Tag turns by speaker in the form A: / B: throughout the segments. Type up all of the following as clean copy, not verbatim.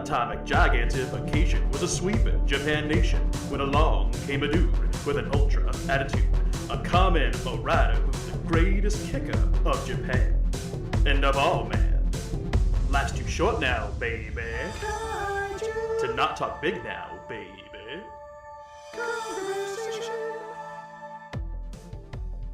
A: Atomic gigantification was a sweeping Japan nation when along came a dude with an ultra attitude, a Kamen rider who's the greatest kicker of Japan. And of all, man, life's too short now, baby, to not talk big now, baby.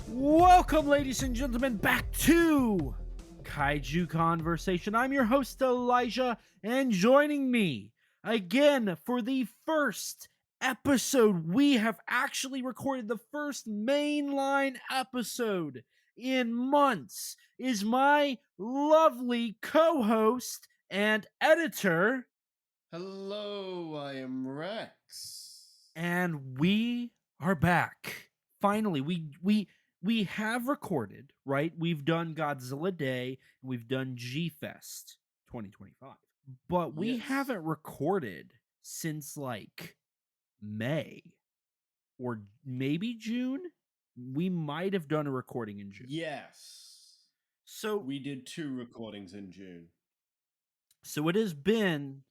B: Welcome, ladies and gentlemen, back to Kaiju Conversation. I'm your host, Elijah, and joining me again for the first episode, we have actually recorded the first mainline episode in months, is my lovely co-host and editor.
C: Hello, I am Rex.
B: And we are back. Finally, we have recorded, right? We've done Godzilla Day, and we've done G-Fest 2025. But we haven't recorded since like May or maybe June. We might have done a recording in June.
C: Yes.
B: So
C: we did 2 recordings in June.
B: So it has been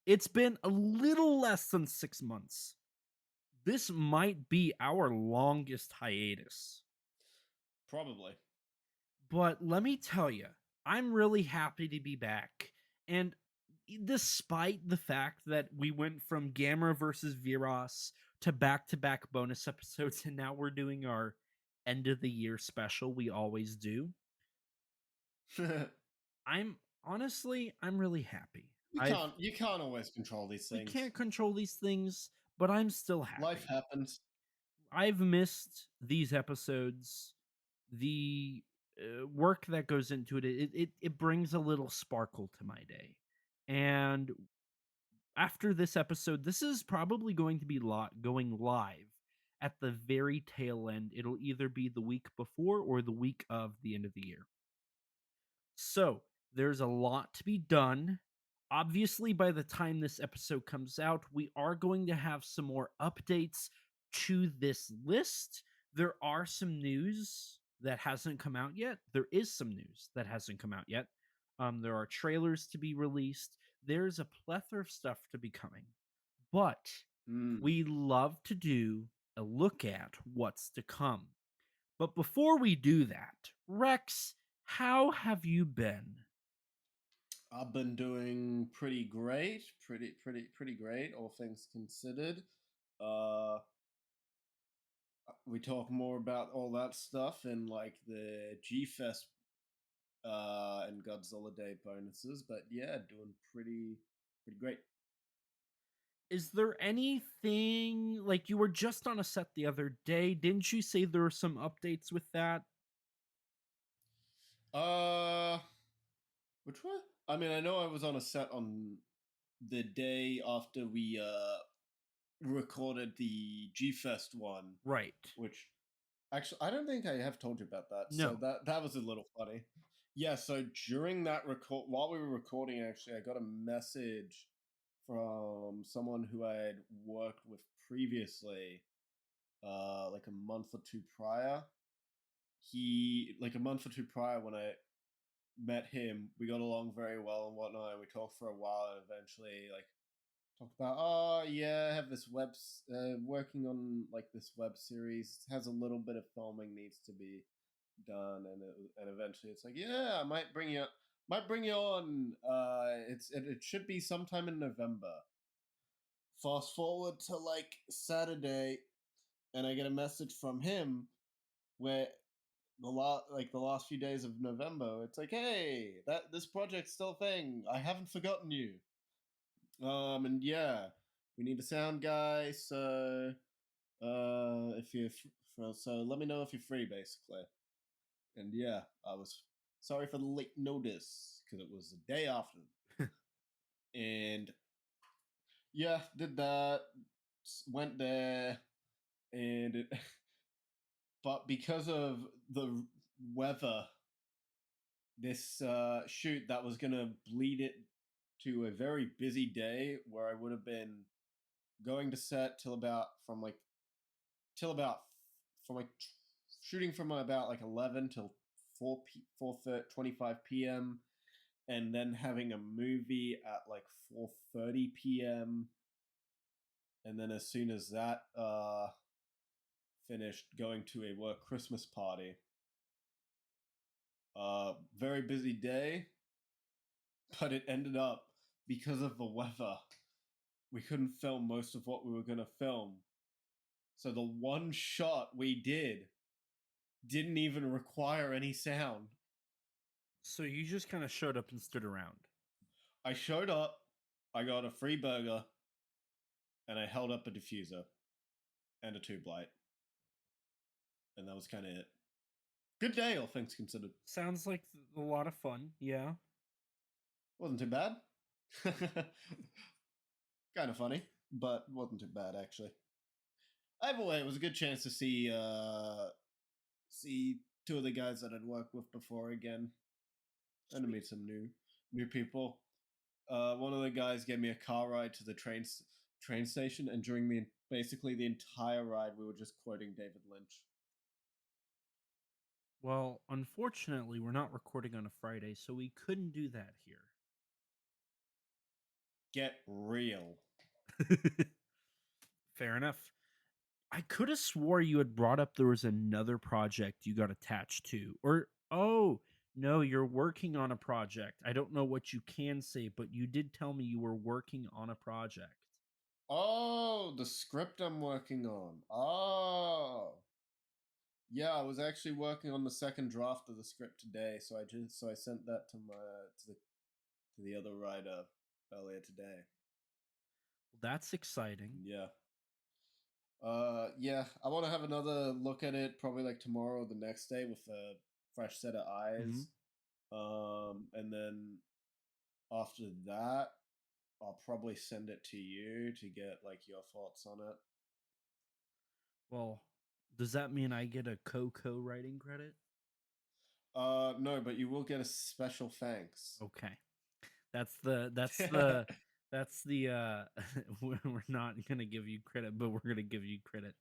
B: it's been a little less than 6 months. This might be our longest hiatus.
C: Probably.
B: But let me tell you, I'm really happy to be back. And despite the fact that we went from Gamera versus Viras to back-to-back bonus episodes, and now we're doing our end-of-the-year special we always do, I'm really happy.
C: You can't always control these things.
B: We can't control these things, but I'm still happy.
C: Life happens.
B: I've missed these episodes. The work that goes into it brings a little sparkle to my day. And after this episode, this is probably going to be going live at the very tail end. It'll either be the week before or the week of the end of the year. So there's a lot to be done. Obviously, by the time this episode comes out, we are going to have some more updates to this list. There are some news that hasn't come out yet. There is some news that hasn't come out yet. There are trailers to be released. There's a plethora of stuff to be coming. But we love to do a look at what's to come. But before we do that, Rex, how have you been?
C: I've been doing pretty great, pretty great, all things considered. We talk more about all that stuff in like the G-Fest and Godzilla Day bonuses, but yeah, doing pretty great.
B: Is there anything, like, you were just on a set the other day? Didn't you say there were some updates with that?
C: Which one? I mean, I know I was on a set on the day after we recorded the G-Fest one.
B: Right.
C: Which, actually, I don't think I have told you about that.
B: No.
C: So that was a little funny. Yeah, so during that while we were recording, actually, I got a message from someone who I had worked with previously, like a month or two prior. A month or two prior when I met him, we got along very well and whatnot, and we talked for a while, and eventually, like, talked about, oh yeah, I have this working on like this web series. It has a little bit of filming needs to be done, and eventually it's like, yeah, I might bring you on. It should be sometime in November. Fast forward to like Saturday, and I get a message from him where the last few days of November, it's like, hey, this project's still a thing. I haven't forgotten you. And yeah, we need a sound guy. So, if you're so let me know if you're free, basically. And yeah, I was sorry for the late notice because it was the day after. And yeah, did that. Went there, and but because of the weather, this shoot that was gonna bleed it to a very busy day where I would have been going to set shooting from about like 11 till 4:25 p.m. and then having a movie at like 4:30 p.m. And then as soon as that finished, going to a work Christmas party. Very busy day, but it ended up, because of the weather, we couldn't film most of what we were going to film. So the one shot we didn't even require any sound.
B: So you just kind of showed up and stood around.
C: I showed up, I got a free burger, and I held up a diffuser and a tube light. And that was kind of it. Good day, all things considered.
B: Sounds like a lot of fun, yeah.
C: Wasn't too bad. Kind of funny, but wasn't too bad, actually. Either way, it was a good chance to see two of the guys that I'd worked with before again, and to meet some new people. One of the guys gave me a car ride to the train station, and during basically the entire ride, we were just quoting David Lynch.
B: Well, unfortunately, we're not recording on a Friday, so we couldn't do that here.
C: Get real.
B: Fair enough. I could have swore you had brought up there was another project you got attached to. Or, oh, no, you're working on a project. I don't know what you can say, but you did tell me you were working on a project.
C: Oh, the script I'm working on. Oh. Yeah, I was actually working on the second draft of the script today, so I sent that to the other writer earlier today.
B: That's exciting.
C: Yeah. Yeah, I want to have another look at it probably like tomorrow or the next day with a fresh set of eyes. And then after that, I'll probably send it to you to get like your thoughts on it.
B: Well, does that mean I get a co-writing credit?
C: No, but you will get a special thanks.
B: Okay. That's the we're not gonna give you credit, but we're gonna give you credit.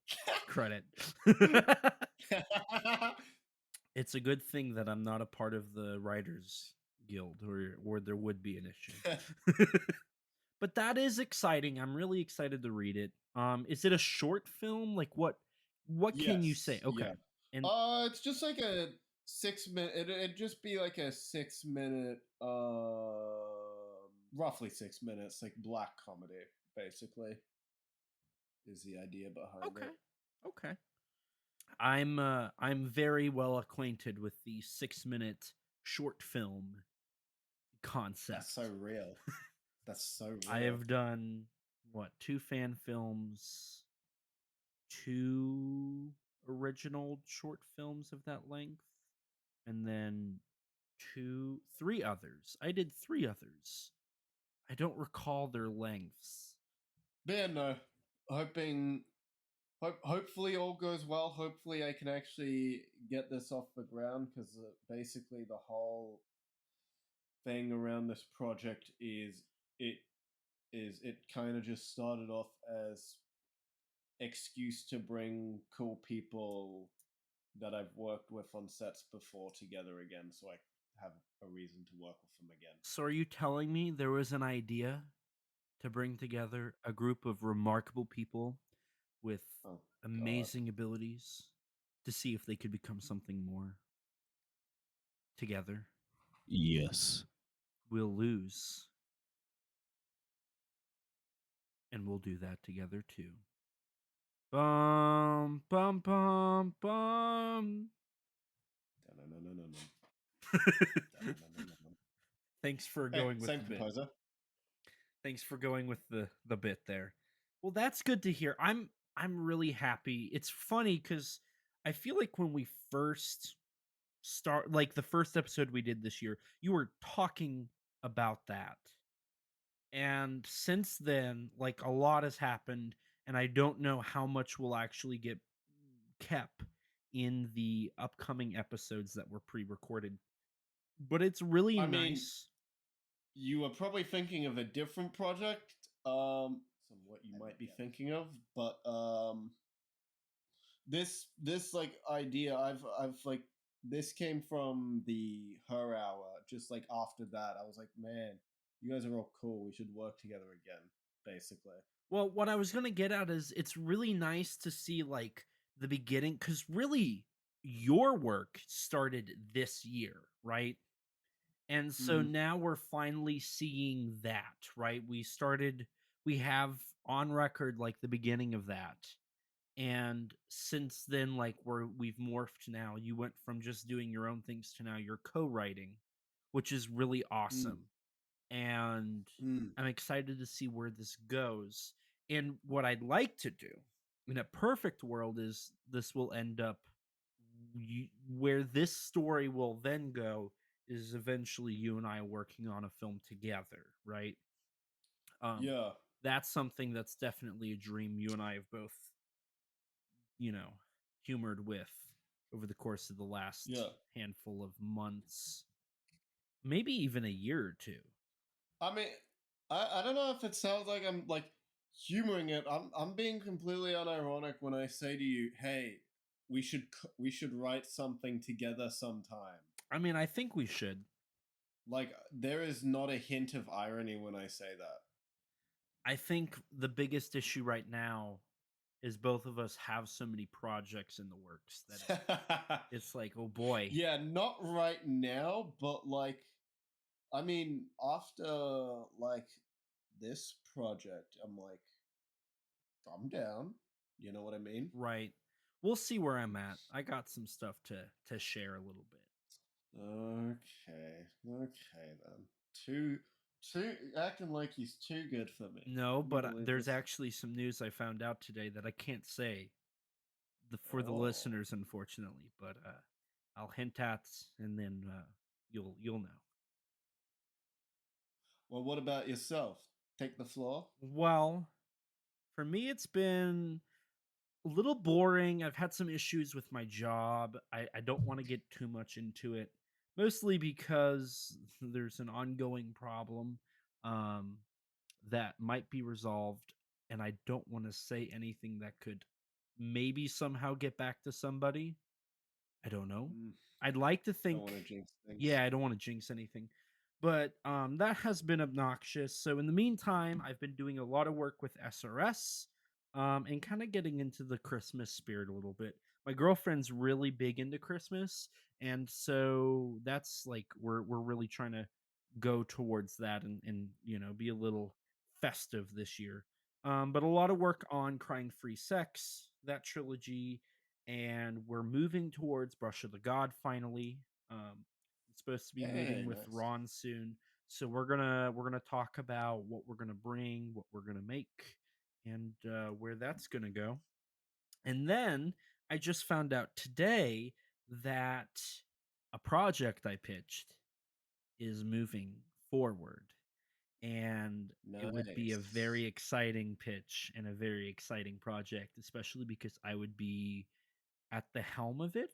B: It's a good thing that I'm not a part of the Writers Guild, or there would be an issue. But that is exciting. I'm really excited to read it. Is it a short film? Like what can you say? Okay.
C: Yeah.
B: And
C: It's just like a 6-minute. It'd just be like a 6-minute, roughly 6 minutes, like black comedy, basically, is the idea behind it.
B: Okay. I'm very well acquainted with the 6-minute short film concept.
C: That's so real. That's so real.
B: I have done 2 fan films, 2 original short films of that length, and then 3 others. I did 3 others. I don't recall their lengths.
C: Man, no. Hopefully all goes well. Hopefully I can actually get this off the ground, because basically the whole thing around this project is it kind of just started off as excuse to bring cool people that I've worked with on sets before together again, so I have a reason to work with them again.
B: So are you telling me there was an idea to bring together a group of remarkable people with amazing abilities to see if they could become something more together?
C: Yes.
B: We'll lose. And we'll do that together too. Bum, bum, bum, bum. Thanks for going with
C: same
B: the
C: composer.
B: bit. Thanks for going with the bit there. Well, that's good to hear. I'm really happy. It's funny because I feel like when we first like the first episode we did this year, you were talking about that. And since then, like a lot has happened, and I don't know how much will actually get kept in the upcoming episodes that were pre-recorded. But it's really nice.
C: You were probably thinking of a different project, from what you might be thinking of, but this like idea, I've like this came from the her hour. Just like after that, I was like, man, you guys are all cool. We should work together again. Basically.
B: Well, what I was gonna get at is it's really nice to see like the beginning, because really your work started this year, right? And so
C: Mm.
B: now we're finally seeing that, right? We have on record like the beginning of that. And since then, like we've morphed now. You went from just doing your own things to now you're co-writing, which is really
C: Mm.
B: awesome. And
C: Mm.
B: I'm excited to see where this goes. And what I'd like to do in a perfect world is this will end up where this story will then go is eventually you and I working on a film together, right? Um,
C: Yeah.
B: that's something that's definitely a dream you and I have both, you know, humored with over the course of the last
C: Yeah.
B: handful of months, maybe even a year or two.
C: I mean, I don't know if it sounds like I'm like humoring it. I'm being completely unironic when I say to you, "Hey, we should write something together sometime."
B: I mean, I think we should.
C: Like there is not a hint of irony when I say
B: I think the biggest issue right now is both of us have so many projects in the works that
C: that.
B: it's like, oh boy.
C: Yeah, not right now, but like I mean, after like this project, I'm like I'm down. You know what I mean?
B: Right. We'll see where I'm at. I got some stuff to share a little bit.
C: Okay, okay then. Too acting like he's too good for me.
B: No,
C: Can you
B: but
C: believe
B: there's
C: this?
B: actually some news I found out today that I can't say for the
C: Oh,
B: listeners, unfortunately. But I'll hint at, and then you'll know.
C: well, what about yourself? Take the floor.
B: Well, for me, it's been a little boring. I've had some issues with my job. I don't want to get too much into it, mostly because there's an ongoing problem um, that might be resolved, and I don't want to say anything that could maybe somehow get back to somebody. I don't know.
C: Mm,
B: I'd like to
C: don't
B: think,
C: want to jinx things.
B: yeah, I don't want to jinx anything. But that has been obnoxious. So in the meantime, I've been doing a lot of work with SRS and kind of getting into the Christmas spirit a little bit. My girlfriend's really big into Christmas, and so that's like we're really trying to go towards that and be a little festive this year. But a lot of work on Crying Free Sex, that trilogy, and we're moving towards Brush of the God finally. It's supposed to be meeting
C: Hey,
B: with
C: nice.
B: Ron soon, so we're gonna talk about what we're gonna bring, what we're gonna make, and where that's gonna go. And then I just found out today that a project I pitched is moving forward, and it would be a
C: Nice.
B: very exciting pitch and a very exciting project, especially because I would be at the helm of it.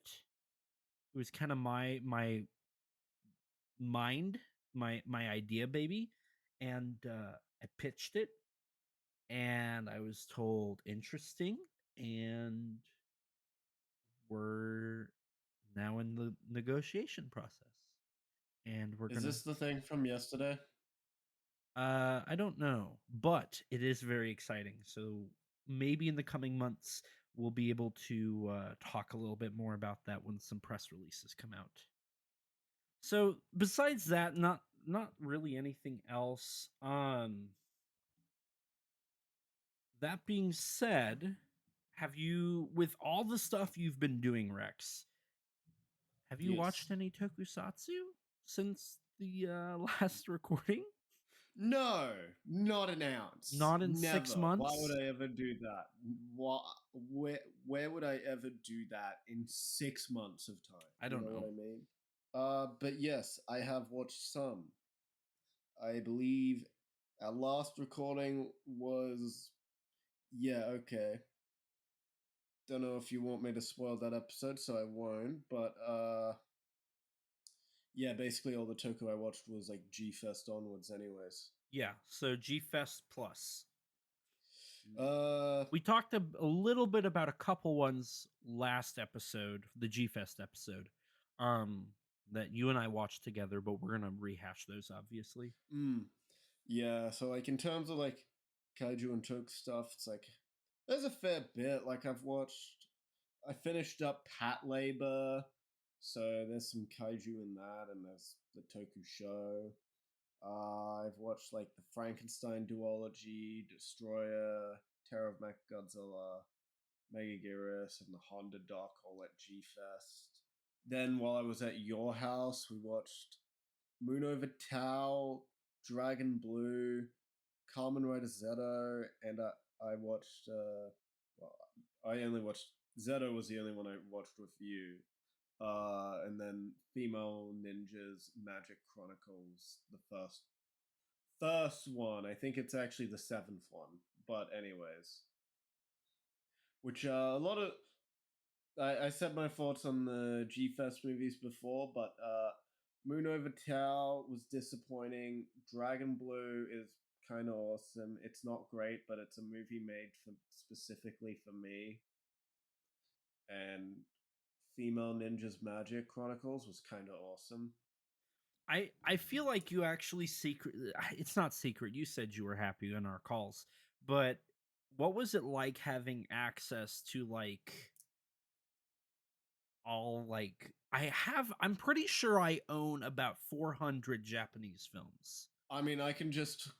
B: It was kind of my mind, my idea baby, and I pitched it, and I was told interesting, and we're now in the negotiation process, and we're
C: Is
B: gonna
C: this the thing from yesterday?
B: I don't know, but it is very exciting. So maybe in the coming months we'll be able to talk a little bit more about that when some press releases come out. So besides that, not really anything else. That being said, have you, with all the stuff you've been doing, Rex, have you
C: Yes.
B: watched any tokusatsu since the last recording?
C: No, not an ounce.
B: Not in six
C: Never. Why would
B: months?
C: I ever do that? Why, where would I ever do that in 6 months of time?
B: I
C: You
B: don't
C: know what
B: know.
C: I mean? But yes, I have watched some. I believe our last recording was yeah, okay. Don't know if you want me to spoil that episode, so I won't. But yeah, basically all the Toku I watched was like G Fest onwards, anyways.
B: Yeah, so G Fest Plus.
C: Uh,
B: We talked a little bit about a couple ones last episode, the G Fest episode. um that you and I watched together, but we're gonna rehash those obviously.
C: Yeah, so like in terms of like kaiju and toku stuff, it's like there's a fair bit. Like I finished up Pat Labor, so there's some kaiju in that, and there's the Toku show. I've watched like the Frankenstein duology, Destroyer, Terror of Mechagodzilla, Megaguirus, and the Honda doc all at G Fest. Then while I was at your house, we watched Moon Over Tau, Dragon Blue, Kamen Rider Zeto, and I watched. Well, I only watched Zeto was the only one I watched with you. And then Female Ninjas Magic Chronicles, the first one. I think it's actually the seventh one, but anyways, which a lot of I said my thoughts on the G Fest movies before, but Moon Over Tau was disappointing. Dragon Blue is kind of awesome. It's not great, but it's a movie made specifically for me. And Female Ninjas Magic Chronicles was kind of awesome.
B: I feel like you actually it's not secret. You said you were happy in our calls, but what was it like having access to like all like I'm pretty sure I own about 400 Japanese films.
C: I mean, I can just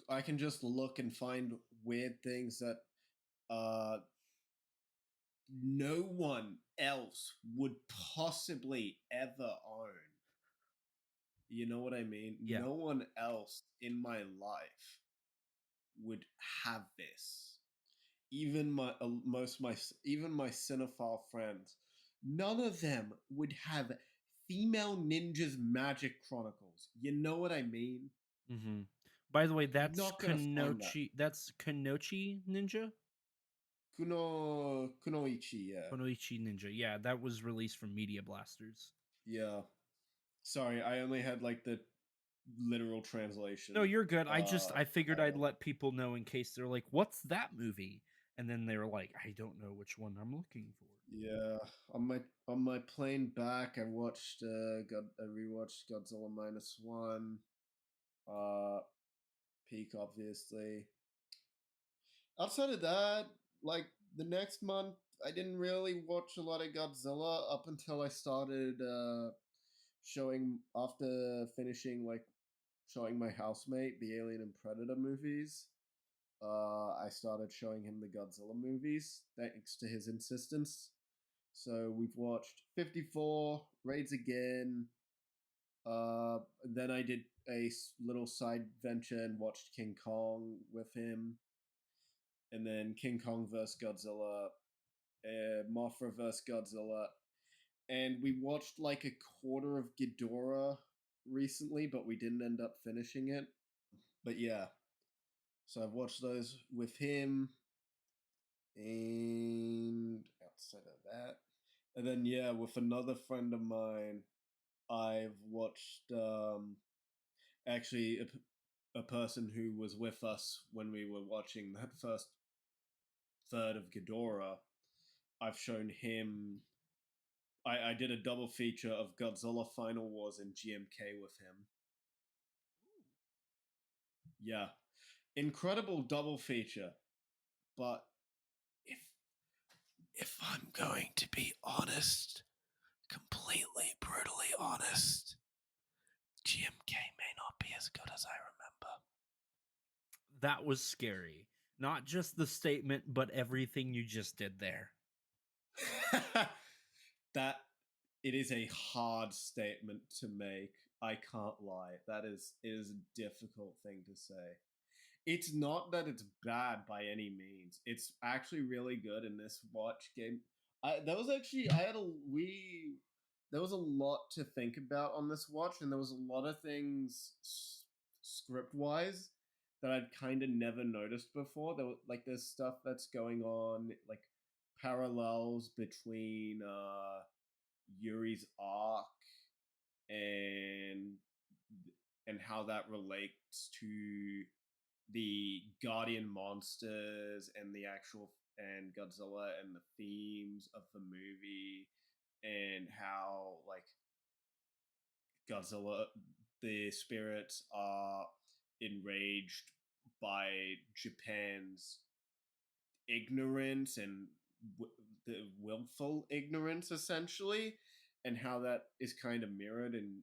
C: look and find weird things that uh no one else would possibly ever own. You know what I mean?
B: Yeah.
C: No one else in my life would have this. Even my even my cinephile friends, none of them would have Female Ninjas Magic Chronicles. You know what I mean?
B: Mm-hmm. By the way, that's
C: Not gonna find that.
B: Kunoichi. That's Kunoichi Ninja.
C: Kunoichi, yeah.
B: Kunoichi Ninja. Yeah, that was released from Media Blasters.
C: Yeah. Sorry, I only had like the literal translation.
B: No, you're good. I figured I'd
C: title.
B: let people know in case they're like, "What's that movie?" And then they were like, "I don't know which one I'm looking for."
C: Yeah, on my plane back, I rewatched Godzilla -1. Peak, obviously. Outside of that, like the next month, I didn't really watch a lot of Godzilla up until I started showing after finishing like showing my housemate the Alien and Predator movies. I started showing him the Godzilla movies thanks to his insistence. So we've watched 54, Raids Again. Then I did a little side venture and watched King Kong with him. And then King Kong vs. Godzilla, Mothra vs. Godzilla. And we watched like a quarter of Ghidorah recently, but we didn't end up finishing it. But yeah, so I've watched those with him. And outside of that, and then yeah, with another friend of mine, I've watched actually a person who was with us when we were watching that first third of Ghidorah. I've shown him. I did a double feature of Godzilla Final Wars and GMK with him. Yeah, incredible double feature. But if I'm going to be honest, completely brutally honest, GMK may not be as good as I remember.
B: That was scary. Not just the statement, but everything you just did there.
C: That it is a hard statement to make. I can't lie. It is a difficult thing to say. It's not that it's bad by any means. It's actually really good in this watch game. There was a lot to think about on this watch, and there was a lot of things script wise that I'd kind of never noticed before. There's stuff that's going on, like parallels between Yuri's arc and how that relates to the Guardian monsters and the actual and Godzilla and the themes of the movie, and how like Godzilla, the spirits are enraged by Japan's ignorance and the willful ignorance, essentially, and how that is kind of mirrored in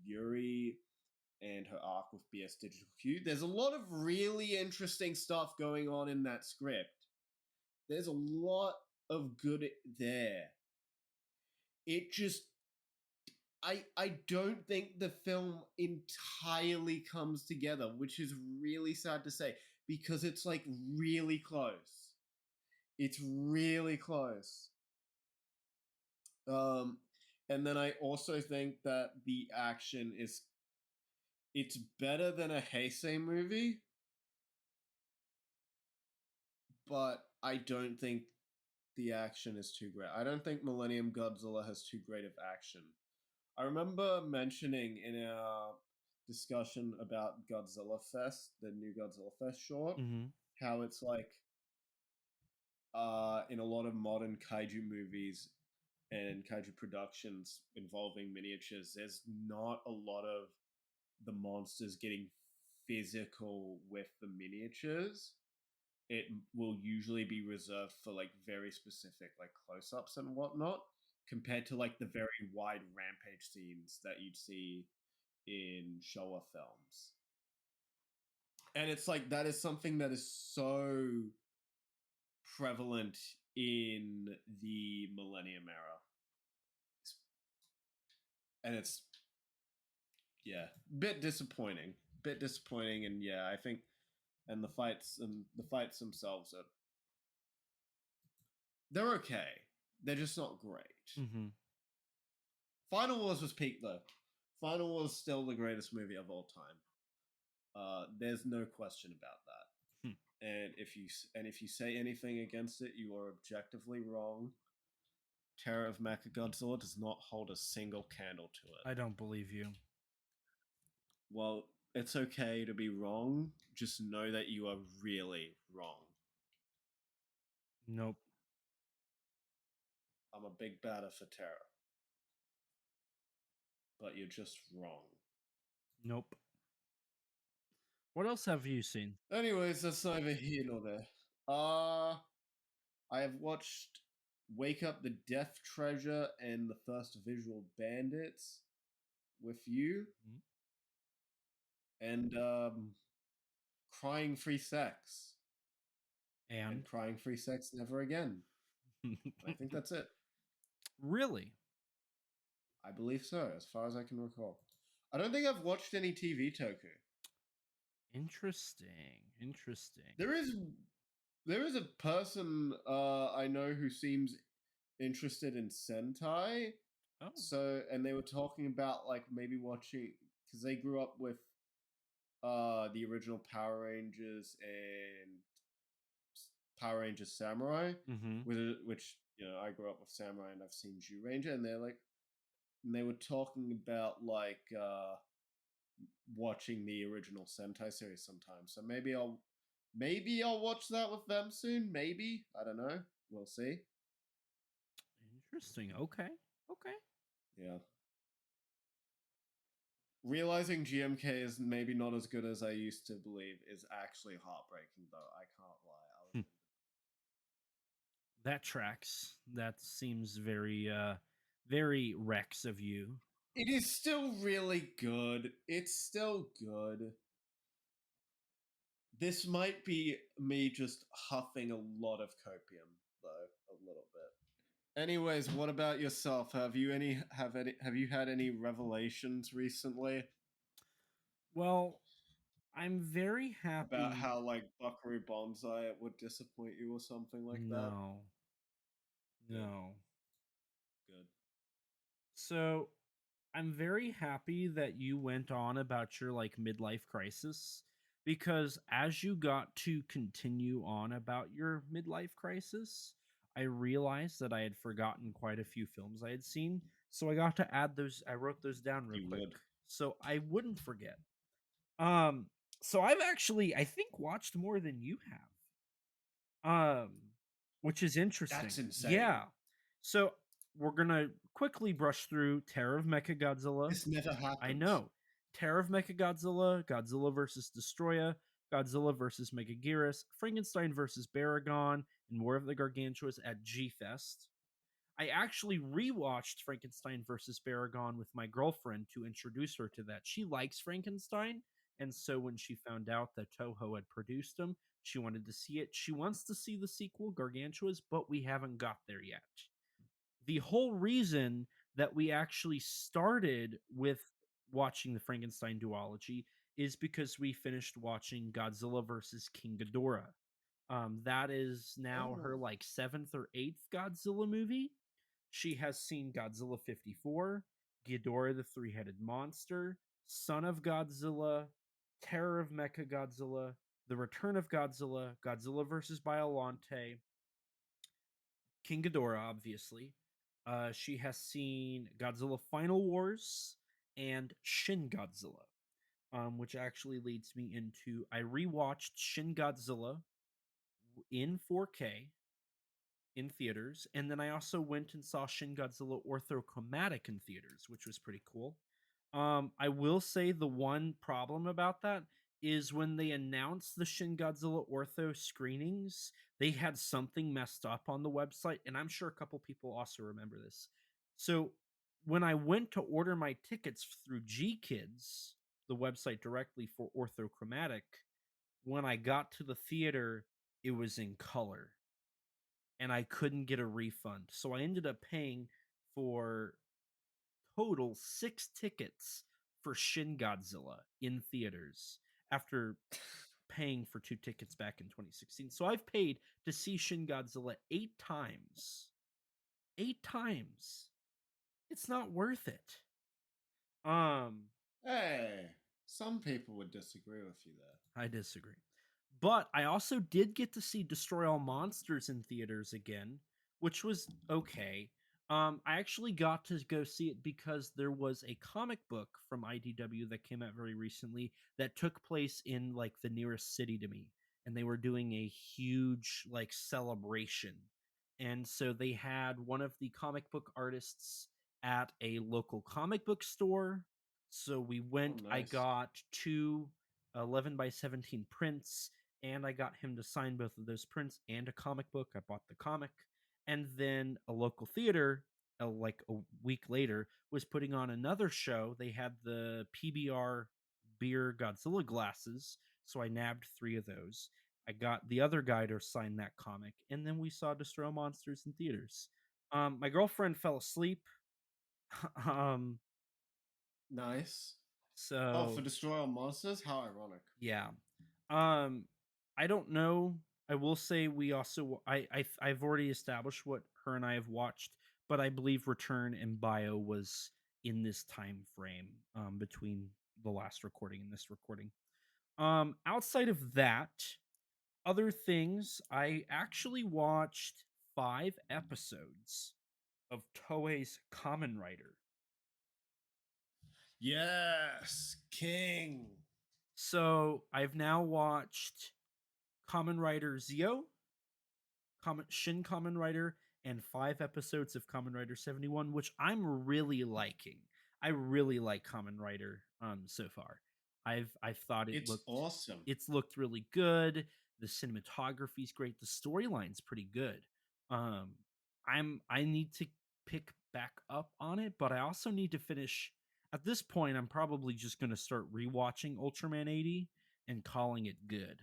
C: Yuri and her arc with BS Digital Q. There's a lot of really interesting stuff going on in that script. There's a lot of good there. It just I don't think the film entirely comes together, which is really sad to say because it's like really close. It's really close. And then I also think that the action it's better than a Heisei movie, but I don't think the action is too great. I don't think Millennium Godzilla has too great of action. I remember mentioning in our discussion about Godzilla Fest, the new Godzilla Fest short, how it's like in a lot of modern kaiju movies and kaiju productions involving miniatures, there's not a lot of the monsters getting physical with the miniatures. It will usually be reserved for like very specific like close-ups and whatnot, compared to like the very wide rampage scenes that you'd see in Showa films. And it's like that is something that is so prevalent in the Millennium Era. And it's bit disappointing. And yeah, I think and the fights themselves are they're okay. They're just not great. Final Wars was peak though. Final Wars still the greatest movie of all time. There's no question about that. And if you say anything against it, you are objectively wrong. Terror of Mechagodzilla does not hold a single candle to it.
B: I don't believe you.
C: Well, it's okay to be wrong. Just know that you are really wrong.
B: Nope.
C: I'm a big batter for Terror. But you're just wrong.
B: Nope. What else have you seen?
C: Anyways, that's neither here nor there. I have watched Wake Up the Death Treasure and the first Visual Bandits with you. And Crying Free Sex. And Crying Free Sex Never Again. I think that's it.
B: Really?
C: I believe so, as far as I can recall. I don't think I've watched any TV Toku.
B: Interesting.
C: There is a person I know who seems interested in Sentai.
B: Oh.
C: So, and they were talking about like maybe watching because they grew up with the original Power Rangers and Power Rangers Samurai, which I grew up with Samurai and I've seen Ranger, and they were talking about like watching the original Sentai series sometime. So maybe I'll watch that with them soon. Maybe, I don't know. We'll see.
B: Interesting. Okay.
C: Yeah. Realizing GMK is maybe not as good as I used to believe is actually heartbreaking, though. I can't lie.
B: That tracks. That seems very, very Rex of you.
C: It is still really good. It's still good. This might be me just huffing a lot of copium, though, a little bit. Anyways, what about yourself? Have you had any revelations recently?
B: Well, I'm very happy
C: about how like Buckaroo Banzai would disappoint you or something like that.
B: No.
C: Good.
B: So, I'm very happy that you went on about your like midlife crisis, because as you got to continue on about your midlife crisis, I realized that I had forgotten quite a few films I had seen. So I got to add those. I wrote those down real quick so I wouldn't forget. So I've actually, I think, watched more than you have. Which is interesting.
C: That's insane.
B: Yeah. So we're gonna quickly brush through Terror of Mechagodzilla.
C: This never
B: I
C: happens.
B: know. Terror of Mechagodzilla, Godzilla versus Destroya, Godzilla versus Megaguirus, Frankenstein versus Baragon, and War of the Gargantuas at G Fest. I actually rewatched Frankenstein versus Baragon with my girlfriend to introduce her to that. She likes Frankenstein, and so when she found out that Toho had produced him, she wanted to see it. She wants to see the sequel, Gargantuas, but we haven't got there yet. The whole reason that we actually started with watching the Frankenstein duology is because we finished watching Godzilla versus King Ghidorah. That is now her
C: Oh.
B: like seventh or eighth Godzilla movie. She has seen Godzilla 54, Ghidorah the Three Headed Monster, Son of Godzilla, Terror of Mechagodzilla, The Return of Godzilla, Godzilla vs. Biollante, King Ghidorah, obviously. She has seen Godzilla Final Wars and Shin Godzilla, which actually leads me into I rewatched Shin Godzilla in 4K in theaters, and then I also went and saw Shin Godzilla Orthochromatic in theaters, which was pretty cool. I will say the one problem about that is when they announced the Shin Godzilla Ortho screenings, they had something messed up on the website, and I'm sure a couple people also remember this. So when I went to order my tickets through G Kids, the website directly for Orthochromatic, when I got to the theater, it was in color and I couldn't get a refund. So I ended up paying for total 6 tickets for Shin Godzilla in theaters after paying for 2 tickets back in 2016. So I've paid to see Shin Godzilla 8 times. 8 times. It's not worth it. Um,
C: Hey, some people would disagree with you there.
B: I disagree. But I also did get to see Destroy All Monsters in theaters again, which was okay. I actually got to go see it because there was a comic book from IDW that came out very recently that took place in like the nearest city to me, and they were doing a huge like celebration. And so they had one of the comic book artists at a local comic book store. So we went, I
C: Nice.
B: got two 11 by 17 prints, and I got him to sign both of those prints and a comic book. I bought the comic, and then a local theater, like a week later, was putting on another show. They had the PBR beer Godzilla glasses, so I nabbed 3 of those. I got the other guy to sign that comic, and then we saw Destroy All Monsters in theaters. My girlfriend fell asleep. um,
C: Nice. Oh, for
B: so
C: Destroy All Monsters? How ironic.
B: yeah. I don't know. I will say we also I've already established what her and I have watched, but I believe Return and Bio was in this time frame between the last recording and this recording. Outside of that, other things, I actually watched 5 episodes of Toei's Kamen Rider.
C: Yes, King.
B: So I've now watched Kamen Rider Zio, Shin Kamen Rider, and 5 episodes of Kamen Rider 71, which I'm really liking. I really like Kamen Rider so far. I've thought
C: It's awesome.
B: it's looked really good. The cinematography's great. The storyline's pretty good. Um I need to pick back up on it, but I also need to finish at this point. I'm probably just going to start rewatching Ultraman 80 and calling it good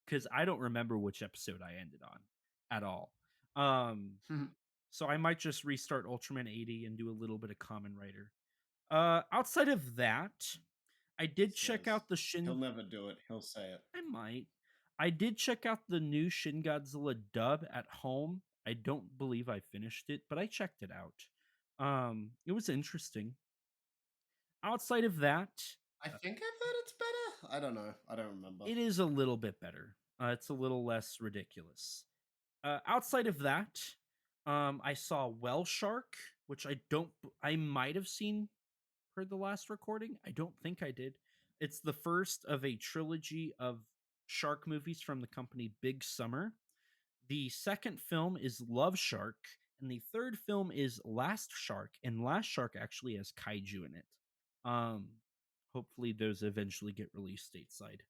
B: because I don't remember which episode I ended on at all. Um, so I might just restart Ultraman 80 and do a little bit of Kamen Rider. Outside of that, I did check
C: Says
B: out the
C: he'll
B: Shin.
C: never do it. He'll say it.
B: I might. I did check out the new Shin Godzilla dub at home. I don't believe I finished it, but I checked it out. It was interesting. Outside of that,
C: I think I've heard it's better. I don't know. I don't remember.
B: it is a little bit better. It's a little less ridiculous. Outside of that, I saw Well Shark, which I might have seen per the last recording. I don't think I did. It's the first of a trilogy of shark movies from the company Big Summer. The second film is Love Shark, And the third film is Last Shark, and Last Shark actually has kaiju in it. Um, hopefully, those eventually get released stateside.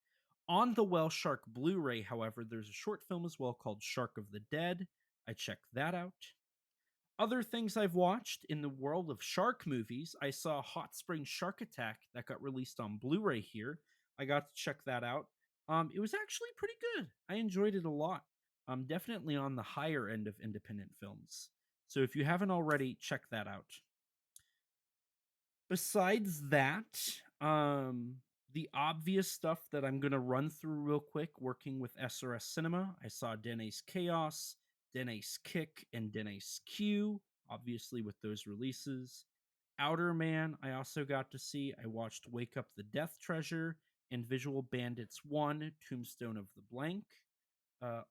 B: On the Well Shark Blu ray, however, there's a short film as well called Shark of the Dead. I checked that out. Other things I've watched in the world of shark movies, I saw Hot Spring Shark Attack that got released on Blu-ray here. I got to check that out. It was actually pretty good. I enjoyed it a lot. Definitely on the higher end of independent films. So if you haven't already, check that out. Besides that, the obvious stuff that I'm gonna run through real quick, working with SRS Cinema, I saw Dene's Chaos, Dene's Kick, and Dene's Q, obviously with those releases. Outer Man, I also got to see. I watched Wake Up the Death Treasure and Visual Bandits 1, Tombstone of the Blank.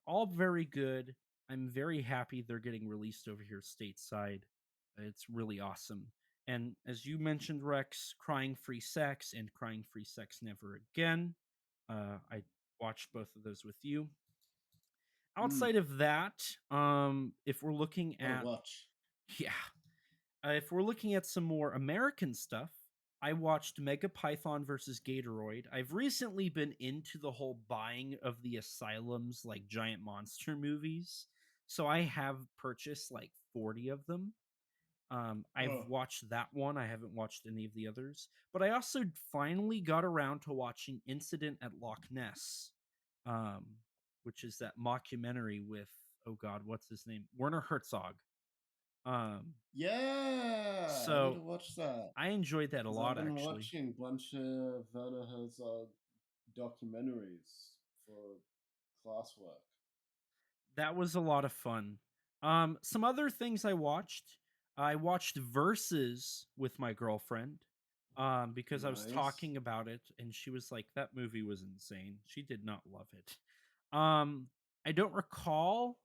B: All very good. I'm very happy they're getting released over here stateside. It's really awesome. And as you mentioned, Rex, Crying Free Sex and Crying Free Sex Never Again. I watched both of those with you.
C: Mm.
B: Outside of that, if we're looking
C: What a
B: at
C: watch.
B: yeah, if we're looking at some more American stuff, I watched Mega Python versus Gatoroid. I've recently been into the whole buying of the Asylum's like giant monster movies. So I have purchased like 40 of them. I've
C: Oh.
B: watched that one. I haven't watched any of the others. But I also finally got around to watching Incident at Loch Ness, um, which is that mockumentary with, oh God, what's his name? Werner Herzog. Um,
C: Yeah, I need to
B: so
C: watch that.
B: I enjoyed that a
C: Because I've
B: lot,
C: been
B: actually.
C: watching a bunch of Werner Herzog documentaries for classwork.
B: That was a lot of fun. Some other things I watched. I watched Versus with my girlfriend because I was
C: Nice.
B: talking about it, and she was like, "That movie was insane." She did not love it. Um, I don't recall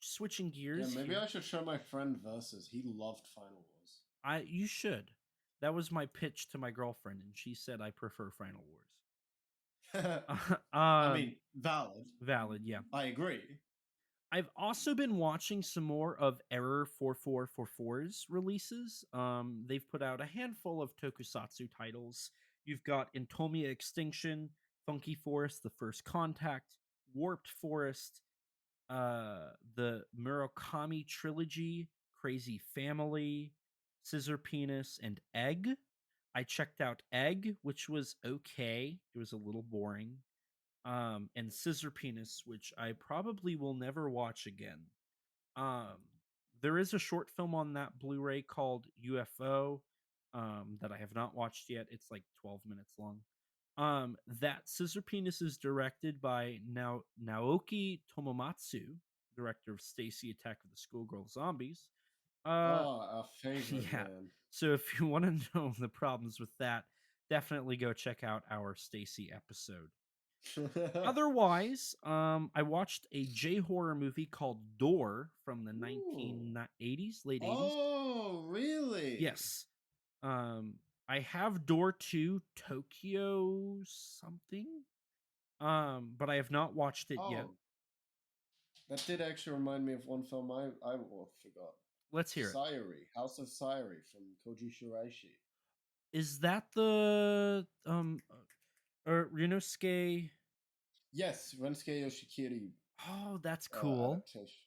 B: switching
C: Yeah,
B: gears
C: maybe
B: here.
C: I should show my friend Versus. He loved Final
B: You should. That was my pitch to my girlfriend, and she said I prefer Final
C: Wars.
B: Wars.
C: I mean, valid.
B: Valid, yeah.
C: I agree.
B: I've also been watching some more of Error 4444's releases. They've put out a handful of tokusatsu titles. You've got Entomia Extinction, Funky Forest, The First Contact, Warped Forest, the Murakami Trilogy, Crazy Family, Scissor Penis, and Egg. I checked out Egg, which was okay. It was a little boring, and Scissor Penis, which I probably will never watch again. Um, there is a short film on that Blu-ray called UFO that I have not watched yet. It's like 12 minutes long. That Scissor Penis is directed by Naoki Tomomatsu, director of Stacy Attack of the Schoolgirl Zombies. Uh,
C: Oh, our favorite
B: yeah.
C: man.
B: So if you want to know the problems with that, definitely go check out our Stacy episode. Otherwise, I watched a J horror movie called Door from the
C: Ooh.
B: 1980s, late 80s.
C: Oh, really?
B: Yes. Um, I have Door 2 Tokyo something. But I have not watched it yet.
C: Oh, that did actually remind me of one film I forgot.
B: Let's hear it.
C: Sayuri, House of Sayuri from Koji Shiraishi.
B: Is that the or Ryunosuke?
C: Yes, Rensuke Yoshikiri
B: Oh, that's cool.
C: adaptation.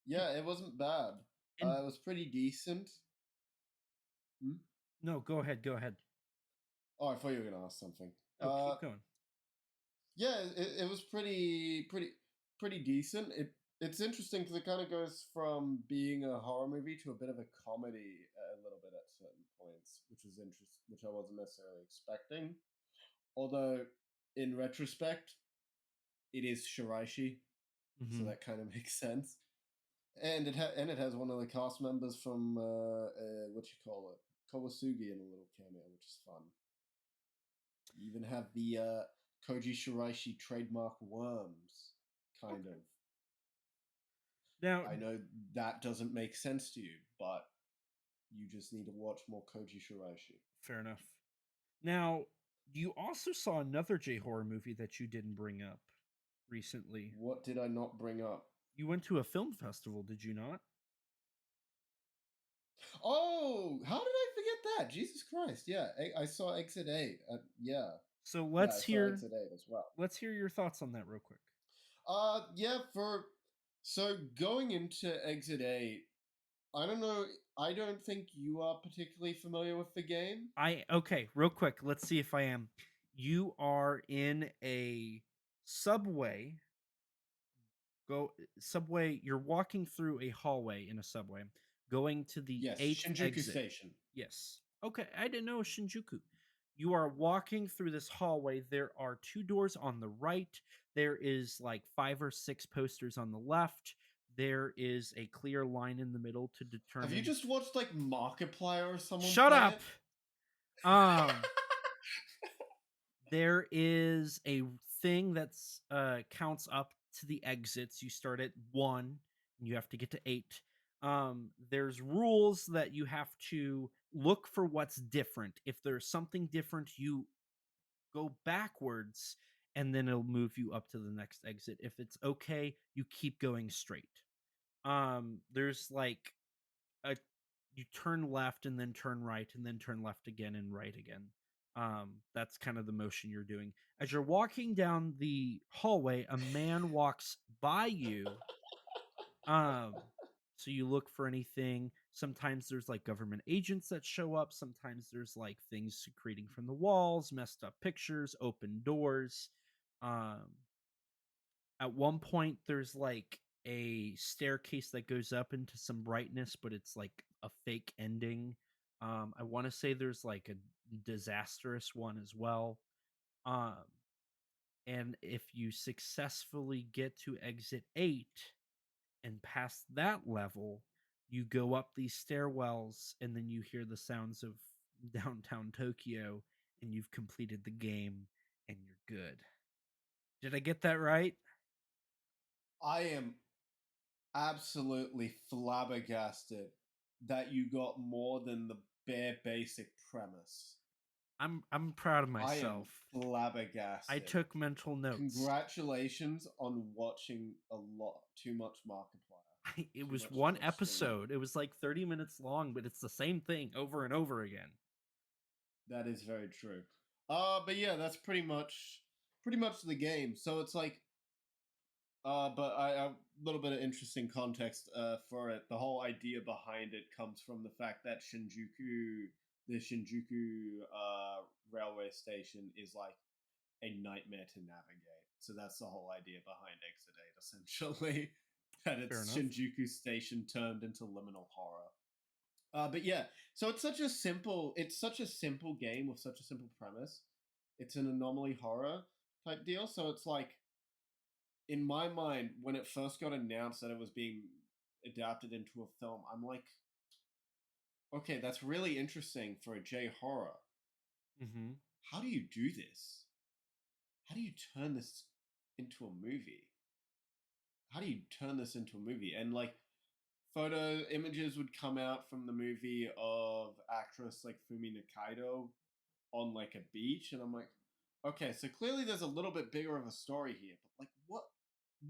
C: Yeah, it wasn't bad.
B: And
C: It was pretty decent. Hmm?
B: no, go ahead, go ahead.
C: Oh, I thought you were gonna ask something.
B: No, keep going.
C: Yeah, it was pretty decent. It's interesting because it kind of goes from being a horror movie to a bit of a comedy a little bit at certain points, which is interesting, which I wasn't necessarily expecting. Although, in retrospect, it is Shiraishi, so
B: Mm-hmm.
C: that kind of makes sense. And it has one of the cast members from what you call it, Kawasugi in a little cameo, which is fun. You even have the Koji Shiraishi trademark worms, kind
B: Okay.
C: of.
B: Now,
C: I know that doesn't make sense to you, but you just need to watch more Koji Shiraishi.
B: fair enough. Now, you also saw another J horror movie that you didn't bring up recently.
C: What did I not bring up?
B: You went to a film festival, did you not?
C: Oh, how did I forget that? Jesus Christ! Yeah, I saw Exit 8. Yeah,
B: So
C: yeah, I saw Exit 8 as well.
B: let's hear your thoughts on that real quick.
C: Yeah. So going into Exit 8, I don't know. I don't think you are particularly familiar with the game.
B: Okay, real quick, let's see if I am. You are in a subway. You're walking through a hallway in a subway, going to the
C: Yes,
B: 8th
C: Shinjuku
B: exit.
C: Station.
B: Yes. Okay, I didn't know it was Shinjuku. You are walking through this hallway. There are 2 doors on the right. There is like 5 or 6 posters on the left. There is a clear line in the middle to
C: Have you
B: determine.
C: just watched like Markiplier or someone
B: Shut
C: play
B: up.
C: it?
B: There is a thing that's counts up to the exits. You start at 1 and you have to get to 8. There's rules that you have to look for what's different. If there's something different, you go backwards and then it'll move you up to the next exit. If it's okay, you keep going straight. There's like a you turn left and then turn right and then turn left again and right again. That's kind of the motion you're doing. As you're walking down the hallway, a man walks by you. Um, so you look for anything. Sometimes there's like government agents that show up. Sometimes there's like things secreting from the walls, messed up pictures, open doors. Um, at one point, there's like a staircase that goes up into some brightness, but it's like a fake ending. I want to say there's like a disastrous one as well. Um, and if you successfully get to exit 8 and past that level, you go up these stairwells and then you hear the sounds of downtown Tokyo and you've completed the game and you're good. Did I get that right?
C: I am absolutely flabbergasted that you got more than the bare basic premise.
B: I'm proud of
C: I am
B: myself.
C: flabbergasted.
B: I took mental notes.
C: Congratulations on watching a lot too much Markiplier.
B: It
C: Too
B: was
C: much
B: one
C: Twitch
B: episode.
C: streaming.
B: It was like 30 minutes long, but it's the same thing over and over again.
C: That is very true. But yeah, that's pretty much the game. So it's like, but a little bit of interesting context for it. The whole idea behind it comes from the fact that the Shinjuku railway station is like a nightmare to navigate. So that's the whole idea behind Exit 8, essentially. That
B: Fair
C: it's
B: enough.
C: Shinjuku Station turned into liminal horror. But yeah, so it's such a simple game with such a simple premise. It's an anomaly horror type deal. So it's like, in my mind, when it first got announced that it was being adapted into a film, I'm like, okay, that's really interesting for a J horror.
B: Mm-hmm.
C: How do you do this? How do you turn this into a movie? How do you turn this into a movie? And like, photo images would come out from the movie of actress like Fumi Nakaido on like a beach, and I'm like, okay, so clearly there's a little bit bigger of a story here, but like,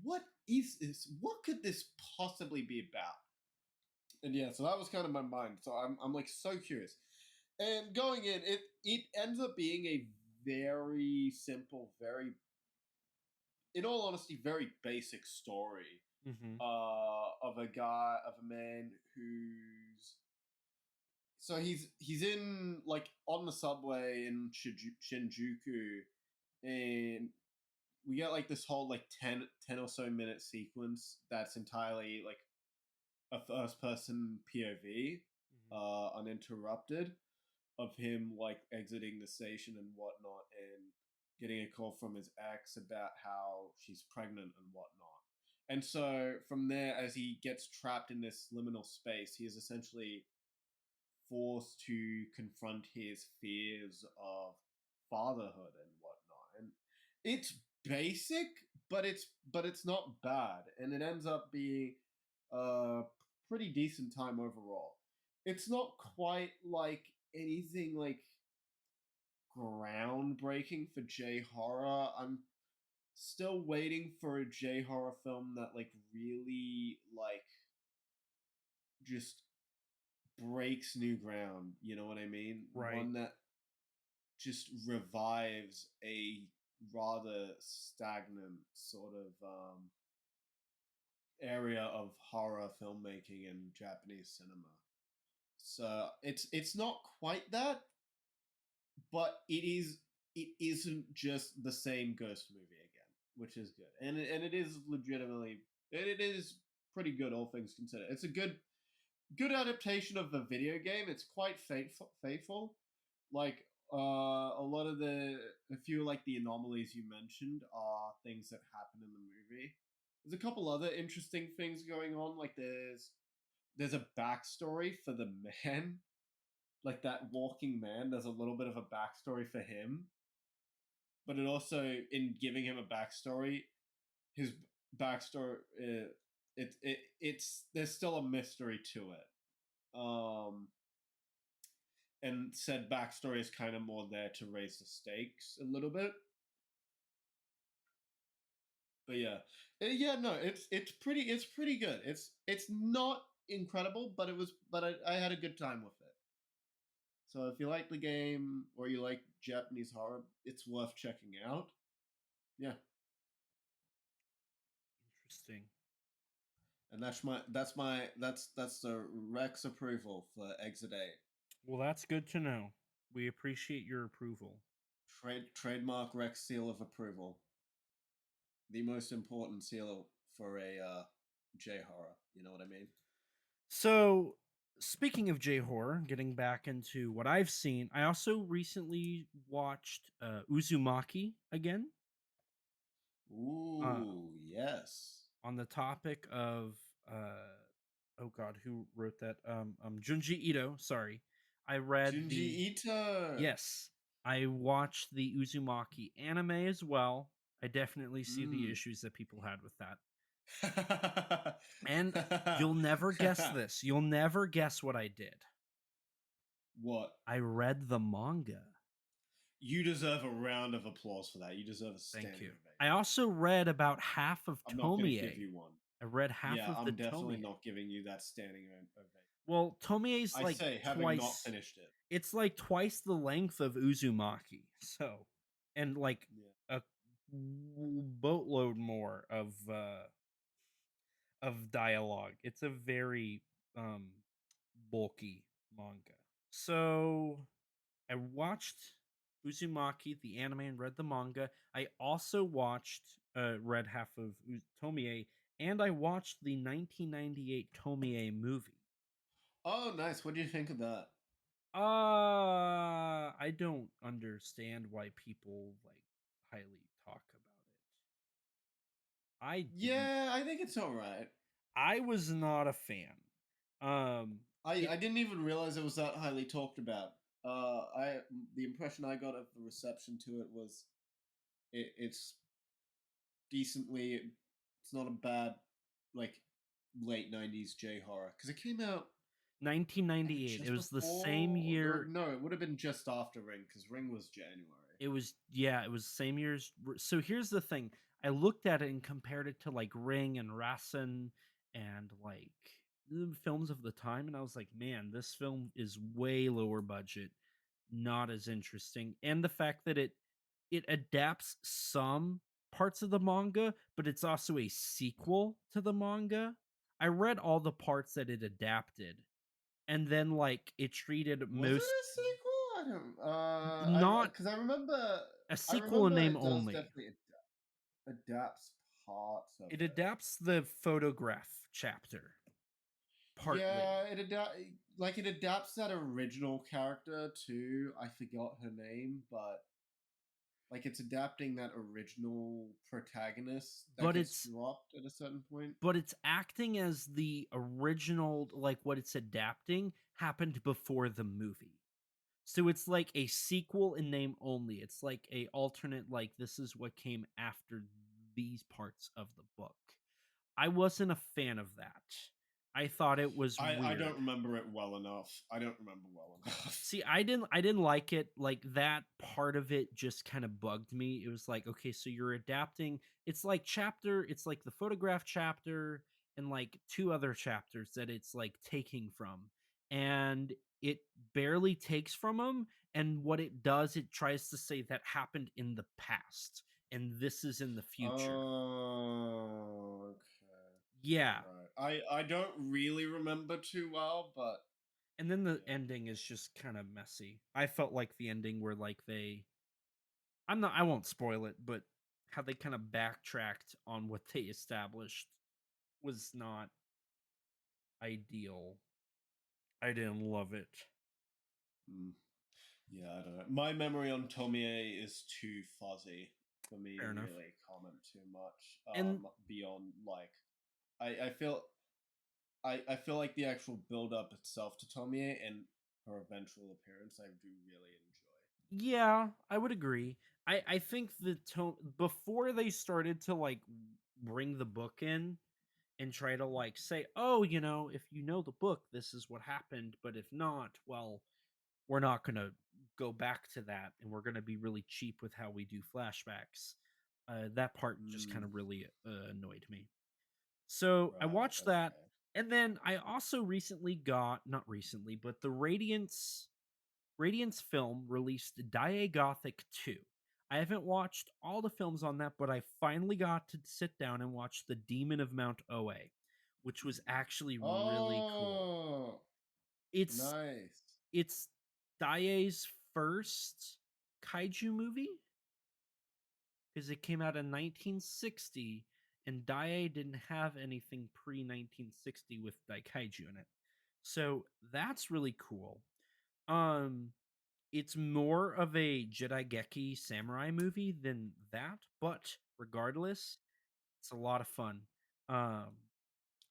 C: what is this? What could this possibly be about? And yeah, so that was kind of my mind. So I'm like so curious. And going in, it ends up being a very simple, very, in all honesty, very basic story
B: Mm-hmm.
C: of a man who's, so he's in like on the subway in Shinjuku, and we get like this whole like 10 or so minute sequence that's entirely like a first person POV, uninterrupted, of him like exiting the station and whatnot, and getting a call from his ex about how she's pregnant and whatnot. And so from there, as he gets trapped in this liminal space, he is essentially forced to confront his fears of fatherhood and whatnot. And it's basic, but it's not bad, and it ends up being a pretty decent time overall. It's not quite like anything like groundbreaking for J horror. I'm still waiting for a J horror film that like really like just breaks new ground. You know what I mean?
B: Right.
C: One that just revives a rather stagnant sort of area of horror filmmaking in Japanese cinema. So it's not quite that, but it isn't just the same ghost movie again, which is good, and it is legitimately it is pretty good, all things considered. It's a good adaptation of the video game. It's quite faithful. Like a lot of a few like the anomalies you mentioned are things that happen in the movie. There's a couple other interesting things going on. Like there's a backstory for the man, like that walking man. There's a little bit of a backstory for him, but it also, in giving him a backstory, his backstory it's there's still a mystery to it. And said backstory is kind of more there to raise the stakes a little bit. But yeah, no, it's pretty good. It's not incredible, but I had a good time with it. So if you like the game or you like Japanese horror, it's worth checking out. Yeah.
B: Interesting.
C: And that's the Rex approval for Exit 8.
B: Well, that's good to know. We appreciate your approval.
C: Trademark Rex seal of approval. The most important seal for a J horror. You know what I mean?
B: So, speaking of J horror, getting back into what I've seen, I also recently watched Uzumaki again.
C: Ooh, yes.
B: On the topic of oh god, who wrote that? Junji Ito. Sorry, I read
C: Junji Ito.
B: Yes, I watched the Uzumaki anime as well. I definitely see the issues that people had with that. And you'll never guess this. You'll never guess what I did.
C: What?
B: I read the manga.
C: You deserve a round of applause for that. You deserve a standing
B: Thank you.
C: ovation.
B: I also read about half of
C: I'm not going to give
B: Tomie.
C: you one.
B: I read half
C: Yeah,
B: of
C: I'm
B: the
C: definitely
B: Tomie.
C: not giving you that standing ovation.
B: Well, Tomie's
C: I
B: like
C: say, having
B: twice.
C: not finished it.
B: It's like twice the length of Uzumaki. So, and like a boatload more of dialogue. It's a very bulky manga. So I watched Uzumaki, the anime, and read the manga. I also watched read half of Tomie, and I watched the 1998 Tomie movie.
C: Oh, nice. What do you think of that?
B: I don't understand why people like highly talk about it.
C: I think it's all right.
B: I was not a fan.
C: I didn't even realize it was that highly talked about. The impression I got of the reception to it was it's decently. It's not a bad like late '90s J horror because it came out
B: 1998. It was the same year.
C: No, it would have been just after Ring because Ring was January.
B: It was it was same years. So here's the thing. I looked at it and compared it to like Ring and Rasen and like the films of the time, and I was like, man, this film is way lower budget, not as interesting. And the fact that it adapts some parts of the manga, but it's also a sequel to the manga. I read all the parts that it adapted, and then like it treated
C: Was
B: most
C: it a sequel? I don't.
B: not
C: Because I remember
B: a sequel in name
C: it does
B: only.
C: definitely adapts parts of
B: It adapts the photograph chapter. Partly.
C: Yeah, it adapts that original character too. I forgot her name, but like it's adapting that original protagonist that
B: But
C: gets dropped at a certain point.
B: But it's acting as the original, like what it's adapting happened before the movie. So it's like a sequel in name only. It's like a alternate, like this is what came after these parts of the book. I wasn't a fan of that. I thought it was weird.
C: I don't remember it well enough.
B: See, I didn't like it. Like that part of it just kind of bugged me. It was like, okay, so you're adapting. It's like the photograph chapter and like two other chapters that it's like taking from. and it barely takes from him. And what it does, it tries to say that happened in the past, and this is in the future.
C: Oh, okay.
B: Yeah.
C: Right. I don't really remember too well, but
B: And then the
C: yeah.
B: ending is just kind of messy. I felt like the ending where like I won't spoil it, but how they kind of backtracked on what they established was not ideal. I didn't love it.
C: Mm. Yeah, I don't know. My memory on Tomie is too fuzzy for me to
B: Fair enough.
C: really comment too much.
B: And
C: Beyond like, I feel I feel like the actual build up itself to Tomie and her eventual appearance, I do really enjoy.
B: yeah, I would agree. I think the tone before they started to like bring the book in and try to like say, "Oh, if you know the book, this is what happened, but if not, well, we're not going to go back to that and we're going to be really cheap with how we do flashbacks." That part just kind
C: Mm,
B: of really annoyed me. So, I
C: right.
B: watched that,
C: Okay.
B: and then I also recently got, not recently, but the Radiance film released Dai Gothic 2. I haven't watched all the films on that, but I finally got to sit down and watch The Demon of Mount Oe, which was actually really cool.
C: Oh,
B: It's
C: nice.
B: it's Daiei's first kaiju movie because it came out in 1960 and Daiei didn't have anything pre 1960 with Daikaiju in it. So that's really cool. Um it's more of a Jedi Geki samurai movie than that, but regardless, it's a lot of fun. Um,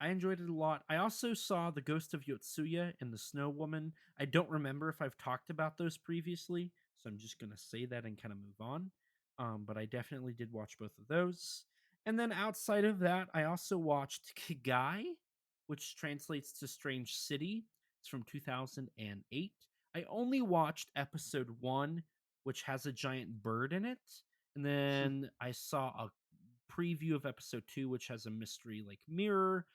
B: I enjoyed it a lot. I also saw The Ghost of Yotsuya and The Snow Woman. I don't remember if I've talked about those previously, so I'm just going to say that and kind of move on. But I definitely did watch both of those. And then outside of that, I also watched Kigai, which translates to Strange City. It's from 2008. I only watched episode 1, which has a giant bird in it. And then I saw a preview of episode 2, which has a mystery like mirror.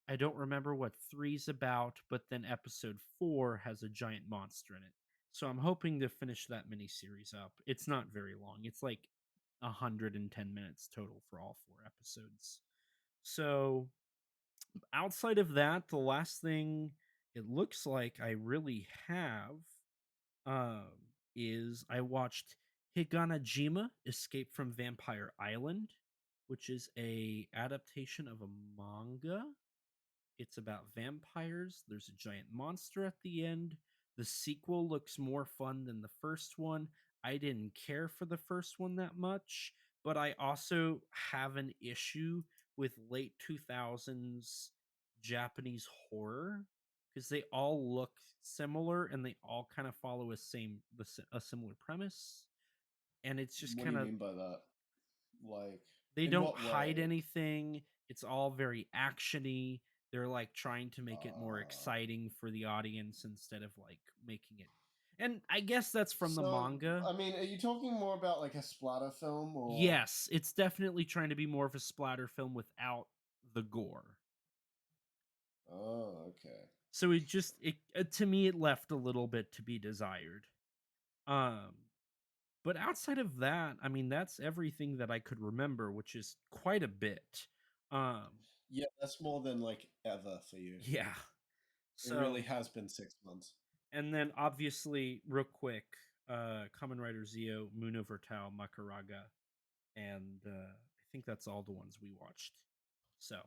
B: I don't remember what three's about, but then episode 4 has a giant monster in it. So I'm hoping to finish that miniseries up. It's not very long. It's like 110 minutes total for all 4 episodes. So outside of that, the last thing it looks like I really have um, is I watched Higanajima Escape from Vampire Island, which is a adaptation of a manga. It's about vampires. There's a giant monster at the end. The sequel looks more fun than the first one. I didn't care for the first one that much, but I also have an issue with late 2000s Japanese horror because they all look similar and they all kind of follow a similar premise, and it's just
C: What do
B: kind
C: you
B: of
C: mean by that? Like,
B: they
C: in
B: don't
C: what
B: hide
C: way?
B: anything. It's all very actiony. They're like trying to make it more
C: Uh,
B: exciting for the audience instead of like making it. And I guess that's from the
C: so,
B: manga.
C: I mean, are you talking more about like a splatter film or?
B: Yes, it's definitely trying to be more of a splatter film without the gore.
C: Oh, okay.
B: So it to me it left a little bit to be desired. Um but outside of that, I mean that's everything that I could remember, which is quite a bit. Um
C: Yeah, that's more than like ever for you.
B: yeah.
C: It really
B: So
C: has been 6 months.
B: and then obviously, real quick, Kamen Rider Zeo, Muno Vertao, Makaraga, and I think that's all the ones we watched. So,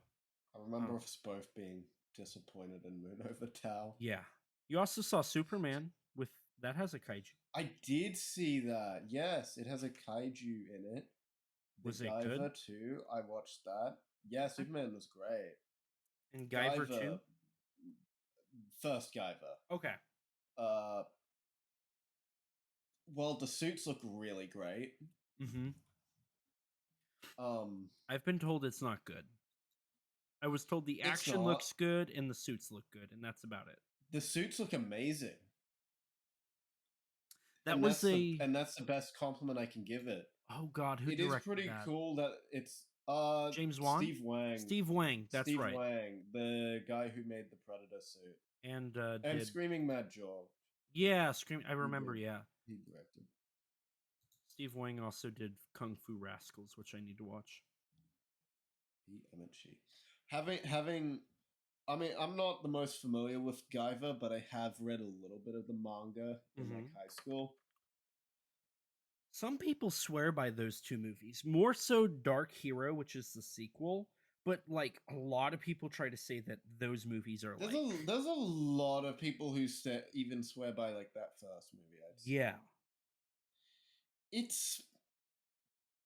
C: I remember
B: um,
C: us both being disappointed in Moon Over Tao.
B: yeah. You also saw Superman with that has a kaiju.
C: I did see that. Yes, it has a kaiju in it. The
B: Was it good?
C: Guyver too. I watched that. Yeah,
B: Okay.
C: Superman was great.
B: And Guyver
C: Guyver,
B: too.
C: first Guyver.
B: Okay.
C: Uh, well, the suits look really great.
B: Mm-hmm.
C: Um,
B: I've been told it's not good. I was told the
C: it's
B: action
C: not.
B: looks good and the suits look good, and that's about it.
C: The suits look amazing,
B: That was a
C: and that's the best compliment I can give it.
B: oh god, who
C: It is
B: directed
C: pretty
B: that?
C: cool that it's
B: James Wan.
C: Steve Wang.
B: Steve Wang. That's
C: Steve
B: right.
C: Wang, the guy who made the Predator suit.
B: and
C: And
B: did
C: Screaming Mad George.
B: yeah, Scream. I remember.
C: did.
B: Yeah,
C: He directed.
B: Steve Wang also did Kung Fu Rascals, which I need to watch.
C: He and she. Having I mean, I'm not the most familiar with Guyver, but I have read a little bit of the manga in like
B: Mhm.
C: high school.
B: Some people swear by those two movies, more so Dark Hero, which is the sequel. But like a lot of people try to say that those movies are like,
C: There's a lot of people who even swear by like that first movie. I'd say
B: yeah,
C: it's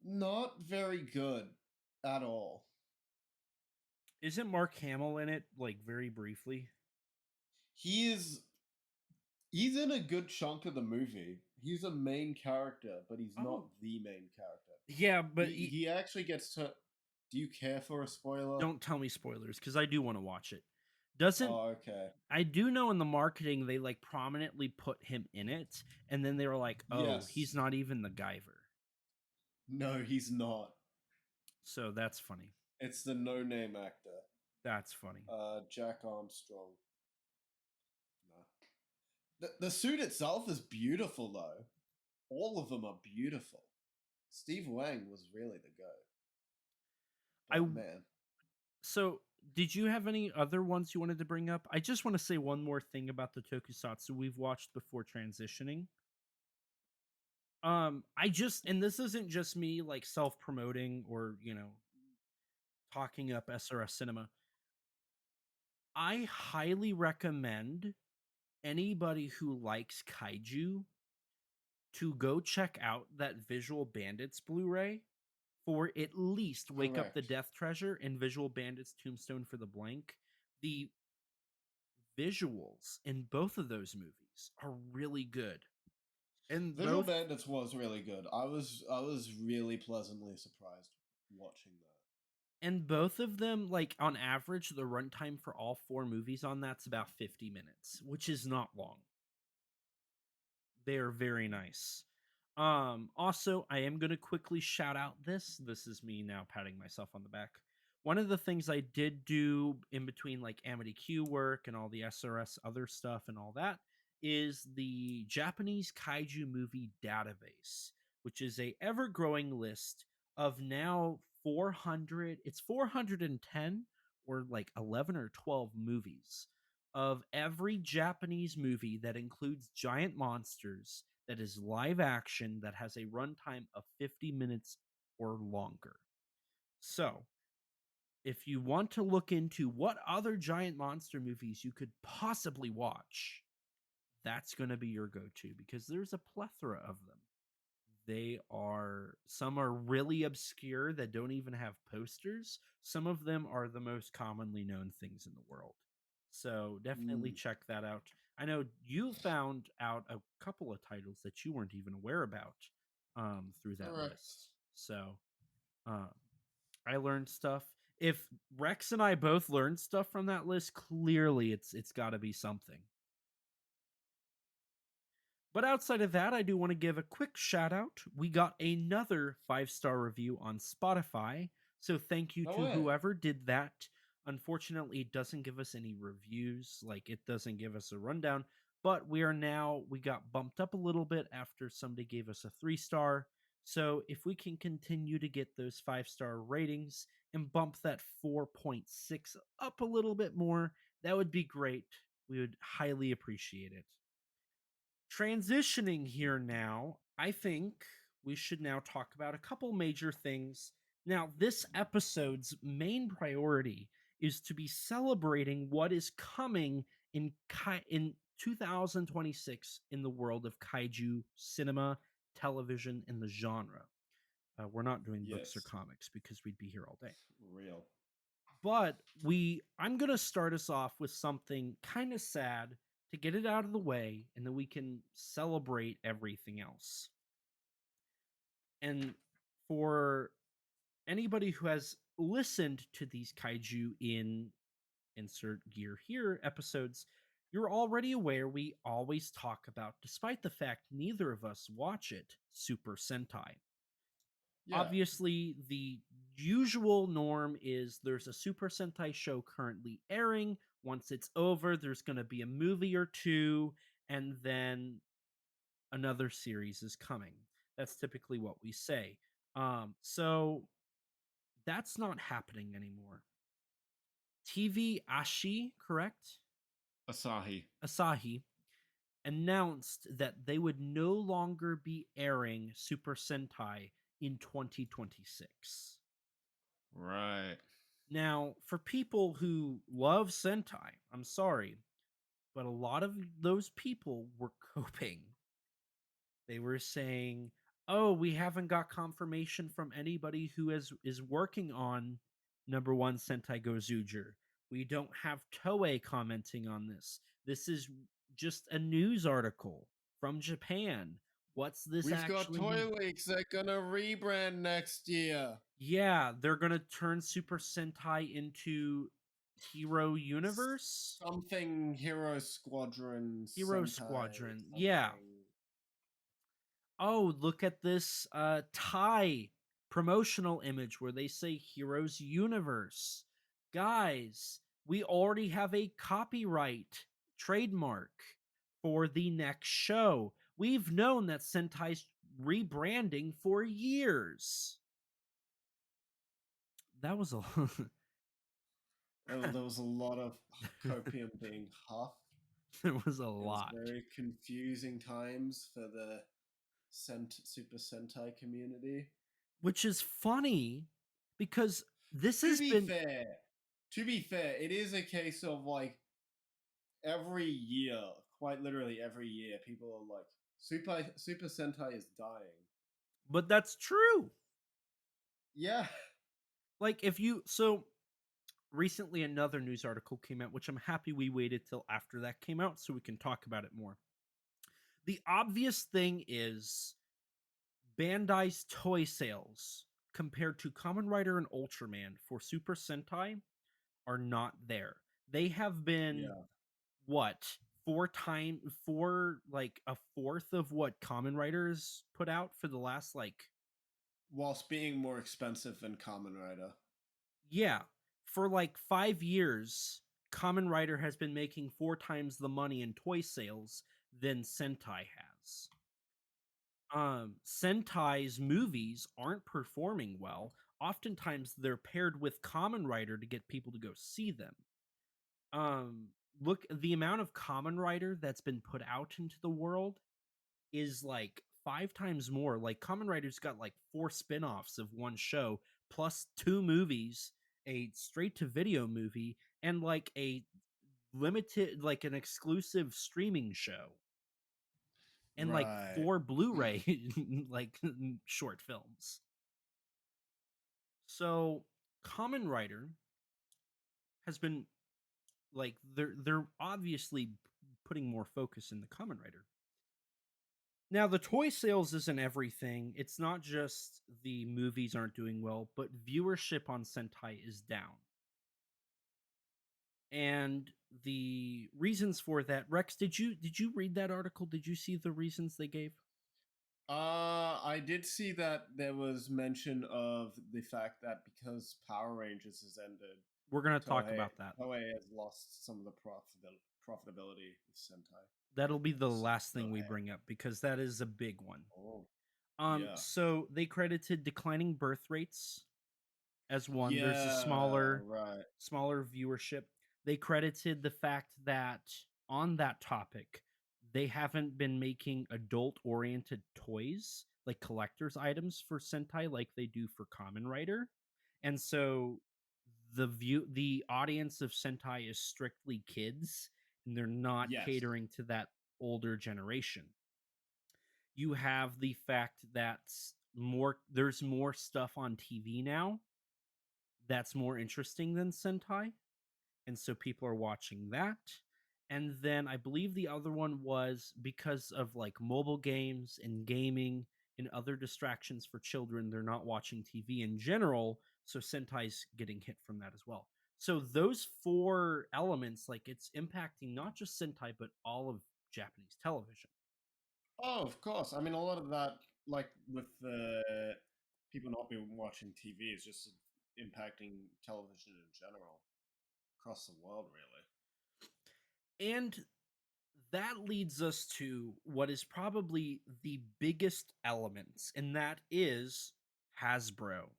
C: not very good at all.
B: isn't Mark Hamill in it like very briefly?
C: He is he's in a good chunk of the movie. He's a main character, but he's not
B: Oh,
C: the main character.
B: yeah, but
C: He actually gets to. Do you care for a spoiler?
B: don't tell me spoilers because I do want to watch it. Doesn't
C: Oh, okay.
B: I do know in the marketing they like prominently put him in it, and then they were like, "Oh, he's
C: Yes.
B: not even the Guyver."
C: No, he's not.
B: So that's funny.
C: It's the no-name actor,
B: That's funny.
C: Jack Armstrong. No. The suit itself is beautiful, though. All of them are beautiful. Steve Wang was really the goat.
B: I
C: But man,
B: So, did you have any other ones you wanted to bring up? I just want to say one more thing about the tokusatsu we've watched before transitioning. I just and this isn't just me like self-promoting or, talking up SRS cinema. I highly recommend anybody who likes kaiju to go check out that Visual Bandits Blu-ray for at least Wake Up the
C: correct.
B: Death Treasure and Visual Bandits Tombstone for the Blank. The visuals in both of those movies are really good. And
C: Visual
B: both
C: Bandits was really good. I was really pleasantly surprised watching that.
B: and both of them, like on average, the runtime for all four movies on that's about 50 minutes, which is not long. They are very nice. Also, I am gonna quickly shout out this. This is me now patting myself on the back. One of the things I did do in between like Amity Q work and all the SRS other stuff and all that is the Japanese kaiju movie database, which is a ever growing list of now 400, it's 410 or like 11 or 12 movies of every Japanese movie that includes giant monsters, that is live action, that has a runtime of 50 minutes or longer. So, if you want to look into what other giant monster movies you could possibly watch, that's going to be your go to because there's a plethora of them. Some are really obscure that don't even have posters. Some of them are the most commonly known things in the world. So definitely
C: Mm,
B: check that out. I know you found out a couple of titles that you weren't even aware about through that
C: correct.
B: list. So um, I learned stuff. If Rex and I both learned stuff from that list, clearly it's got to be something. But outside of that, I do want to give a quick shout out. We got another 5-star review on Spotify. So thank you
C: No
B: to
C: way.
B: whoever did that. Unfortunately, it doesn't give us any reviews, like it doesn't give us a rundown. But we got bumped up a little bit after somebody gave us a 3-star. So if we can continue to get those 5-star ratings and bump that 4.6 up a little bit more, that would be great. We would highly appreciate it. Transitioning here now, I think we should now talk about a couple major things. Now, this episode's main priority is to be celebrating what is coming in 2026 in the world of kaiju cinema, television, and the genre. We're not doing books or
C: Yes.
B: comics because we'd be here all day.
C: Real.
B: But I'm going to start us off with something kind of sad to get it out of the way, and then we can celebrate everything else. And for anybody who has listened to these Kaiju in insert gear here episodes, you're already aware we always talk about, despite the fact neither of us watch it, Super Sentai.
C: Yeah.
B: Obviously, the usual norm is there's a Super Sentai show currently airing. Once it's over, there's going to be a movie or two, and then another series is coming. That's typically what we say. So that's not happening anymore. TV Ashi, correct?
C: Asahi.
B: Asahi announced that they would no longer be airing Super Sentai in 2026.
C: Right.
B: Now, for people who love Sentai, I'm sorry, but a lot of those people were coping. They were saying, "Oh, we haven't got confirmation from anybody who is working on number 1 Sentai Gozuger. We don't have Toei commenting on this. This is just a news article from Japan. What's this
C: We've got
B: actually
C: Toy
B: mean?"
C: Leaks. They're gonna rebrand next year.
B: Yeah, they're going to turn Super Sentai into Hero Universe?
C: Something Hero Squadron.
B: Hero
C: Sentai.
B: Squadron.
C: Something.
B: Yeah. Oh, look at this Thai promotional image where they say Heroes Universe. Guys, we already have a copyright trademark for the next show. We've known that Sentai's rebranding for years. That was a
C: There was a lot of copium being huffed.
B: there was a
C: It was
B: lot.
C: very confusing times for the Super Sentai community.
B: Which is funny because this
C: To
B: has
C: be
B: been
C: fair, it is a case of like every year, quite literally every year, people are like, Super Sentai is dying.
B: but that's true.
C: Yeah.
B: Like if you so recently another news article came out, which I'm happy we waited till after that came out so we can talk about it more. The obvious thing is Bandai's toy sales compared to Kamen Rider and Ultraman for Super Sentai are not there. They have been
C: Yeah.
B: what, four like a fourth of what Kamen Riders put out for the last like
C: Whilst being more expensive than Kamen Rider.
B: yeah, for like 5 years Kamen Rider has been making 4 times the money in toy sales than Sentai has. Sentai's movies aren't performing well. Oftentimes they're paired with Kamen Rider to get people to go see them. Look, the amount of Kamen Rider that's been put out into the world is like 5 times more. Like Kamen Rider's got like 4 spin-offs of one show plus 2 movies, a straight to video movie and like a limited like an exclusive streaming show and like
C: Right.
B: 4 Blu-ray like short films. So Kamen Rider has been like they're obviously putting more focus in the Kamen Rider. Now the toy sales isn't everything. It's not just the movies aren't doing well, but viewership on Sentai is down. And the reasons for that, Rex, did you read that article? Did you see the reasons they gave?
C: I did see that there was mention of the fact that because Power Rangers has ended,
B: We're going to talk about that.
C: Toei has lost some of the profitability of Sentai.
B: That'll be the last thing we
C: Toei.
B: bring up because that is a big one.
C: Oh, yeah.
B: So they credited declining birth rates as one.
C: Yeah,
B: There's a
C: right.
B: smaller viewership. They credited the fact that on that topic, they haven't been making adult-oriented toys, like collector's items for Sentai like they do for Kamen Rider. And so the audience of Sentai is strictly kids, and they're not
C: Yes.
B: catering to that older generation. You have the fact that there's more stuff on TV now that's more interesting than Sentai, and so people are watching that. And then I believe the other one was because of like mobile games and gaming and other distractions for children, they're not watching TV in general, so Sentai's getting hit from that as well. So those 4 elements, like it's impacting not just Sentai but all of Japanese television.
C: Oh, of course. I mean, a lot of that, like with the people not being watching TV, is just impacting television in general across the world, really.
B: And that leads us to what is probably the biggest elements, and that is Hasbro.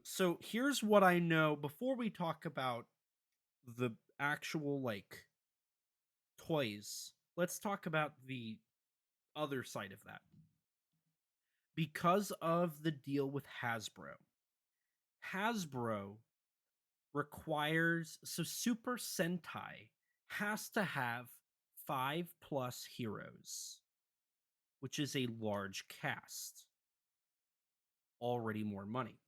B: So here's what I know before we talk about the actual like toys. Let's talk about the other side of that. Because of the deal with Hasbro requires so Super Sentai has to have 5+ heroes, which is a large cast. Already more money.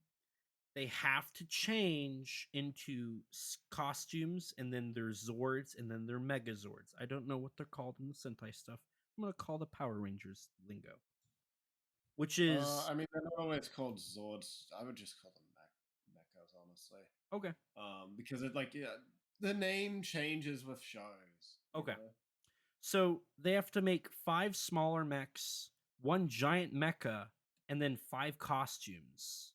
B: They have to change into costumes, and then there's Zords, and then they're Megazords. I don't know what they're called in the Sentai stuff. I'm gonna call the Power Rangers lingo, which is
C: I mean, they're not always called Zords. I would just call them mechas, honestly.
B: okay.
C: Because it like yeah, the name changes with shows.
B: Okay. So they have to make 5 smaller mechs, 1 giant mecha, and then 5 costumes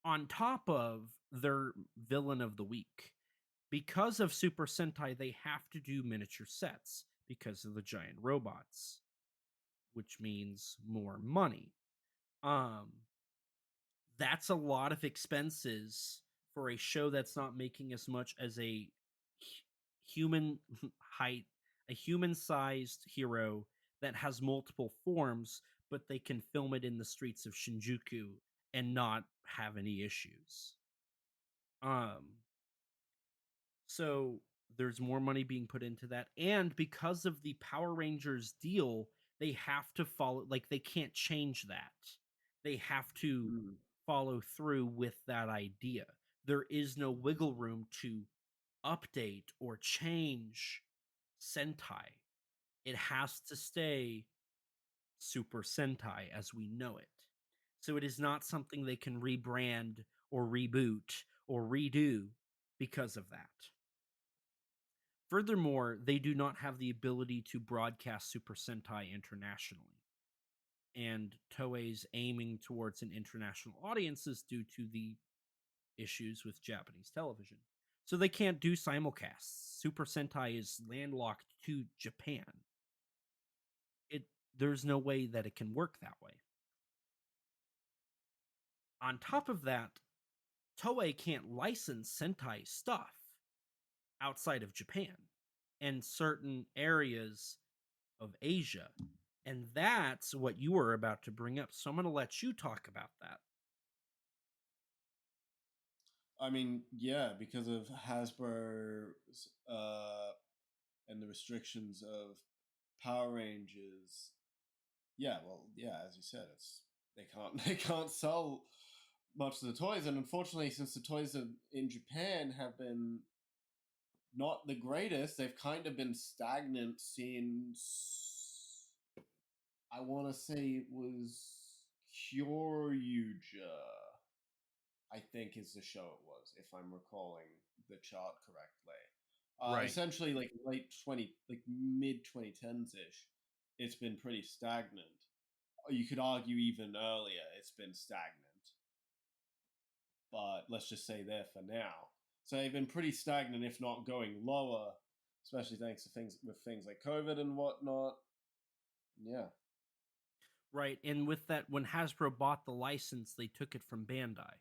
B: on top of their villain of the week. Because of Super Sentai, they have to do miniature sets because of the giant robots, which means more money. That's a lot of expenses for a show that's not making as much as a human height, a human-sized hero that has multiple forms, but they can film it in the streets of Shinjuku and not have any issues. So there's more money being put into that. And because of the Power Rangers deal, they have to follow, like, they can't change that. They have to follow through with that idea. There is no wiggle room to update or change Sentai. It has to stay Super Sentai as we know it. So it is not something they can rebrand or reboot or redo because of that. Furthermore, they do not have the ability to broadcast Super Sentai internationally. And Toei's aiming towards an international audience is due to the issues with Japanese television. So they can't do simulcasts. Super Sentai is landlocked to Japan. There's no way that it can work that way. On top of that, Toei can't license Sentai stuff outside of Japan and certain areas of Asia. And that's what you were about to bring up. So I'm going to let you talk about that.
C: I mean, yeah, because of Hasbro and the restrictions of Power Rangers. Yeah, well, yeah, as you said, it's they can't sell much of the toys, and unfortunately, since the toys in Japan have been not the greatest, they've kind of been stagnant since I want to say it was Kyoryuja. I think is the show it was, if I'm recalling the chart correctly.
B: Right.
C: Essentially, like mid 2010s ish, it's been pretty stagnant. You could argue even earlier it's been stagnant, but let's just say there for now. So they've been pretty stagnant, if not going lower, especially thanks to things like COVID and whatnot. Yeah.
B: Right. And with that, when Hasbro bought the license, they took it from Bandai.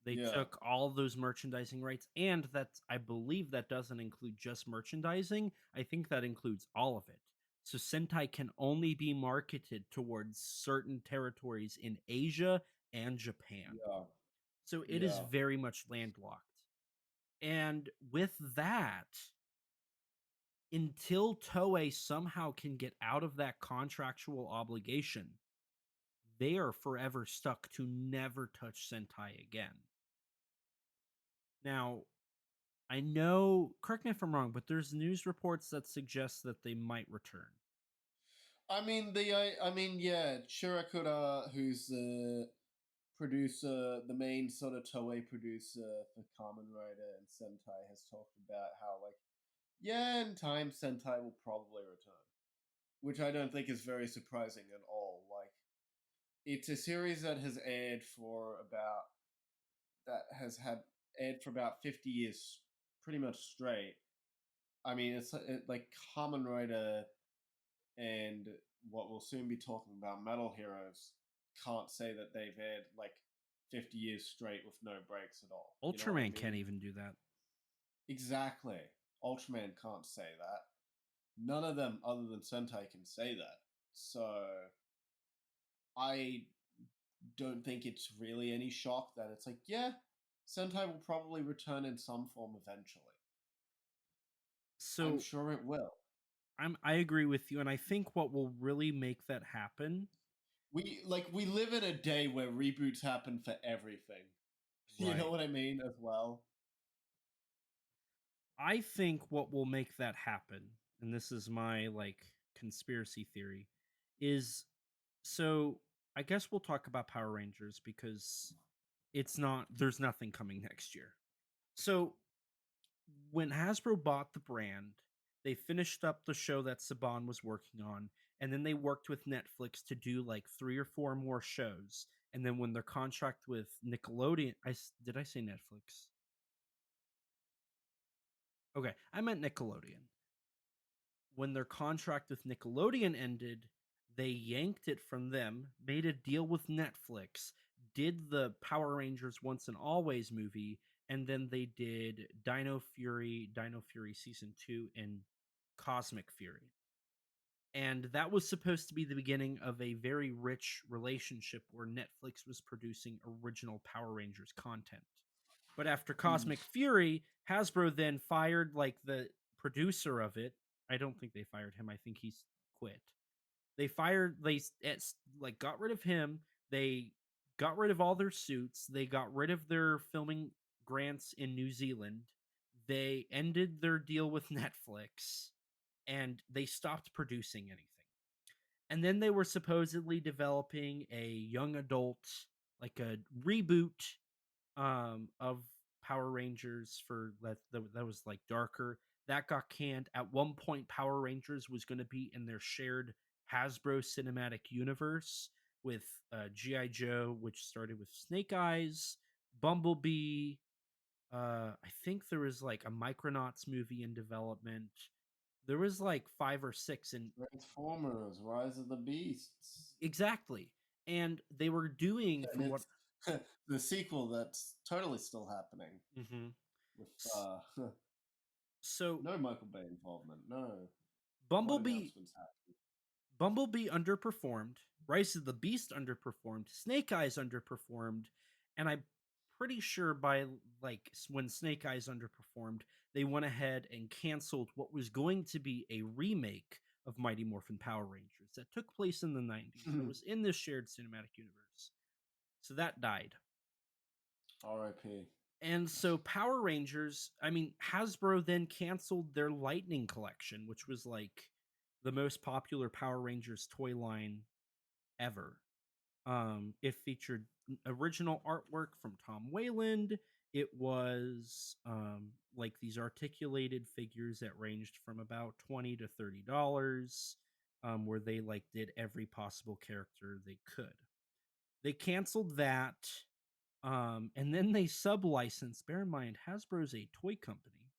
B: They took all those merchandising rights, and that's, I believe that doesn't include just merchandising. I think that includes all of it. So Sentai can only be marketed towards certain territories in Asia and Japan.
C: Yeah.
B: So it is very much landlocked. And with that, until Toei somehow can get out of that contractual obligation, they are forever stuck to never touch Sentai again. Now, I know, correct me if I'm wrong, but there's news reports that suggest that they might return.
C: I mean, yeah, Shirakura, who's the producer, the main sort of Toei producer for Kamen Rider and Sentai, has talked about how, like, yeah, in time Sentai will probably return, which I don't think is very surprising at all. Like, it's a series that has aired for about 50 years, pretty much straight, I mean, like Kamen Rider and what we'll soon be talking about, Metal Heroes, can't say that they've had like 50 years straight with no breaks at all. You know what I
B: Ultraman can't
C: mean?
B: even do that.
C: Exactly. Ultraman can't say that. None of them, other than Sentai, can say that. So I don't think it's really any shock that it's like, yeah, Sentai will probably return in some form eventually. I'm
B: So
C: sure it will.
B: I agree with you, and I think what will really make that happen,
C: We live in a day where reboots happen for everything. You know
B: right?
C: what I mean as well?
B: I think what will make that happen, and this is my like conspiracy theory, is so I guess we'll talk about Power Rangers because there's nothing coming next year. So when Hasbro bought the brand, they finished up the show that Saban was working on, and then they worked with Netflix to do like 3 or 4 more shows. And then when their contract with Nickelodeon, did I say Netflix? Okay, I meant Nickelodeon. When their contract with Nickelodeon ended, they yanked it from them, made a deal with Netflix, did the Power Rangers Once and Always movie, and then they did Dino Fury Season 2, and Cosmic Fury. And that was supposed to be the beginning of a very rich relationship where Netflix was producing original Power Rangers content. But after
C: Hmm.
B: Cosmic Fury, Hasbro then fired like the producer of it. I don't think they fired him. I think he's quit. They got rid of him. They got rid of all their suits. They got rid of their filming grants in New Zealand. They ended their deal with Netflix and they stopped producing anything. And then they were supposedly developing a young adult, like a reboot of Power Rangers that was like darker. That got canned. At one point, Power Rangers was going to be in their shared Hasbro cinematic universe with GI Joe, which started with Snake Eyes, Bumblebee. I think there was like a Micronauts movie in development. There was like 5 or 6, and
C: Transformers, Rise of the Beasts.
B: exactly. And they were doing
C: And
B: from what.
C: it's the sequel that's totally still happening
B: Mhm.
C: with
B: So
C: no Michael Bay involvement. No. What
B: Bumblebee
C: announcements happened?
B: Bumblebee underperformed, Rise of the Beast underperformed, Snake Eyes underperformed, and I'm pretty sure by like when Snake Eyes underperformed, they went ahead and canceled what was going to be a remake of Mighty Morphin Power Rangers that took place in the 90s that was in this shared cinematic universe. So that died.
C: R.I.P.
B: And so Power Rangers, I mean, Hasbro then canceled their Lightning collection, which was like the most popular Power Rangers toy line ever. It featured original artwork from Tom Wayland. It was like these articulated figures that ranged from about $20 to $30, where they like did every possible character they could. They canceled that, and then they sub-licensed. Bear in mind, Hasbro's a toy company.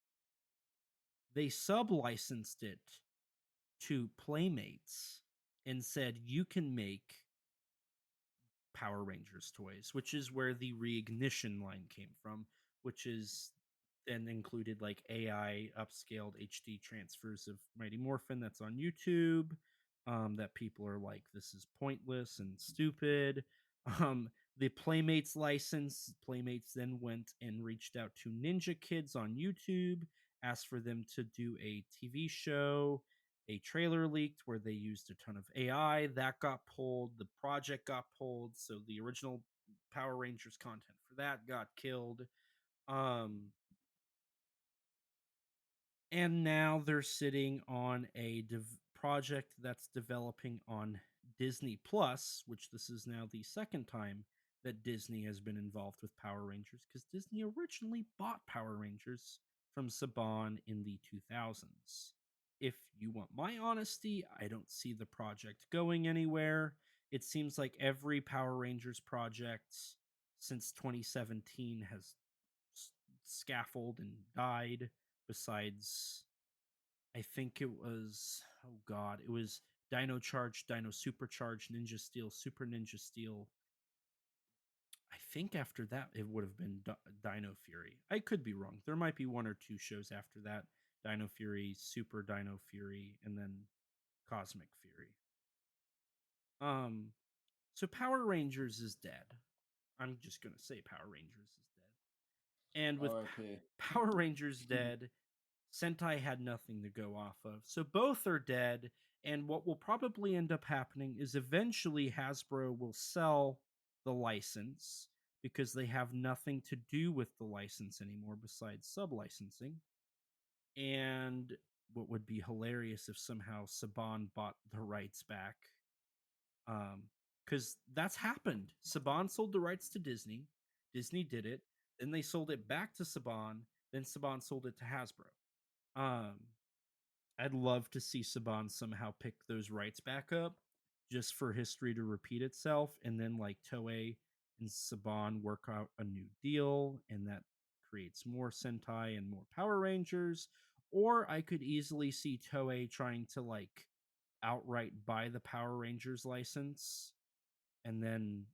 B: They sub-licensed it to Playmates and said, "You can make Power Rangers toys," which is where the Reignition line came from, which is then included like AI upscaled HD transfers of Mighty Morphin that's on YouTube. That people are like, this is pointless and stupid. The Playmates license, Playmates then went and reached out to Ninja Kids on YouTube, asked for them to do a TV show. A trailer leaked where they used a ton of AI. That got pulled. The project got pulled. So the original Power Rangers content for that got killed. Um, and now they're sitting on a project that's developing on Disney Plus, which this is now the second time that Disney has been involved with Power Rangers because Disney originally bought Power Rangers from Saban in the 2000s. If you want my honesty, I don't see the project going anywhere. It seems like every Power Rangers project since 2017 has scaffolded and died, besides I think it was, oh god, it was Dino Charge, Dino Supercharge, Ninja Steel, Super Ninja Steel. I think after that it would have been Dino Fury. I could be wrong. There might be one or two shows after that. Dino Fury, Super Dino Fury, and then Cosmic Fury. So Power Rangers is dead. I'm just gonna say Power Rangers is dead. And with
C: R.I.P.
B: Power Rangers dead, Sentai had nothing to go off of. So both are dead, and what will probably end up happening is eventually Hasbro will sell the license because they have nothing to do with the license anymore besides sub-licensing. And what would be hilarious if somehow Saban bought the rights back. Because that's happened. Saban sold the rights to Disney. Disney did it. Then they sold it back to Saban. Then Saban sold it to Hasbro. I'd love to see Saban somehow pick those rights back up just for history to repeat itself, and then like Toei and Saban work out a new deal, and that creates more Sentai and more Power Rangers. Or I could easily see Toei trying to like outright buy the Power Rangers license, and then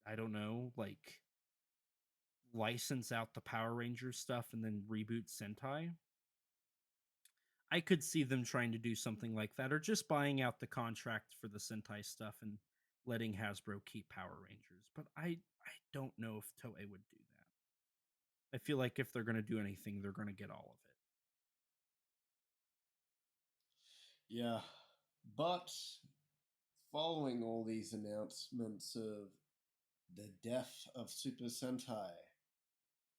B: I don't know, like license out the Power Rangers stuff and then reboot Sentai. I could see them trying to do something like that, or just buying out the contract for the Sentai stuff and letting Hasbro keep Power Rangers. But I don't know if Toei would do that. I feel like if they're going to do anything, they're going to get all of it.
C: Yeah. But following all these announcements of the death of Super Sentai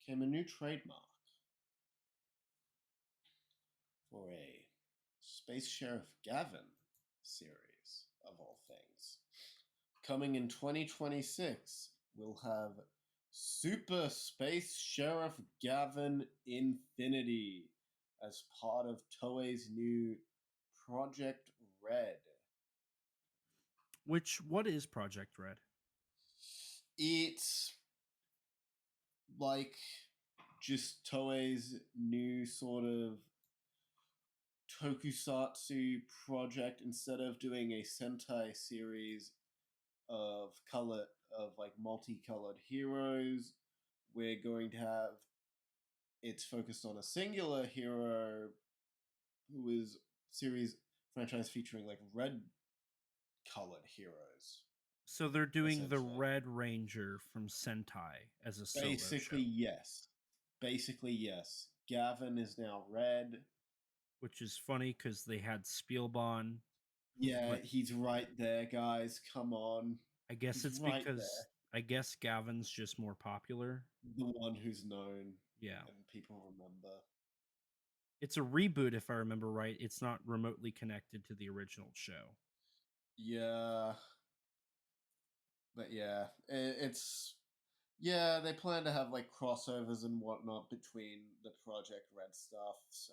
C: came a new trademark for a Space Sheriff Gavin series, of all things. Coming in 2026, we'll have Super Space Sheriff Gavin Infinity as part of Toei's new Project Red.
B: What is Project Red?
C: It's like just Toei's new sort of tokusatsu project. Instead of doing a Sentai series of like multicolored heroes, we're going to have it's focused on a singular hero who is series franchise featuring like red colored heroes.
B: So they're doing the Red Ranger from Sentai as a solo
C: Basically,
B: show.
C: yes. Basically, yes. Gavin is now red.
B: Which is funny because they had Spielbahn.
C: Yeah,
B: But
C: he's right there, guys. Come on.
B: I guess
C: He's
B: it's
C: right
B: because
C: there.
B: I guess Gavin's just more popular.
C: The one who's known
B: Yeah.
C: and people remember.
B: It's a reboot, if I remember right. It's not remotely connected to the original show.
C: Yeah. But yeah, it's yeah, they plan to have like crossovers and whatnot between the Project Red stuff. So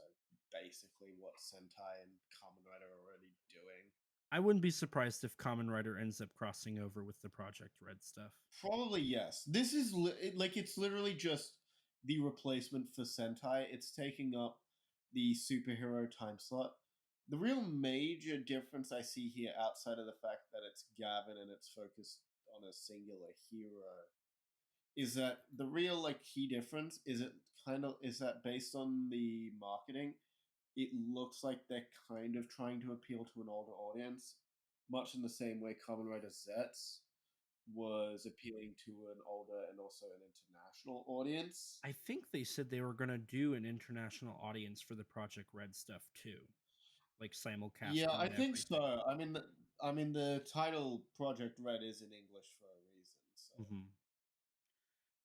C: basically, what Sentai and Kamen Rider are already doing.
B: I wouldn't be surprised if Kamen Rider ends up crossing over with the Project Red stuff.
C: Probably yes. This is it's literally just the replacement for Sentai. It's taking up the superhero time slot. The real major difference I see here, outside of the fact that it's Gavin and it's focused on a singular hero, is that the real like key difference is that based on the marketing, it looks like they're kind of trying to appeal to an older audience, much in the same way Kamen Rider Zets was appealing to an older and also an international audience.
B: I think they said they were going to do an international audience for the Project Red stuff too, like simulcast.
C: Yeah, I think so. I mean, the title Project Red is in English for a reason. So.
B: Mm-hmm.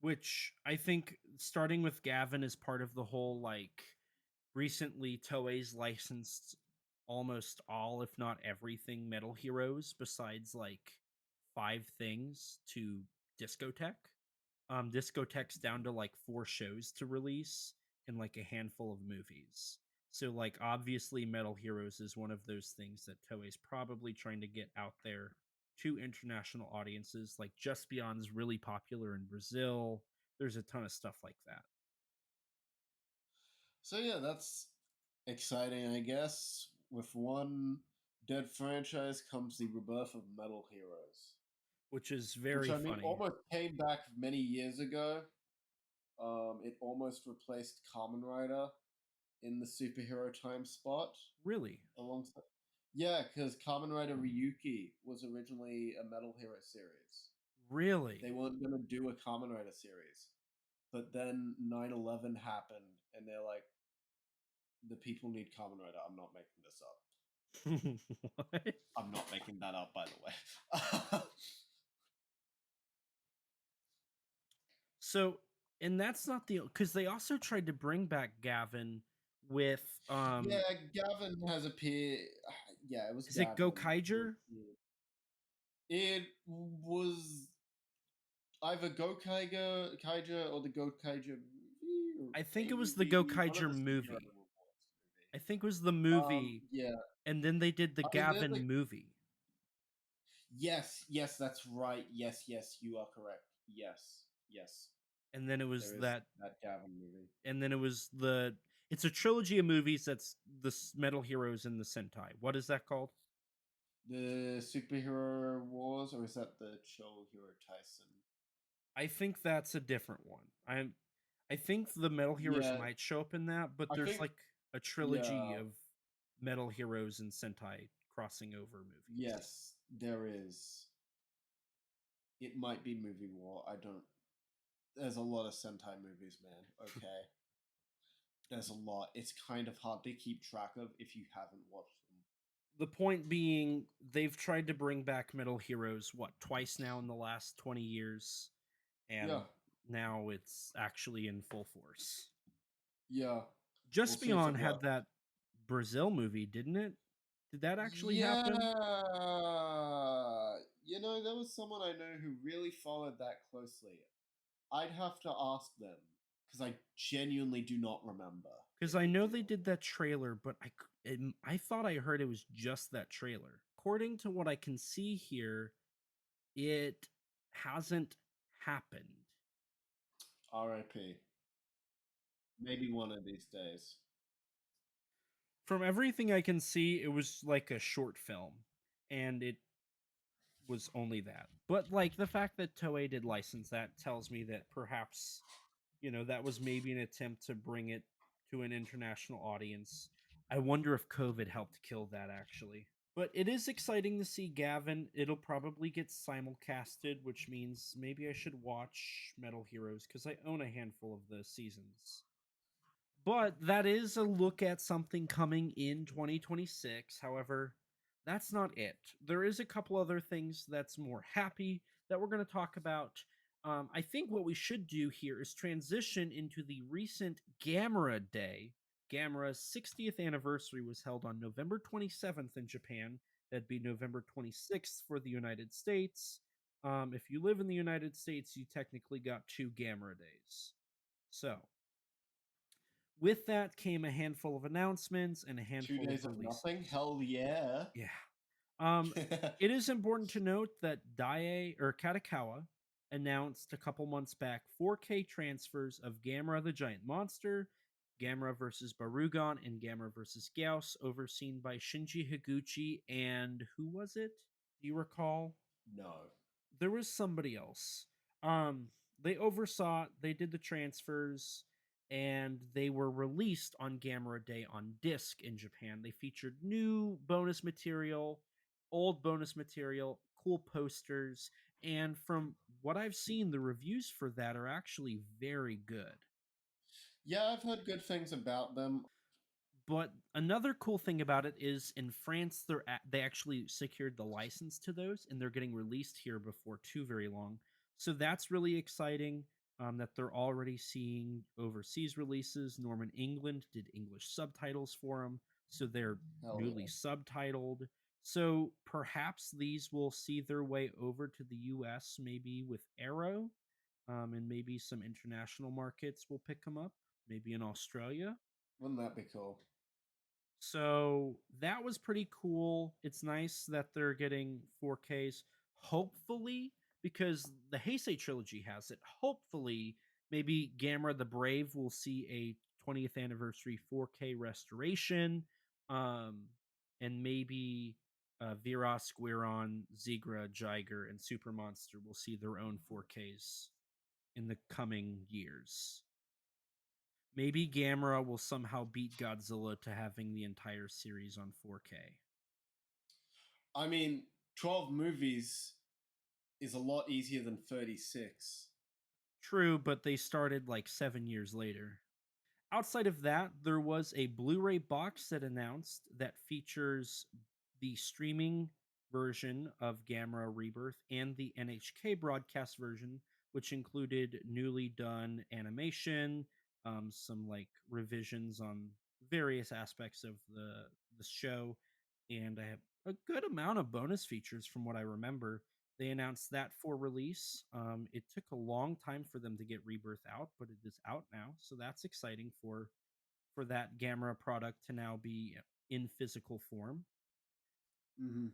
B: Which I think starting with Gavin is part of the whole like recently Toei's licensed almost all, if not everything, Metal Heroes besides like 5 things to Discotech. Discotech's down to like 4 shows to release and like a handful of movies. So like obviously Metal Heroes is one of those things that Toei's probably trying to get out there to international audiences. Like Just Beyond's really popular in Brazil. There's a ton of stuff like that.
C: So yeah, that's exciting, I guess. With one dead franchise comes the rebirth of Metal Heroes,
B: which is
C: which
B: very
C: I mean
B: funny.
C: almost came back many years ago. It almost replaced Kamen Rider in the superhero time spot
B: Really?
C: alongside. Yeah, because Kamen Rider Ryuki was originally a Metal Hero series.
B: Really?
C: They weren't going to do a Kamen Rider series. But then 9/11 happened, and they're like, the people need Kamen Rider. I'm not making this up.
B: What?
C: I'm not making that up, by the way.
B: So, and that's not the because they also tried to bring back Gavin with
C: Yeah, Gavin has appeared. Yeah, it was
B: is it
C: Gavin.
B: Gokaiger?
C: It was either Kaiju or the Gokaiger movie, or
B: I think
C: a
B: it was the
C: movie, one of
B: Gokaiger
C: the superhero
B: movie.
C: movie.
B: I think it was the movie,
C: Yeah.
B: and then they did the
C: I mean, there's
B: Gavin movie,
C: yes, that's right. Yes, you are correct. Yes,
B: and then it was
C: there is
B: that,
C: that Gavin movie.
B: and then it was the. It's a trilogy of movies that's the Metal Heroes and the Sentai. What is that called?
C: The Superhero Wars, or is that the Show Hero Tyson?
B: I think that's a different one. I think the Metal Heroes
C: Yeah,
B: might show up in that, but
C: I
B: there's
C: think,
B: like a trilogy
C: yeah,
B: of Metal Heroes and Sentai crossing over movies.
C: yes, there is. It might be Movie War. I don't. There's a lot of Sentai movies, man. Okay. There's a lot. It's kind of hard to keep track of if you haven't watched them.
B: The point being, they've tried to bring back Metal Heroes what twice now in the last 20 years, and
C: Yeah,
B: now it's actually in full force.
C: yeah. We'll
B: Just
C: see if it
B: Beyond had
C: works.
B: that Brazil movie, didn't it? Did that actually
C: Yeah.
B: happen?
C: There was someone I know who really followed that closely. I'd have to ask them because I genuinely do not remember.
B: Because
C: If
B: I
C: they
B: know
C: did
B: they
C: or
B: did that trailer, but I thought I heard it was just that trailer. According to what I can see here, it hasn't happened.
C: R.I.P. Maybe one of these days.
B: From everything I can see, it was like a short film, and it was only that. But like the fact that Toei did license that tells me that perhaps, that was maybe an attempt to bring it to an international audience. I wonder if COVID helped kill that actually. But it is exciting to see Gavin. It'll probably get simulcasted, which means maybe I should watch Metal Heroes because I own a handful of the seasons. But that is a look at something coming in 2026. However, that's not it. There is a couple other things that's more happy that we're going to talk about. I think what we should do here is transition into the recent Gamera Day. Gamera's 60th anniversary was held on November 27th in Japan. That'd be November 26th for the United States. If you live in the United States, you technically got two Gamera days. So, with that came a handful of announcements and a
C: 2
B: handful of
C: days of
B: releases.
C: nothing? Hell yeah.
B: Yeah. It is important to note that Daiei or Katakawa announced a couple months back 4K transfers of Gamera the Giant Monster, Gamera versus Barugon, and Gamera versus Gyaos, overseen by Shinji Higuchi. And who was it? Do you recall?
C: No.
B: There was somebody else. They oversaw it, they did the transfers, and they were released on Gamera Day on disc in Japan. They featured new bonus material, old bonus material, cool posters, and from what I've seen, the reviews for that are actually very good.
C: Yeah, I've heard good things about them.
B: But another cool thing about it is in France, they actually secured the license to those, and they're getting released here before too very long. So that's really exciting. That they're already seeing overseas releases. Norman England did English subtitles for them, so they're
C: Hell
B: newly
C: yeah.
B: subtitled. So perhaps these will see their way over to the U.S. maybe with Arrow, and maybe some international markets will pick them up. Maybe in Australia.
C: Wouldn't that be cool?
B: So that was pretty cool. It's nice that they're getting 4Ks. Hopefully, because the Heisei trilogy has it, hopefully, maybe Gamera the Brave will see a 20th anniversary 4K restoration, um, and maybe Viras, Guiron, Zigra, Jiger, and Super Monster will see their own 4Ks in the coming years. Maybe Gamera will somehow beat Godzilla to having the entire series on 4K.
C: I mean, 12 movies is a lot easier than 36.
B: True, but they started like 7 years later. Outside of that, there was a Blu-ray box set announced that features the streaming version of Gamera Rebirth and the NHK broadcast version, which included newly done animation, some like revisions on various aspects of the show, and I have a good amount of bonus features from what I remember. They announced that for release. It took a long time for them to get Rebirth out, but it is out now, so that's exciting for that Gamera product to now be in physical form.
C: Mm-hmm.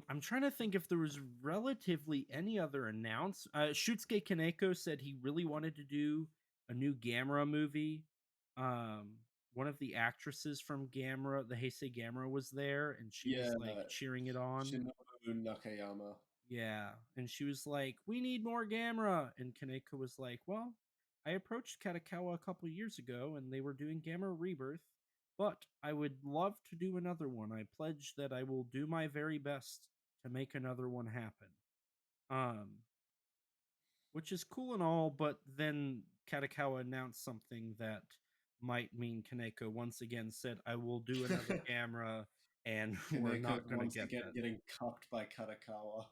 B: I'm trying to think if there was relatively any other announce. Shusuke Kaneko said he really wanted to do a new Gamera movie. One of the actresses from Gamera, the Heisei Gamera, was there, and she was
C: Yeah,
B: like cheering it on.
C: Shinobu Nakayama.
B: Yeah, and she was like, "We need more Gamera," and Kaneko was like, "Well, I approached Katakawa a couple years ago, and they were doing Gamera Rebirth, but I would love to do another one. I pledge that I will do my very best to make another one happen." Um, which is cool and all, but then Katakawa announced something that might mean Kaneko once again said, "I will do another Gamera," and we're
C: Kaneko
B: not going to
C: once
B: get
C: again
B: that.
C: getting cucked by Katakawa.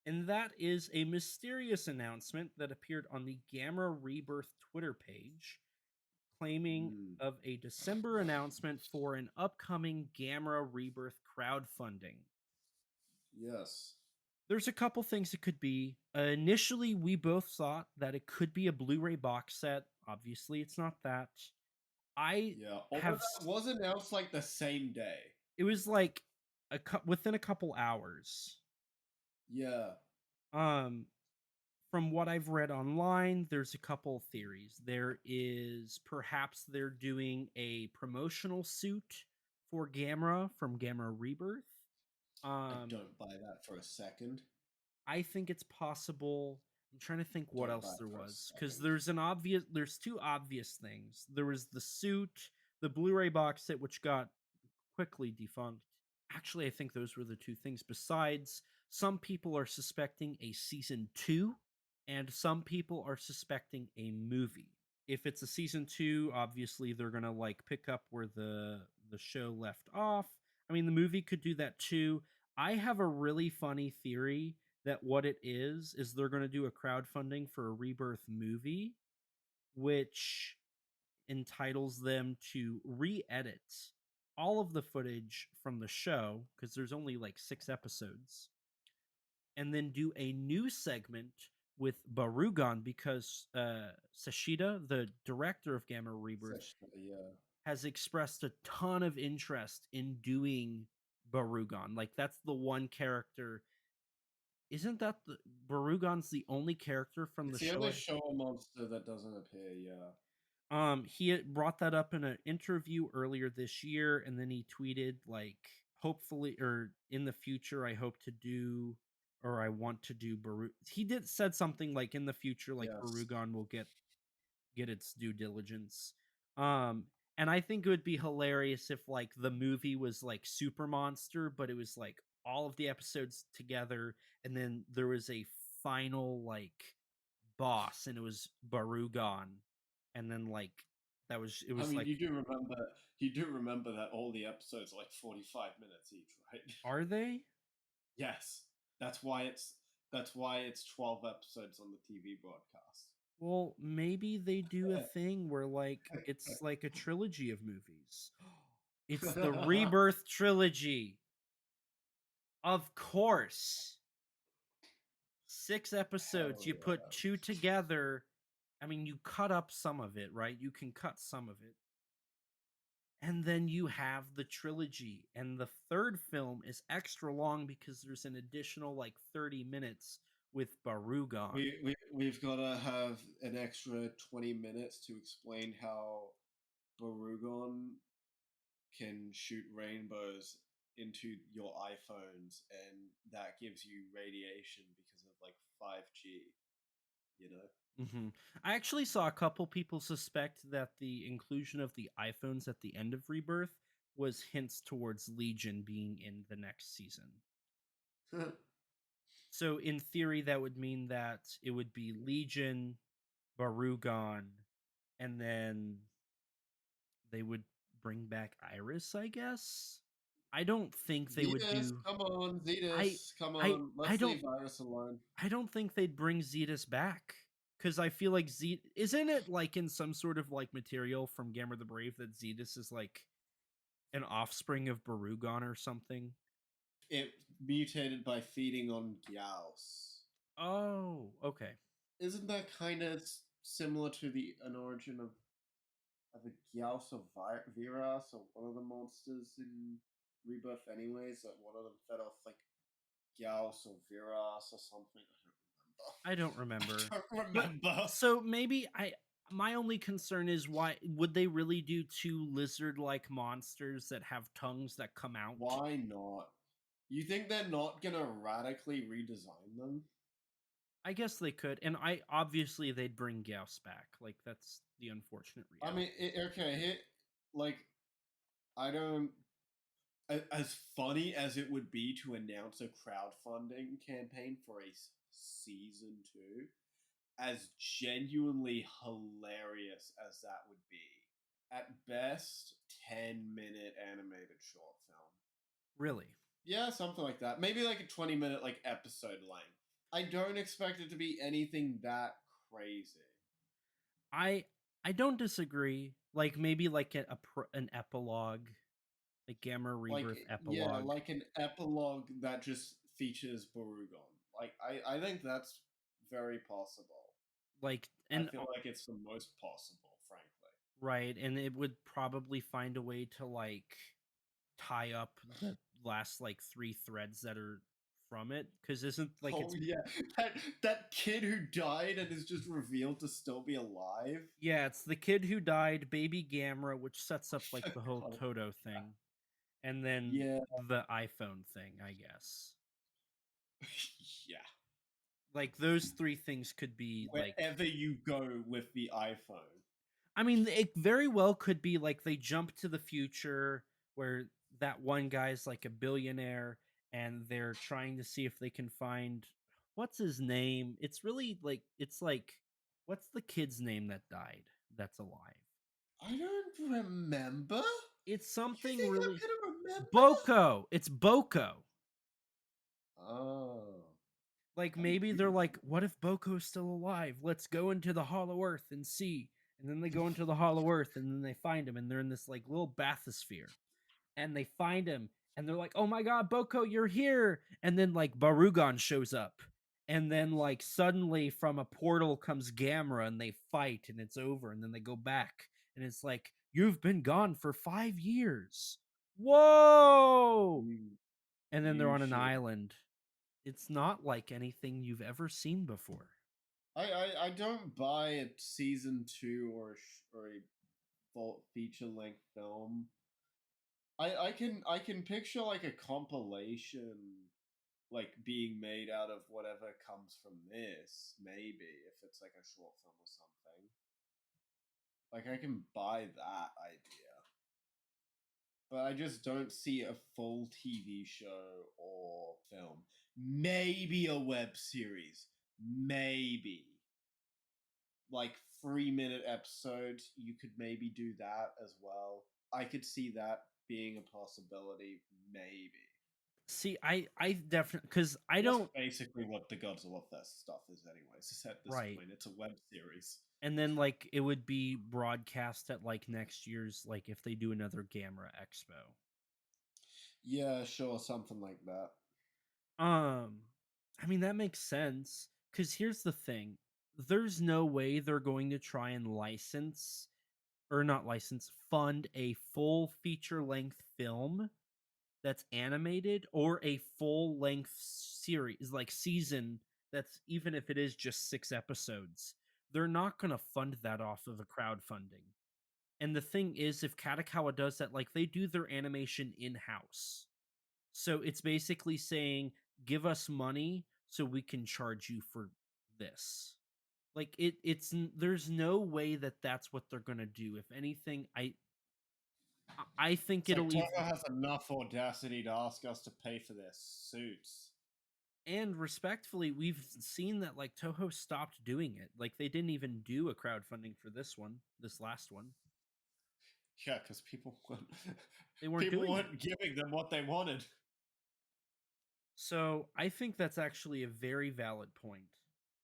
B: And that is a mysterious announcement that appeared on the Gamera Rebirth Twitter page, claiming
C: Mm,
B: of a December announcement for an upcoming Gamera Rebirth crowdfunding.
C: yes.
B: There's a couple things it could be. Initially, we both thought that it could be a Blu-ray box set. Obviously, it's not that. I
C: Yeah. Although
B: have.
C: that was announced like the same day.
B: It was like within a couple hours.
C: Yeah.
B: Um, from what I've read online, there's a couple theories. There is perhaps they're doing a promotional suit for Gamera from Gamera Rebirth.
C: I
B: Um,
C: don't buy that for a second.
B: I think it's possible. I'm trying to think what
C: Don't buy
B: else there
C: it for a
B: was because
C: second.
B: there's two obvious things. There was the suit, the Blu-ray box set, which got quickly defunct. Actually, I think those were the two things. Besides, some people are suspecting a season 2, and some people are suspecting a movie. If it's a season 2, obviously they're gonna like pick up where the show left off. I mean, the movie could do that too. I have a really funny theory that what it is they're gonna do a crowdfunding for a Rebirth movie, which entitles them to re-edit all of the footage from the show because there's only like 6 episodes, and then do a new segment with Barugon because Sashida, the director of Gamma Rebirth,
C: Yeah.
B: has expressed a ton of interest in doing Barugon. Like that's the one character. Isn't that the Barugon's the only character from the
C: It's the
B: show?
C: only Showa monster that doesn't appear, yeah.
B: He had brought that up in an interview earlier this year, and then he tweeted like, "Hopefully, or in the future, I hope to do, or I want to do Baru." He did said something like, "In the future, like
C: Yes.
B: Barugon will get its due diligence." Um, and I think it would be hilarious if like the movie was like Super Monster, but it was like all of the episodes together, and then there was a final like boss, and it was Barugon, and then like that was it
C: I
B: was
C: mean,
B: like,
C: you do remember that all the episodes are like 45 minutes each, right?
B: are they?
C: Yes. That's why it's 12 episodes on the TV broadcast.
B: Well, maybe they do a thing where like it's like a trilogy of movies. It's the Rebirth trilogy. Of course. 6 episodes.
C: Hell
B: You put
C: yeah.
B: two together. I mean, you cut up some of it, right? You can cut some of it. And then you have the trilogy. And the third film is extra long because there's an additional like 30 minutes with Barugon.
C: We've got to have an extra 20 minutes to explain how Barugon can shoot rainbows into your iPhones, and that gives you radiation because of like 5G. You know.
B: hmm I actually saw a couple people suspect that the inclusion of the iPhones at the end of Rebirth was hints towards Legion being in the next season. So in theory, that would mean that it would be Legion, Barugon, and then they would bring back Iris, I guess. I don't think they would
C: Zetus,
B: do.
C: come on,
B: I
C: Zetus, come
B: I
C: on.
B: I
C: Let's
B: don't
C: leave Iris alone.
B: I don't think they'd bring Zetus back because I feel like isn't it like in some sort of like material from Gamera the Brave that Zetus is like an offspring of Barugon or something.
C: It mutated by feeding on Gyaos.
B: Oh, okay.
C: Isn't that kind of similar to the an origin of a Gyaos or Viras or one of the monsters in Rebirth? Anyways, like one of them fed off like Gyaos or Viras or something.
B: I don't remember.
C: I don't
B: But
C: remember.
B: so maybe my only concern is why would they really do two lizard-like monsters that have tongues that come out?
C: Why not? You think they're not gonna radically redesign them?
B: I guess they could, and I obviously they'd bring Gauss back. Like that's the unfortunate
C: I
B: reality.
C: mean, okay, like I don't. As funny as it would be to announce a crowdfunding campaign for a season 2, as genuinely hilarious as that would be, at best, 10-minute animated short film.
B: Really?
C: Yeah, something like that. Maybe like a 20-minute like episode length. I don't expect it to be anything that crazy.
B: I don't disagree. Like maybe like an epilogue, like Gamma Rebirth
C: Yeah,
B: epilogue.
C: like an epilogue that just features Barugon. Like I think that's very possible.
B: Like
C: I
B: and
C: feel like it's the most possible, frankly.
B: right, and it would probably find a way to like tie up the last like 3 threads that are from it because isn't like
C: Oh
B: it's
C: yeah, that kid who died and is just revealed to still be alive.
B: yeah, it's the kid who died, baby Gamera, which sets up like the whole
C: God.
B: Toto thing, and then
C: Yeah,
B: the iPhone thing, I guess.
C: yeah.
B: Like those 3 things could be like
C: Wherever you go with the iPhone.
B: I mean, it very well could be like they jump to the future where that one guy's like a billionaire and they're trying to see if they can find what's his name. It's really like it's like what's the kid's name that died that's alive?
C: I don't remember.
B: It's
C: You
B: something
C: think
B: really
C: I'm gonna remember?
B: Boko. It's Boko.
C: Oh.
B: Like
C: How
B: maybe
C: do
B: they're
C: you
B: like, what if Boko's still alive? Let's go into the Hollow Earth and see. And then they go into the Hollow Earth and then they find him and they're in this like little bathysphere. And they find him and they're like, oh my god, Boko, you're here. And then like Barugon shows up. And then like suddenly from a portal comes Gamera and they fight and it's over. And then they go back and it's like, you've been gone for 5 years. Whoa! And then they're
C: You
B: on an
C: should.
B: island. It's not like anything you've ever seen before.
C: I don't buy a season 2 or a full feature length film. I can picture like a compilation like being made out of whatever comes from this, maybe if it's like a short film or something. Like I can buy that idea. But I just don't see a full TV show or film. Maybe a web series. Maybe. Like 3-minute episodes, you could maybe do that as well. I could see that being a possibility, maybe.
B: See, I definitely because I
C: That's
B: don't
C: basically what the Godzilla Fest stuff is, anyways. At this
B: right.
C: point, it's a web series.
B: And then like it would be broadcast at like next year's like if they do another Gamera Expo.
C: Yeah, sure, something like that.
B: I mean that makes sense cuz here's the thing. There's no way they're going to try and license or not license fund a full feature length film that's animated or a full length series like season that's even if it is just 6 episodes, they're not going to fund that off of a crowdfunding. And the thing is, if Katakawa does that, like they do their animation in-house. So it's basically saying, give us money so we can charge you for this. Like there's no way that that's what they're going to do. If anything, I think
C: It's like
B: it'll
C: Toho
B: even,
C: has enough audacity to ask us to pay for their suits.
B: and respectfully, we've seen that like Toho stopped doing it. Like they didn't even do a crowdfunding for this last one.
C: Yeah, because people weren't
B: They weren't
C: people
B: doing it.
C: weren't giving them what they wanted.
B: So I think that's actually a very valid point.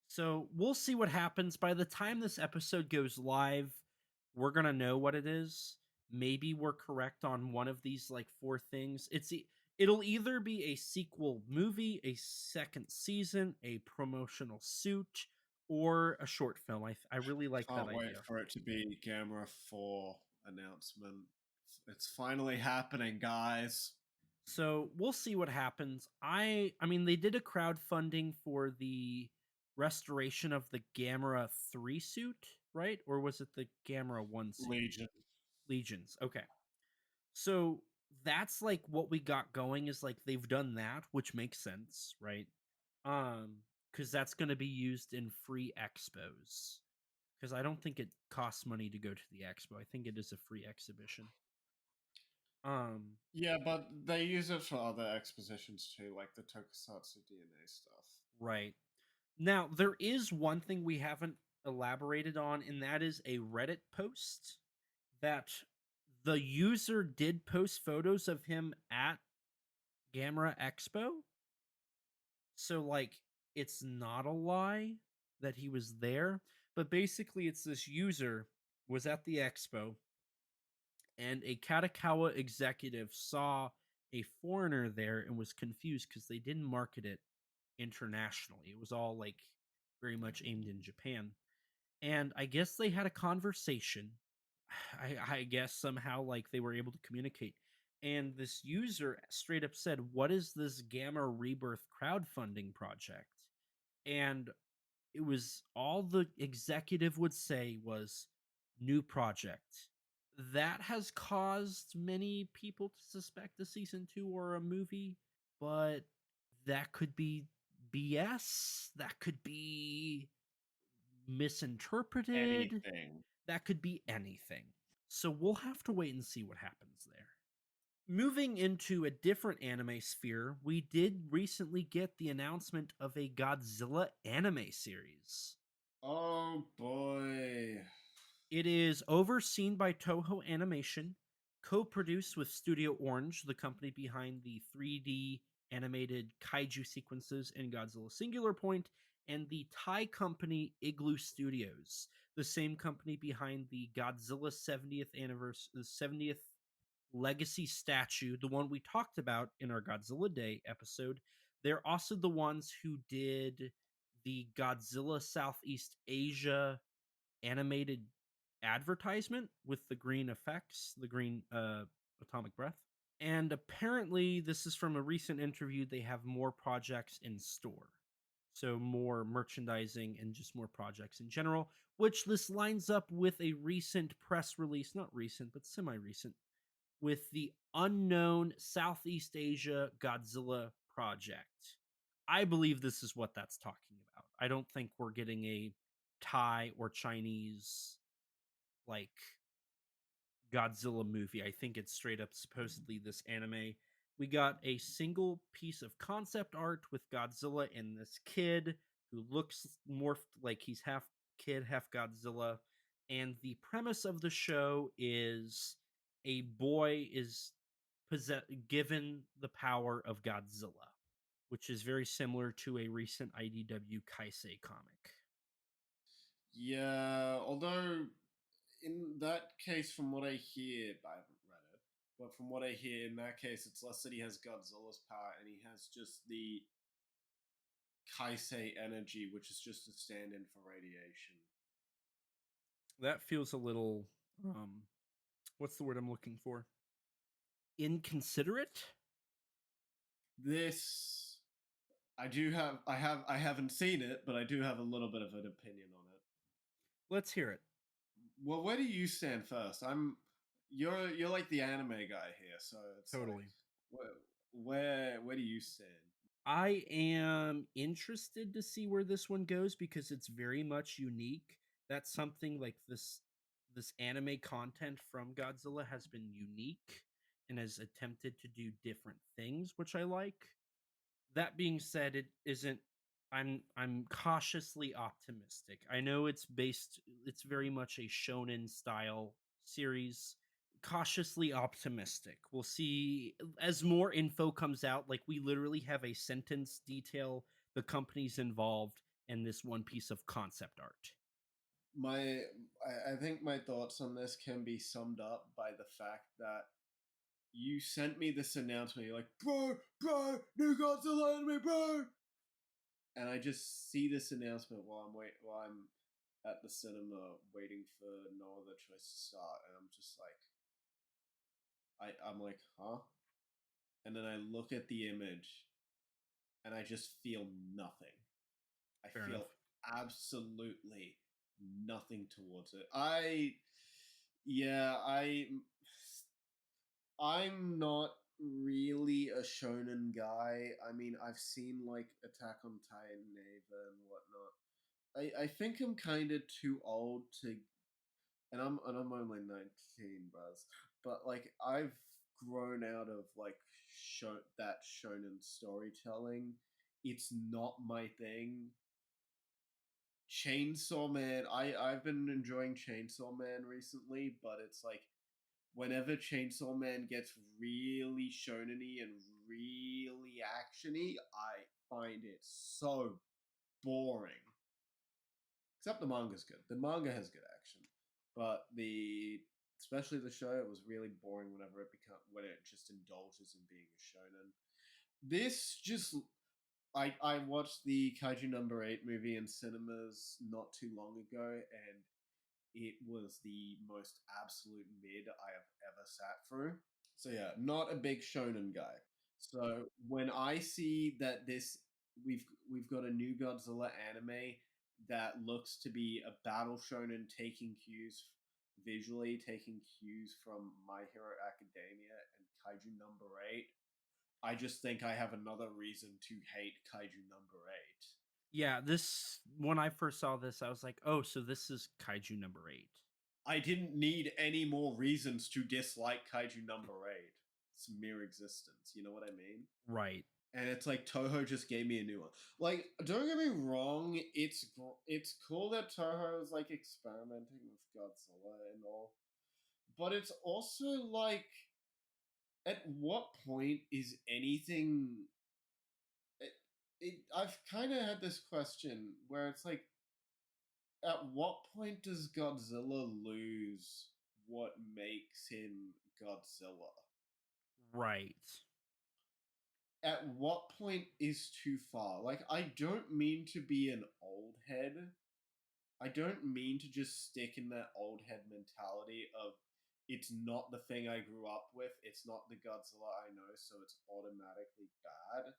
B: So we'll see what happens. By the time this episode goes live, we're gonna know what it is. Maybe we're correct on one of these like 4 things. It'll either be a sequel movie, a second season, a promotional suit, or a short film. I really like that
C: Can't wait
B: idea.
C: for it to be Gamera 4 announcement. It's finally happening, guys.
B: So we'll see what happens. I mean they did a crowdfunding for the restoration of the Gamera 3 suit, right? Or was it the Gamera 1 suit?
C: Legion.
B: Legions. Okay. So that's like what we got going is like they've done that, which makes sense, right? Cuz that's going to be used in free expos. Cuz I don't think it costs money to go to the expo. I think it is a free exhibition.
C: Yeah, but they use it for other expositions too, like the Tokusatsu DNA stuff.
B: Right. Now, there is one thing we haven't elaborated on, and that is a Reddit post that the user did post photos of him at Gamera Expo. So, like, it's not a lie that he was there, but basically, it's this user was at the expo, and a Katakawa executive saw a foreigner there and was confused because they didn't market it internationally. It was all like very much aimed in Japan. And I guess they had a conversation. I guess somehow like they were able to communicate. And this user straight up said, "What is this Gamma Rebirth crowdfunding project?" And it was all the executive would say was new project. That has caused many people to suspect a season 2 or a movie, but that could be BS. That could be misinterpreted.
C: Anything.
B: That could be anything. So we'll have to wait and see what happens there. Moving into a different anime sphere, we did recently get the announcement of a Godzilla anime series.
C: Oh boy.
B: It is overseen by Toho Animation, co-produced with Studio Orange, the company behind the 3D animated kaiju sequences in Godzilla Singular Point, and the Thai company Igloo Studios, the same company behind the Godzilla 70th anniversary, 70th legacy statue, the one we talked about in our Godzilla Day episode. They're also the ones who did the Godzilla Southeast Asia animated advertisement with the green effects, the green atomic breath. And apparently, this is from a recent interview, they have more projects in store. So, more merchandising and just more projects in general, which this lines up with a recent press release, not recent, but semi recent, with the unknown Southeast Asia Godzilla project. I believe this is what that's talking about. I don't think we're getting a Thai or Chinese like Godzilla movie. I think it's straight up supposedly this anime. We got a single piece of concept art with Godzilla and this kid who looks morphed like he's half kid, half Godzilla. And the premise of the show is a boy is given the power of Godzilla, which is very similar to a recent IDW Kaisei comic.
C: Yeah, although in that case, from what I hear, I haven't read it, but from what I hear, in that case, it's less that he has Godzilla's power and he has just the Kaisei energy, which is just a stand in for radiation.
B: That feels a little what's the word I'm looking for? Inconsiderate?
C: This I haven't seen it, but I do have a little bit of an opinion on it.
B: Let's hear it.
C: Well, where do you stand first? You're like the anime guy here, so it's like,
B: Totally.
C: where do you stand?
B: I am interested to see where this one goes because it's very much unique. That's something like this anime content from Godzilla has been unique and has attempted to do different things, which I like. That being said, it isn't I'm cautiously optimistic. I know it's very much a shonen style series. Cautiously optimistic. We'll see as more info comes out. Like, we literally have a sentence detail the companies involved and this one piece of concept art.
C: I think my thoughts on this can be summed up by the fact that you sent me this announcement. You're like, bro, new Godzilla anime, bro. And I just see this announcement while I'm at the cinema waiting for No Other Choice to start, and I'm just like, I'm like, huh? And then I look at the image, and I just feel nothing. I
B: Fair
C: feel
B: enough.
C: absolutely nothing towards it. I'm not really a shonen guy. I mean, I've seen like Attack on Titan, Eva, and whatnot. I think I'm kind of too old to, and I'm only 19, bros. But like I've grown out of like that shonen storytelling. It's not my thing. Chainsaw Man, I've been enjoying Chainsaw Man recently, but it's like whenever Chainsaw Man gets really shonen-y and really actiony, I find it so boring. Except the manga's good. The manga has good action, but especially the show, it was really boring when it just indulges in being a shonen. This just I watched the Kaiju number 8 movie in cinemas not too long ago, and it was the most absolute mid I have ever sat through. So yeah, not a big shonen guy. So when I see that we've got a new Godzilla anime that looks to be a battle shonen taking cues from My Hero Academia and Kaiju number 8, I just think I have another reason to hate Kaiju number 8.
B: Yeah, this when I first saw this, I was like, "Oh, so this is Kaiju number 8."
C: I didn't need any more reasons to dislike Kaiju number 8. It's mere existence. You know what I mean?
B: Right.
C: And it's like Toho just gave me a new one. Like, don't get me wrong, it's cool that Toho is like experimenting with Godzilla and all, but it's also like, at what point is anything? I've kind of had this question where it's like, at what point does Godzilla lose what makes him Godzilla?
B: Right.
C: At what point is too far? Like, I don't mean to be an old head. I don't mean to just stick in that old head mentality of it's not the thing I grew up with, it's not the Godzilla I know, so it's automatically bad.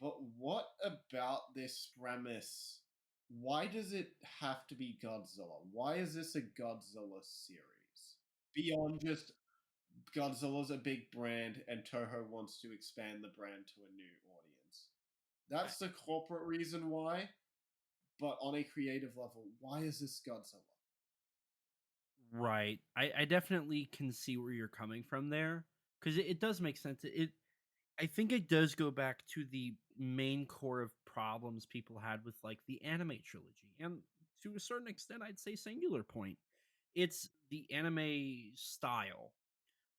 C: But what about this premise? Why does it have to be Godzilla? Why is this a Godzilla series? Beyond just Godzilla's a big brand and Toho wants to expand the brand to a new audience. That's the corporate reason why. But on a creative level, why is this Godzilla?
B: Right. I definitely can see where you're coming from there because it does make sense. I think it does go back to the main core of problems people had with like the anime trilogy, and to a certain extent, I'd say Singular Point. It's the anime style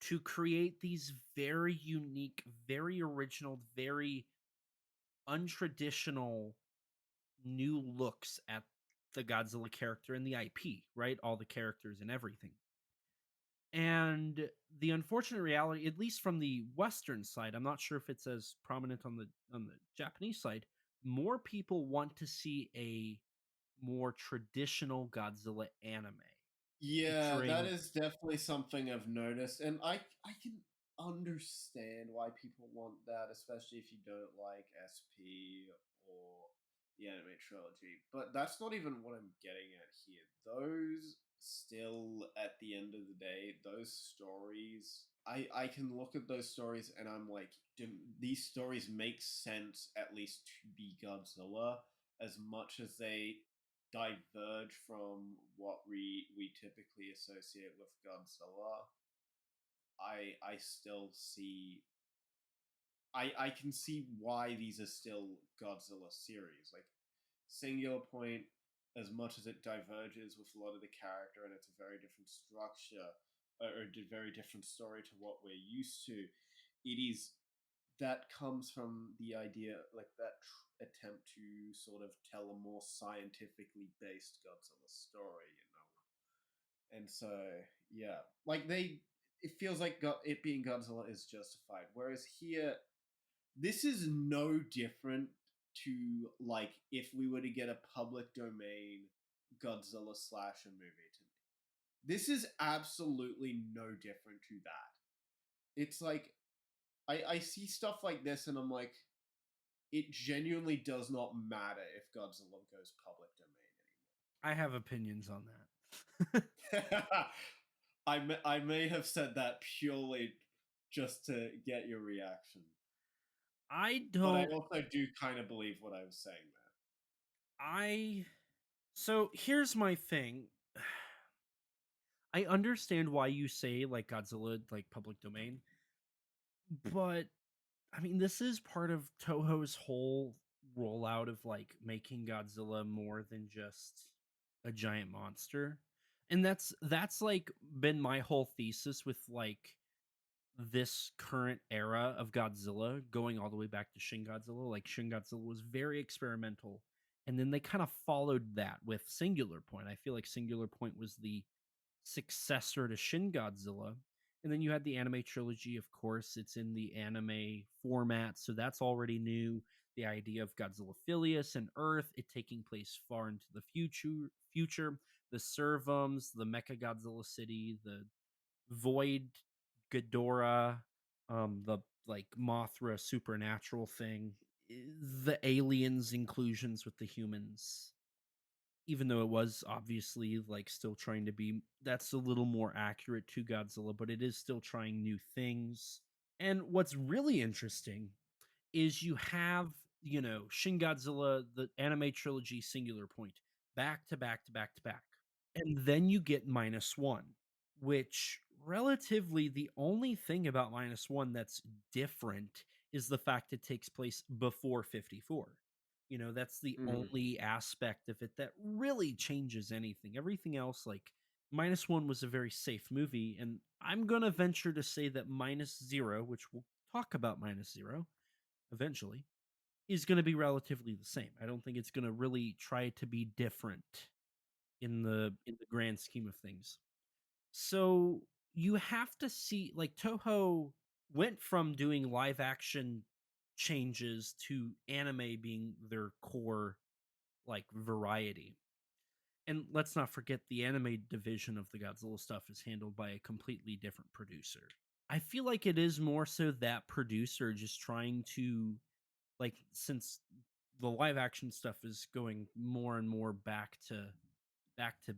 B: to create these very unique, very original, very untraditional new looks at the Godzilla character and the IP, right? All the characters and everything. And the unfortunate reality, at least from the Western side, I'm not sure if it's as prominent on the Japanese side, more people want to see a more traditional Godzilla anime.
C: Yeah, that
B: Featuring
C: is definitely something I've noticed, and I can understand why people want that, especially if you don't like SP the anime trilogy. But that's not even what I'm getting at here. Those still, at the end of the day, those stories, I can look at those stories and I'm like, do these stories make sense at least to be Godzilla, as much as they diverge from what we typically associate with Godzilla. I still see, I can see why these are still Godzilla series. Like Singular Point, as much as it diverges with a lot of the character and it's a very different structure or a very different story to what we're used to, it is, that comes from the idea, like that attempt to sort of tell a more scientifically based Godzilla story, you know. And so, yeah, like it feels like it being Godzilla is justified. Whereas here, this is no different to, like, if we were to get a public domain Godzilla slasher movie to me. This is absolutely no different to that. It's like I see stuff like this and I'm like, it genuinely does not matter if Godzilla goes public domain
B: I have opinions on that.
C: anymore. I may have said that purely just to get your reaction.
B: I
C: But I
B: don't.
C: also do kind of believe what I was saying there.
B: So here's my thing. I understand why you say like Godzilla like public domain, but I mean this is part of Toho's whole rollout of like making Godzilla more than just a giant monster. And that's like been my whole thesis with like this current era of Godzilla going all the way back to Shin Godzilla. Like Shin Godzilla was very experimental. And then they kind of followed that with Singular Point. I feel like Singular Point was the successor to Shin Godzilla. And then you had the anime trilogy, of course. It's in the anime format, so that's already new. The idea of Godzilla Filius and Earth, it taking place far into the future. The Servums, the Mecha Godzilla City, the Void Ghidorah, the like Mothra supernatural thing, the aliens inclusions with the humans. Even though it was obviously like still trying to be, that's a little more accurate to Godzilla, but it is still trying new things. And what's really interesting is you have, Shin Godzilla, the anime trilogy Singular Point, back to back to back to back. And then you get -1, which relatively the only thing about -1 that's different is the fact it takes place before 54. That's the
C: Mhm.
B: only aspect of it that really changes anything. Everything else, like -1 was a very safe movie. And I'm going to venture to say that -0, which we'll talk about -0 eventually, is going to be relatively the same. I don't think it's going to really try to be different in the grand scheme of things. So you have to see like Toho went from doing live action changes to anime being their core like variety. And let's not forget the anime division of the Godzilla stuff is handled by a completely different producer. I feel like it is more so that producer just trying to, like, since the live action stuff is going more and more back to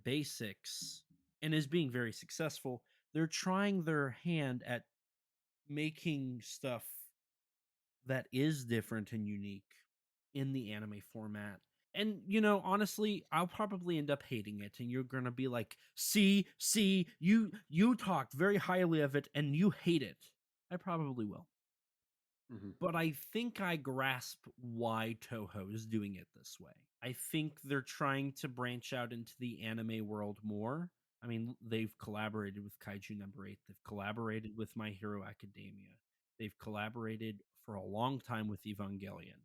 B: basics and is being very successful, they're trying their hand at making stuff that is different and unique in the anime format. And honestly, I'll probably end up hating it, and you're gonna be like, see, you talked very highly of it, and you hate it. I probably will.
C: Mhm.
B: But I think I grasp why Toho is doing it this way. I think they're trying to branch out into the anime world more. I mean, they've collaborated with Kaiju number 8. They've collaborated with My Hero Academia. They've collaborated for a long time with Evangelion.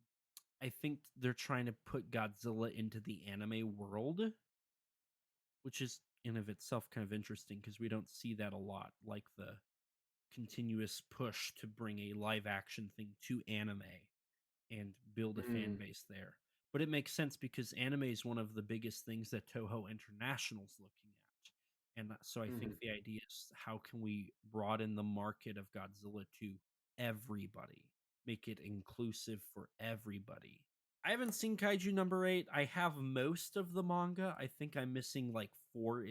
B: I think they're trying to put Godzilla into the anime world, which is in of itself kind of interesting because we don't see that a lot, like the continuous push to bring a live action thing to anime and build a fan
C: Mm.
B: base there. But it makes sense because anime is one of the biggest things that Toho International is looking at. And so I think
C: Mhm.
B: the idea is how can we broaden the market of Godzilla to everybody, make it inclusive for everybody. I haven't seen Kaiju number 8. I have most of the manga. I think I'm missing like 4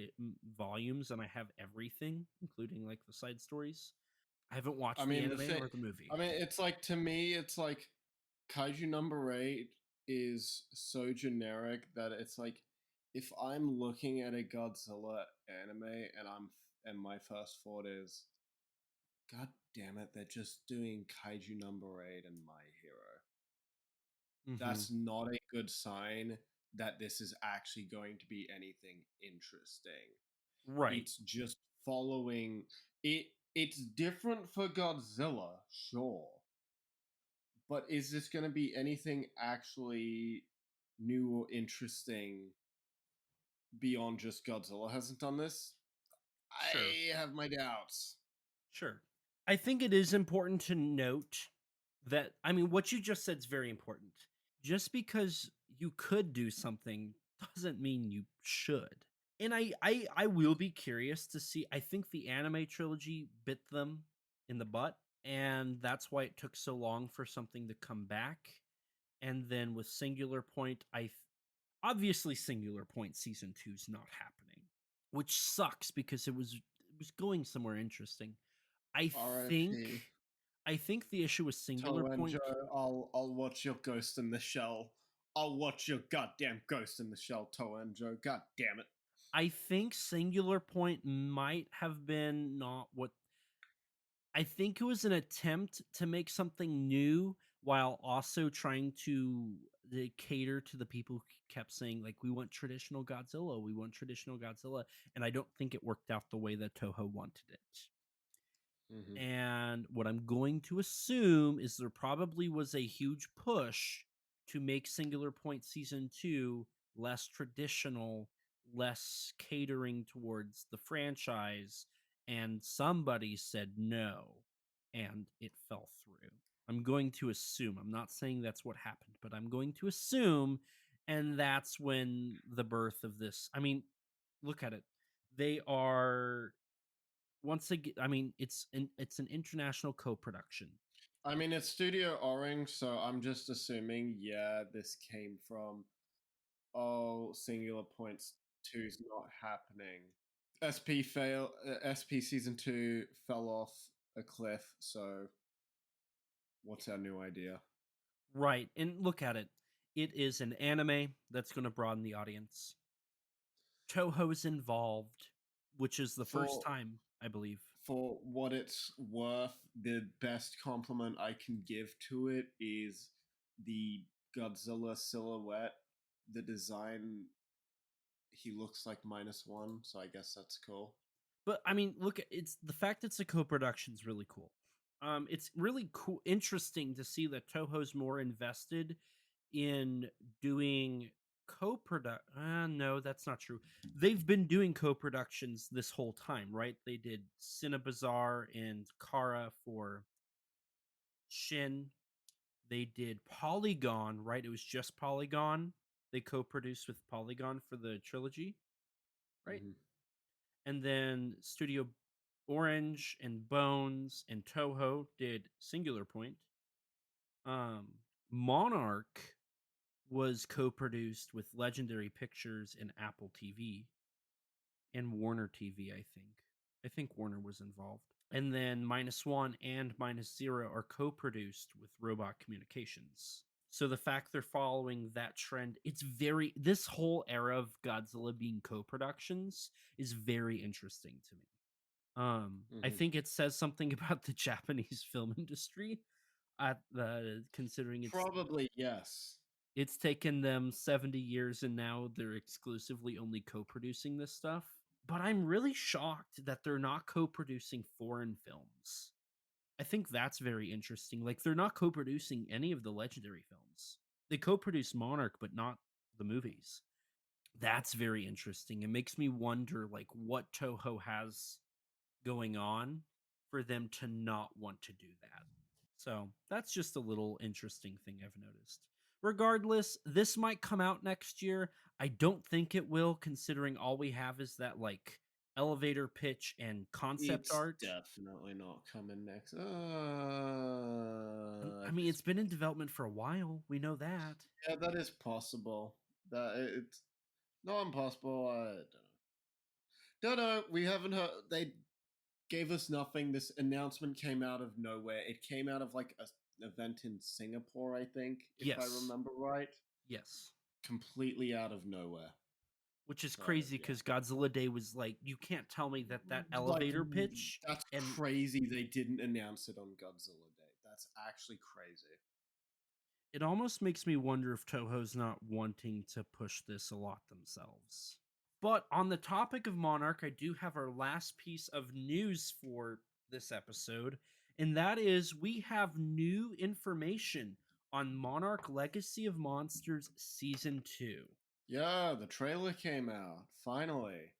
B: volumes, and I have everything, including like the side stories. I haven't
C: I
B: watched the
C: mean,
B: anime or the movie.
C: it's like, to me, it's like Kaiju number 8 is so generic that it's like, if I'm looking at a Godzilla anime and my first thought is, God damn it, they're just doing Kaiju number 8 and My Hero.
B: Mhm.
C: That's not a good sign that this is actually going to be anything interesting.
B: Right.
C: It's just following it. It's different for Godzilla, sure, but is this going to be anything actually new or interesting beyond just Godzilla hasn't done this?
B: Sure.
C: I have my doubts.
B: Sure. I think it is important to note that, I mean, what you just said is very important. Just because you could do something doesn't mean you should. And I will be curious to see. I think the anime trilogy bit them in the butt, and that's why it took so long for something to come back. And then with Singular Point, obviously Singular Point season 2 is not happening, which sucks because it was going somewhere interesting. I think
C: RIP.
B: I think the issue with Singular
C: Toe and
B: Point.
C: Joe, I'll watch your Ghost in the Shell. I'll watch your goddamn Ghost in the Shell, Toe and Joe. God damn it.
B: I think Singular Point might have been not what I think it was an attempt to make something new while also trying to cater to the people who kept saying like we want traditional Godzilla, we want traditional Godzilla, and I don't think it worked out the way that Toho wanted it.
C: Mm-hmm.
B: And what I'm going to assume is there probably was a huge push to make Singular Point season 2 less traditional, less catering towards the franchise, and somebody said no, and it fell through. I'm going to assume. I'm not saying that's what happened, but I'm going to assume, and that's when the birth of this. I mean, look at it. They are once again. I mean, it's an international co-production.
C: I mean, it's Studio Orange, so I'm just assuming, yeah, this came from, oh, Singular Points 2's not happening. SP season 2 fell off a cliff, so what's our new idea?
B: Right. And look at it. It is an anime that's going to broaden the audience. Toho's involved, which is the first
C: For
B: time, I believe.
C: for what it's worth, the best compliment I can give to it is the Godzilla silhouette. The design, he looks like -1, so I guess that's cool.
B: But I mean, look, it's the fact it's a co-production is really cool. It's really cool, interesting to see that Toho's more invested in doing co-product. No, that's not true. They've been doing co-productions this whole time, right? They did Cinebazaar and Kara for Shin. They did Polygon, right? It was just Polygon. They co-produced with Polygon for the trilogy, right?
C: Mm-hmm.
B: And then Studio Orange and Bones and Toho did Singular Point. Um, Monarch was co-produced with Legendary Pictures and Apple TV and Warner TV, I think. I think Warner was involved. And then -1 and -0 are co-produced with Robot Communications. So the fact they're following that trend, it's very this whole era of Godzilla being co-productions is very interesting to me. I
C: Mm-hmm.
B: think it says something about the Japanese film industry at the considering
C: Probably yes.
B: it's taken them 70 years and now they're exclusively only co-producing this stuff. But I'm really shocked that they're not co-producing foreign films. I think that's very interesting. Like they're not co-producing any of the legendary films. They co-produce Monarch but not the movies. That's very interesting. It makes me wonder like what Toho has going on for them to not want to do that. So that's just a little interesting thing I've noticed. Regardless, this might come out next year. I don't think it will, considering all we have is that like elevator pitch and concept
C: It's
B: art.
C: definitely not coming next.
B: I mean, it's been in development for a while. We know that.
C: Yeah, that is possible. That it's not impossible. I don't know. We haven't heard. They gave us nothing. This announcement came out of nowhere. It came out of like an event in Singapore, I think, if I
B: Yes.
C: remember right.
B: Yes.
C: Completely out of nowhere.
B: Which is
C: So,
B: crazy
C: yeah.
B: because Godzilla Day was like, you can't tell me that
C: Like,
B: elevator pitch
C: that's
B: and
C: crazy. They didn't announce it on Godzilla Day. That's actually crazy.
B: it almost makes me wonder if Toho's not wanting to push this a lot themselves. But on the topic of Monarch, I do have our last piece of news for this episode, and that is we have new information on Monarch Legacy of Monsters Season 2.
C: Yeah, the trailer came out finally,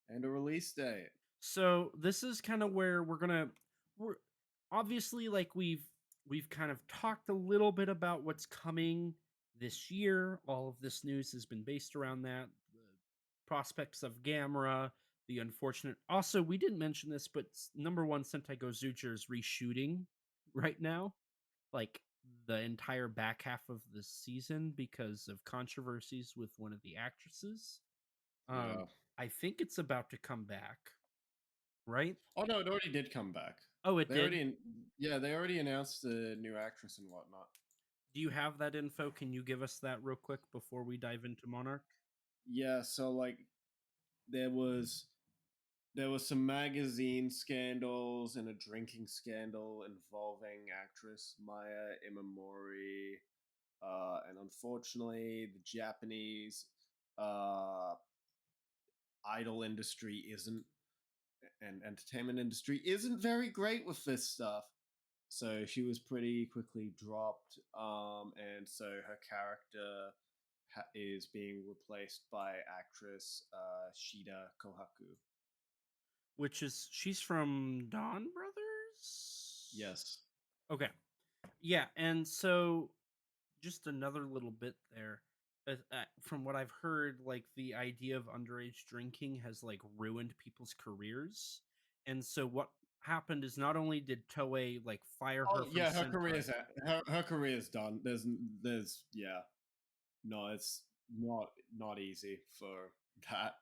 C: and a release date.
B: So this is kind of where we're obviously like we've kind of talked a little bit about what's coming this year. All of this news has been based around that. The prospects of Gamera, the unfortunate. Also, we didn't mention this, but number one Sentai Gozuger is reshooting right now, like the entire back half of the season because of controversies with one of the actresses.
C: Yeah.
B: I think it's about to come back, right?
C: Oh no, it already did come back.
B: Oh, it
C: They
B: did.
C: already, yeah, they already announced the new actress and whatnot.
B: Do you have that info? Can you give us that real quick before we dive into Monarch?
C: Yeah, so like there was some magazine scandals and a drinking scandal involving actress Maya Imamori, and unfortunately, the Japanese uh, idol industry isn't and entertainment industry isn't very great with this stuff. So she was pretty quickly dropped, and so her character is being replaced by actress Shida Kohaku.
B: Which is she's from Dawn Brothers?
C: Yes.
B: Okay. Yeah, and so just another little bit there. From what I've heard, like the idea of underage drinking has like ruined people's careers. And so what happened is not only did Toei like fire her
C: Oh
B: from
C: yeah, her
B: Sentai,
C: her career's done. There's yeah. No, it's not easy for that.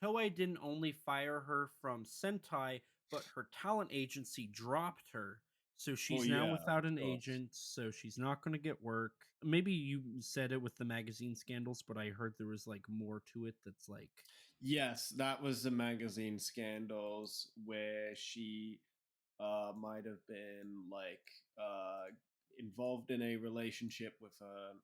B: Toei didn't only fire her from Sentai, but her talent agency dropped her. So
C: Oh
B: she's now
C: yeah,
B: without
C: of
B: an
C: course.
B: agent, so she's not going to get work. Maybe you said it with the magazine scandals, but I heard there was like more to it that's like
C: Yes, that was the magazine scandals where she might have been like involved in a relationship with an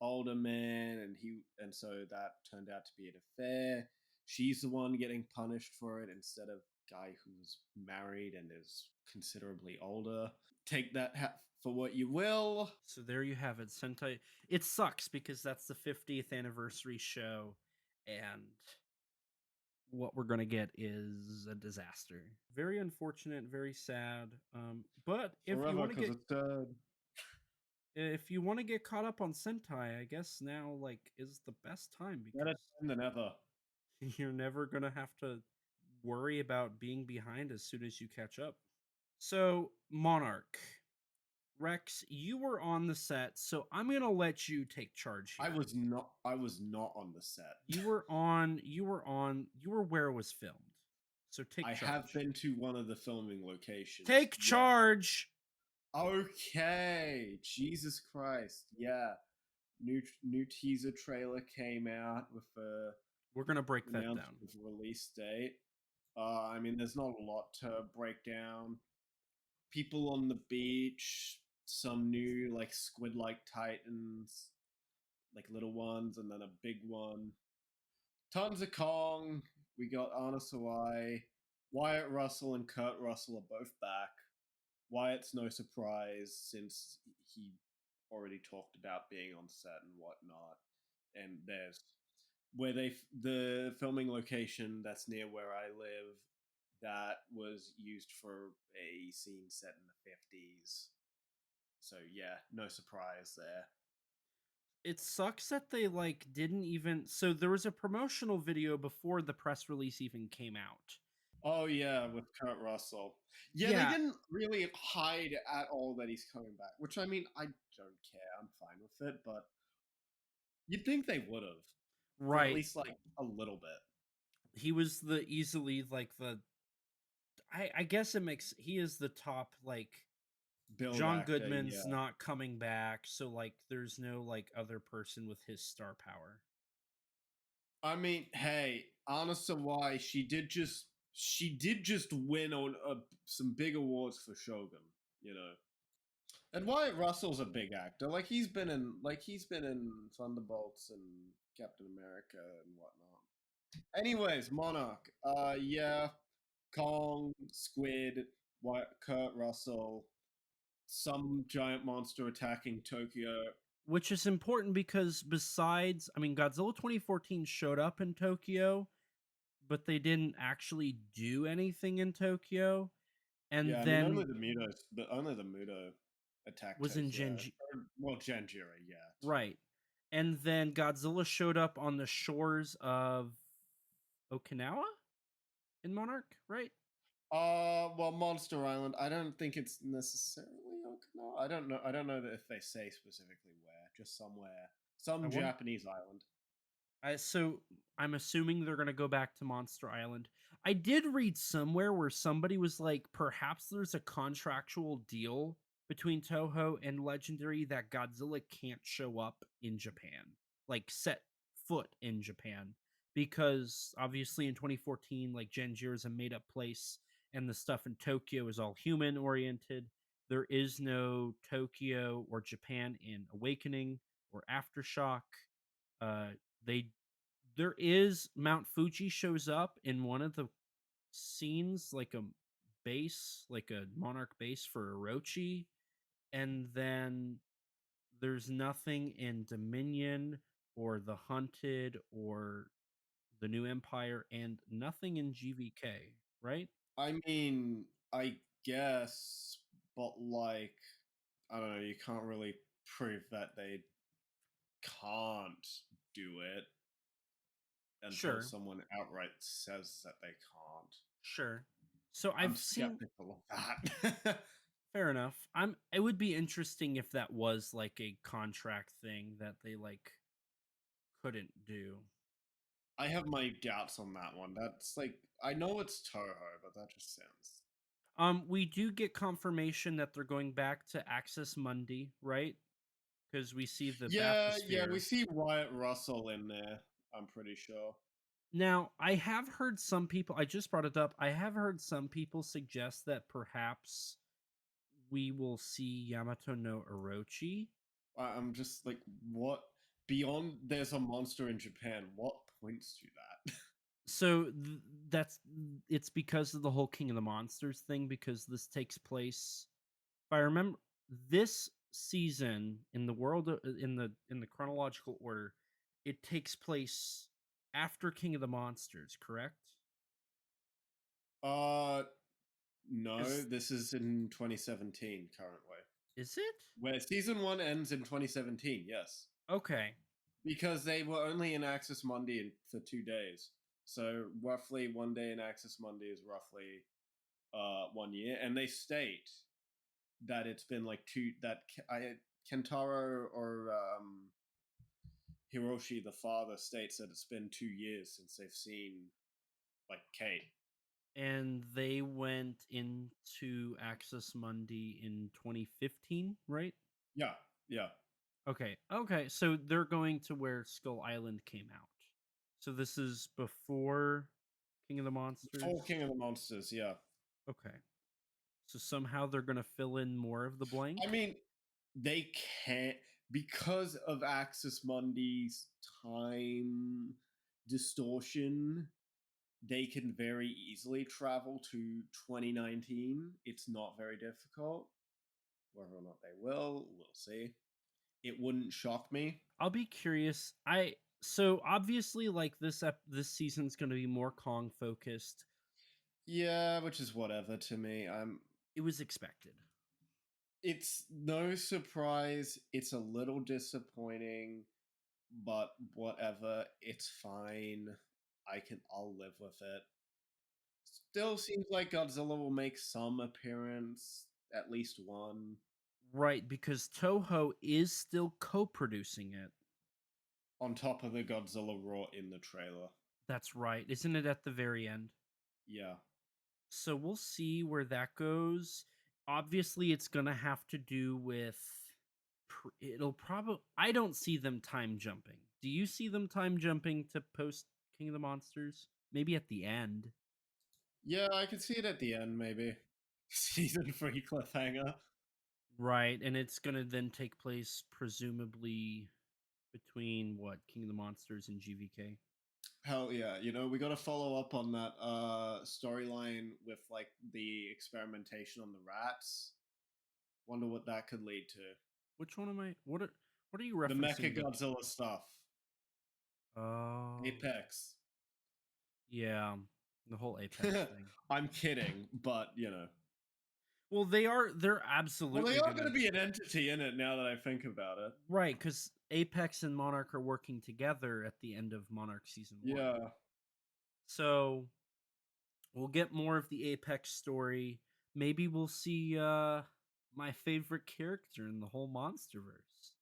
C: older man, and so that turned out to be an affair. She's the one getting punished for it instead of guy who's married and is considerably older. Take that for what you will.
B: so there you have it. Sentai. It sucks because that's the 50th anniversary show, and what we're gonna get is a disaster. Very unfortunate, very sad. But
C: Forever, because it's dead.
B: if you want to get caught up on Sentai, I guess now like is the best time
C: Better
B: because
C: time than ever.
B: you're never gonna have to worry about being behind as soon as you catch up. So Monarch, Rex, you were on the set, so I'm gonna let you take charge here.
C: I was not. I was not on the set.
B: You were on. You were on. You were where it was filmed. So take
C: I
B: charge.
C: have been to one of the filming locations.
B: Take
C: Yeah.
B: charge.
C: Okay, Jesus Christ. Yeah. New teaser trailer came out with a
B: We're gonna break that down.
C: announcement of release date. I mean, there's not a lot to break down. People on the beach, some new like squid-like titans, like little ones, and then a big one. Tons of Kong. We got Anna Sawai, Wyatt Russell, and Kurt Russell are both back. Wyatt's no surprise since he already talked about being on set and whatnot. And there's where the filming location that's near where I live that was used for a scene set in the 50s. So yeah, no surprise there.
B: It sucks that they like didn't even so there was a promotional video before the press release even came out.
C: Oh yeah, with Kurt Russell. Yeah, they
B: Yeah,
C: didn't really hide at all that he's coming back, which I mean, I don't care. I'm fine with it, but you'd think they would have for at
B: right.
C: least like a little bit.
B: He was the easily like the I guess it makes he is the top like
C: Build
B: John
C: actor,
B: Goodman's
C: yeah.
B: not coming back, so like there's no like other person with his star power.
C: I mean, hey, honest to why she did just win on some big awards for Shogun, you know. And Wyatt Russell's a big actor. Like he's been in Thunderbolts and Captain America and whatnot. Anyways, Monarch. Yeah, Kong, Squid, Kurt Russell, some giant monster attacking Tokyo.
B: Which is important because besides, I mean, Godzilla 2014 showed up in Tokyo, but they didn't actually do anything in Tokyo. And
C: Yeah, I mean
B: then
C: only the Muto attacked
B: was in
C: Tokyo.
B: Genji,
C: Well, Janjira, yeah.
B: right? And then Godzilla showed up on the shores of Okinawa in Monarch, right?
C: Well, Monster Island. I don't think it's necessarily Okinawa. I don't know. I don't know that if they say specifically where. Just somewhere,
B: I
C: some
B: want
C: Japanese island.
B: So I'm assuming they're gonna go back to Monster Island. I did read somewhere where somebody was like, perhaps there's a contractual deal between Toho and Legendary that Godzilla can't show up in Japan, like set foot in Japan, because obviously in 2014, like Genjiro is a made up place, and the stuff in Tokyo is all human oriented. There is no Tokyo or Japan in Awakening or Aftershock. Uh, they there is Mount Fuji shows up in one of the scenes, like a base, like a monarch base for Orochi, and then there's nothing in Dominion or the Hunted or the New Empire, and nothing in GVK, right?
C: I mean, I guess, but like, I don't know. You can't really prove that they can't do it until
B: Sure,
C: someone outright says that they can't.
B: sure. So
C: I'm
B: I've seen.
C: skeptical of that.
B: Fair enough. It would be interesting if that was like a contract thing that they like couldn't do.
C: I have my doubts on that one. That's like I know it's Toho, but that just sounds.
B: We do get confirmation that they're going back to Access Mundi, right? Because we see the
C: Yeah, we
B: bathysphere.
C: see Wyatt Russell in there. I'm pretty sure.
B: Now, I have heard some people, I just brought it up, I have heard some people suggest that perhaps we will see Yamato no Orochi.
C: I'm just like, what? Beyond there's a monster in Japan. What points to that?
B: So that's it's because of the whole King of the Monsters thing, because this takes place, if I remember, this season in the world in the chronological order, it takes place after King of the Monsters, correct?
C: uh, no.
B: Is
C: This is in 2017 currently,
B: is it?
C: where season one ends in 2017. Yes,
B: Okay.
C: because they were only in Access Mundi for 2 days. So roughly one day in Access Mundi is roughly 1 year, and they state that it's been like Kentaro or Hiroshi, the father, states that it's been 2 years since they've seen like Kate.
B: And they went into Access Mundi in 2015, right?
C: Yeah, yeah.
B: Okay. Okay. So they're going to where Skull Island came out. So this is before King of the Monsters.
C: Full King of the Monsters. Yeah.
B: Okay. So somehow they're going to fill in more of the blank.
C: I mean, they can't because of Axis Mundi's time distortion. They can very easily travel to 2019. It's not very difficult. Whether or not they will, we'll see. It wouldn't shock me.
B: I'll be curious. So obviously like this season's going to be more Kong focused.
C: Yeah, which is whatever to me.
B: It was expected.
C: It's no surprise. It's a little disappointing, but whatever. It's fine. I'll live with it. Still seems like Godzilla will make some appearance, at least one.
B: Right, because Toho is still co-producing it.
C: On top of the Godzilla roar in the trailer.
B: That's right. Isn't it at the very end?
C: Yeah.
B: So we'll see where that goes. Obviously, it's going to have to do with it'll probably I don't see them time jumping. Do you see them time jumping to post King of the Monsters? Maybe at the end.
C: Yeah, I could see it at the end, maybe. Season 3 cliffhanger.
B: Right, and it's going to then take place presumably between what, King of the Monsters and GVK?
C: Hell yeah. You know, we got to follow up on that storyline with like the experimentation on the rats. Wonder what that could lead to.
B: Which one am I what are you referencing?
C: The Mecha Godzilla stuff.
B: Oh.
C: Apex.
B: Yeah, the whole Apex thing.
C: I'm kidding, but you know.
B: Well, they're absolutely
C: Well, they are going to be an entity in it now that I think about it.
B: right, because Apex and Monarch are working together at the end of Monarch Season 1.
C: Yeah.
B: So we'll get more of the Apex story. Maybe we'll see my favorite character in the whole Monsterverse.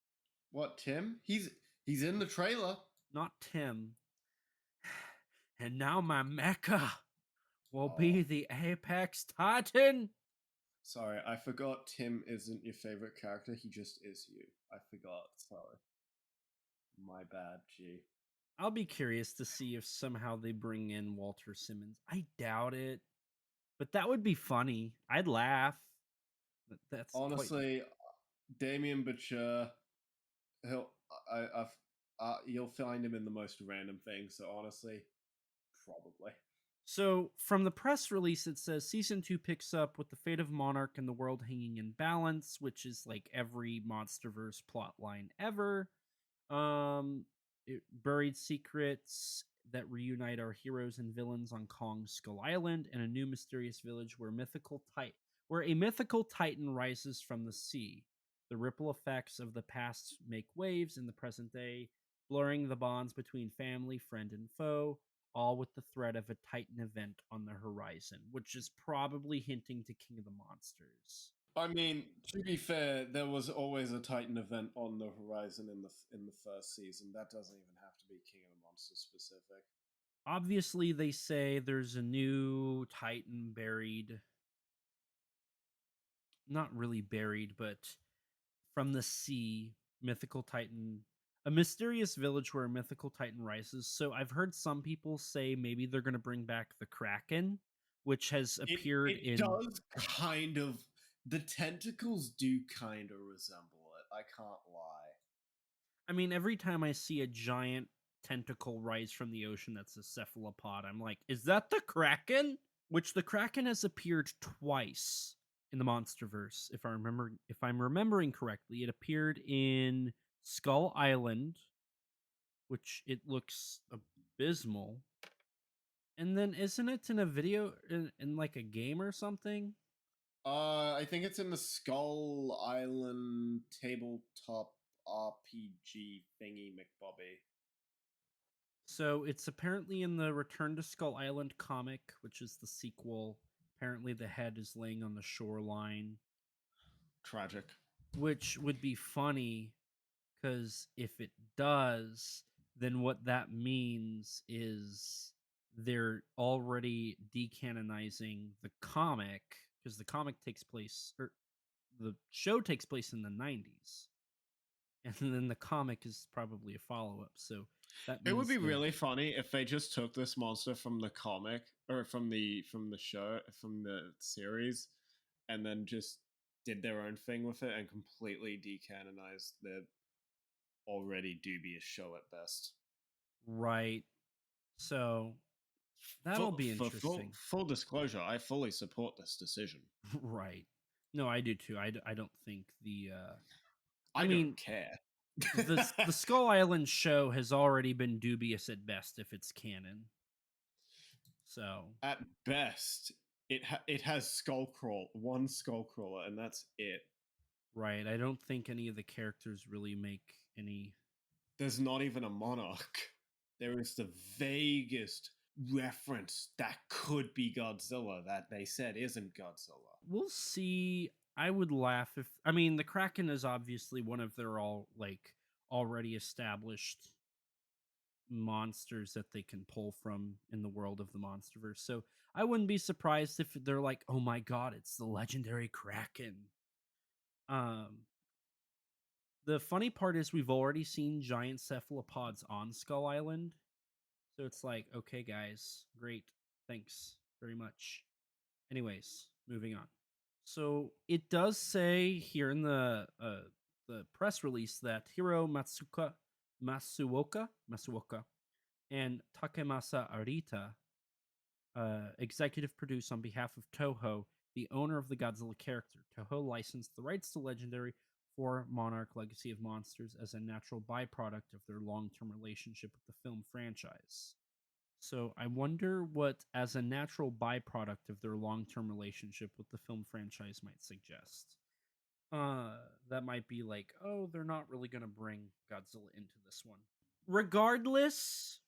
C: What, Tim? He's in the trailer.
B: Not Tim. And now my mecha will be the Apex Titan.
C: Sorry, I forgot Tim isn't your favorite character. He just is you. I forgot. Sorry. My bad, G.
B: I'll be curious to see if somehow they bring in Walter Simmons. I doubt it, but that would be funny. I'd laugh. That's
C: honestly, Damien Butcher. You'll find him in the most random things. So honestly, probably.
B: So from the press release, it says season 2 picks up with the fate of Monarch and the world hanging in balance, which is like every MonsterVerse plot line ever. Buried secrets that reunite our heroes and villains on Kong's Skull Island, and a new mysterious village where a mythical titan rises from the sea. The ripple effects of the past make waves in the present day, blurring the bonds between family, friend, and foe, all with the threat of a Titan event on the horizon, which is probably hinting to King of the Monsters.
C: I mean, to be fair, there was always a Titan event on the horizon in the first season. That doesn't even have to be King of the Monsters specific.
B: Obviously, they say there's a new Titan buried. Not really buried, but from the sea, mythical Titan. A mysterious village where a mythical Titan rises. So I've heard some people say maybe they're going to bring back the Kraken, which has appeared in.
C: It does kind of. The tentacles do kind of resemble it. I can't lie.
B: I mean, every time I see a giant tentacle rise from the ocean that's a cephalopod, I'm like, is that the Kraken? Which the Kraken has appeared twice in the Monsterverse, if I'm remembering correctly. It appeared in Skull Island, which it looks abysmal. And then isn't it in a video in like a game or something?
C: I think it's in the Skull Island tabletop RPG thingy McBobby.
B: So it's apparently in the Return to Skull Island comic, which is the sequel. Apparently the head is laying on the shoreline.
C: Tragic.
B: Which would be funny, because if it does, then what that means is they're already decanonizing the comic, because the comic takes place, or the show takes place in the 90s. And then the comic is probably a follow-up, so that means
C: it would be really funny if they just took this monster from the comic, or from the show, from the series, and then just did their own thing with it and completely decanonized their already dubious show at best.
B: Right. So that'll be interesting.
C: Full disclosure, I fully support this decision.
B: Right. No, I do too. I don't think the
C: I don't care.
B: the Skull Island show has already been dubious at best if it's canon. So
C: at best, it has one Skullcrawler, and that's it.
B: Right. I don't think any of the characters really make any.
C: There's not even a Monarch. There is the vaguest reference that could be Godzilla that they said isn't Godzilla.
B: We'll see. I would laugh if the Kraken is obviously one of their already established monsters that they can pull from in the world of the Monsterverse. So I wouldn't be surprised if they're like, "Oh my god, it's the legendary Kraken." Um the funny part is we've already seen giant cephalopods on Skull Island. So it's like, "Okay guys, great. Thanks very much." Anyways, moving on. So it does say here in the press release that Hiro Masuoka and Takemasa Arita executive produce on behalf of Toho, the owner of the Godzilla character. Toho licensed the rights to Legendary for Monarch Legacy of Monsters as a natural byproduct of their long-term relationship with the film franchise. So I wonder what, as a natural byproduct of their long-term relationship with the film franchise, might suggest. That might be like, oh, they're not really going to bring Godzilla into this one. Regardless,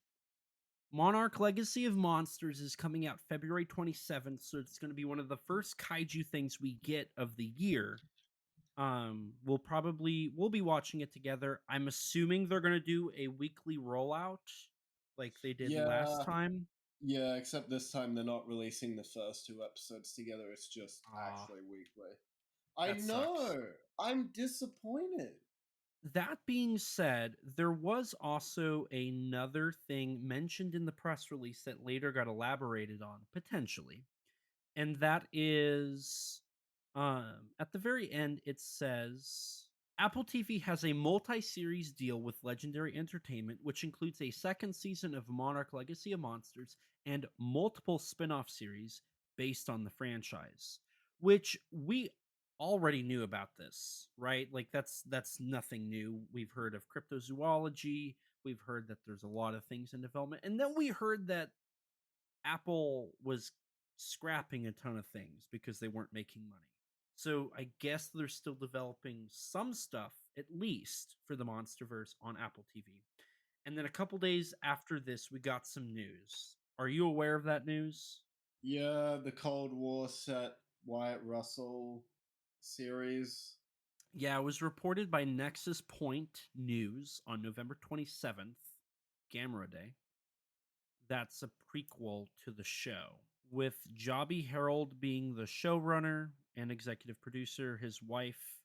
B: Monarch Legacy of Monsters is coming out February 27th, so it's going to be one of the first kaiju things we get of the year. We'll be watching it together. I'm assuming they're going to do a weekly rollout like they did last time.
C: Yeah, except this time they're not releasing the first 2 episodes together. It's just actually weekly. I know.
B: Sucks.
C: I'm disappointed.
B: That being said, there was also another thing mentioned in the press release that later got elaborated on, potentially. And that is at the very end, it says Apple TV has a multi-series deal with Legendary Entertainment, which includes a second season of Monarch Legacy of Monsters and multiple spin-off series based on the franchise, which we already knew about this, right? Like that's nothing new. We've heard of cryptozoology, we've heard that there's a lot of things in development, and then we heard that Apple was scrapping a ton of things because they weren't making money. So I guess they're still developing some stuff, at least for the Monsterverse on Apple TV. And then a couple days after this, we got some news. Are you aware of that news?
C: Yeah, the Cold War set Wyatt Russell series.
B: Yeah, it was reported by Nexus Point News on November 27th, Gamera Day. That's a prequel to the show, with Jobby Harold being the showrunner and executive producer. His wife,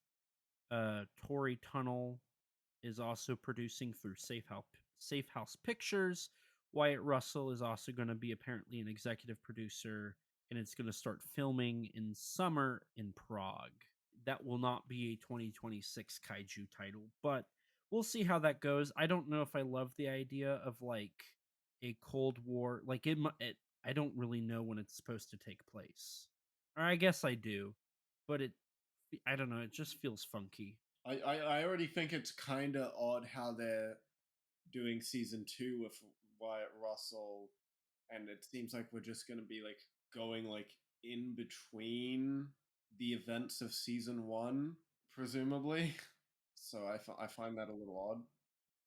B: Tori Tunnell, is also producing through Safe House Pictures. Wyatt Russell is also going to be apparently an executive producer, and it's going to start filming in summer in Prague. That will not be a 2026 kaiju title, but we'll see how that goes. I don't know if I love the idea of like a Cold War. Like I don't really know when it's supposed to take place, or I guess I do, but I don't know. It just feels funky.
C: I already think it's kind of odd how they're doing season 2 with Wyatt Russell, and it seems like we're just going to be like going like in between the events of season 1, presumably. So I find that a little odd.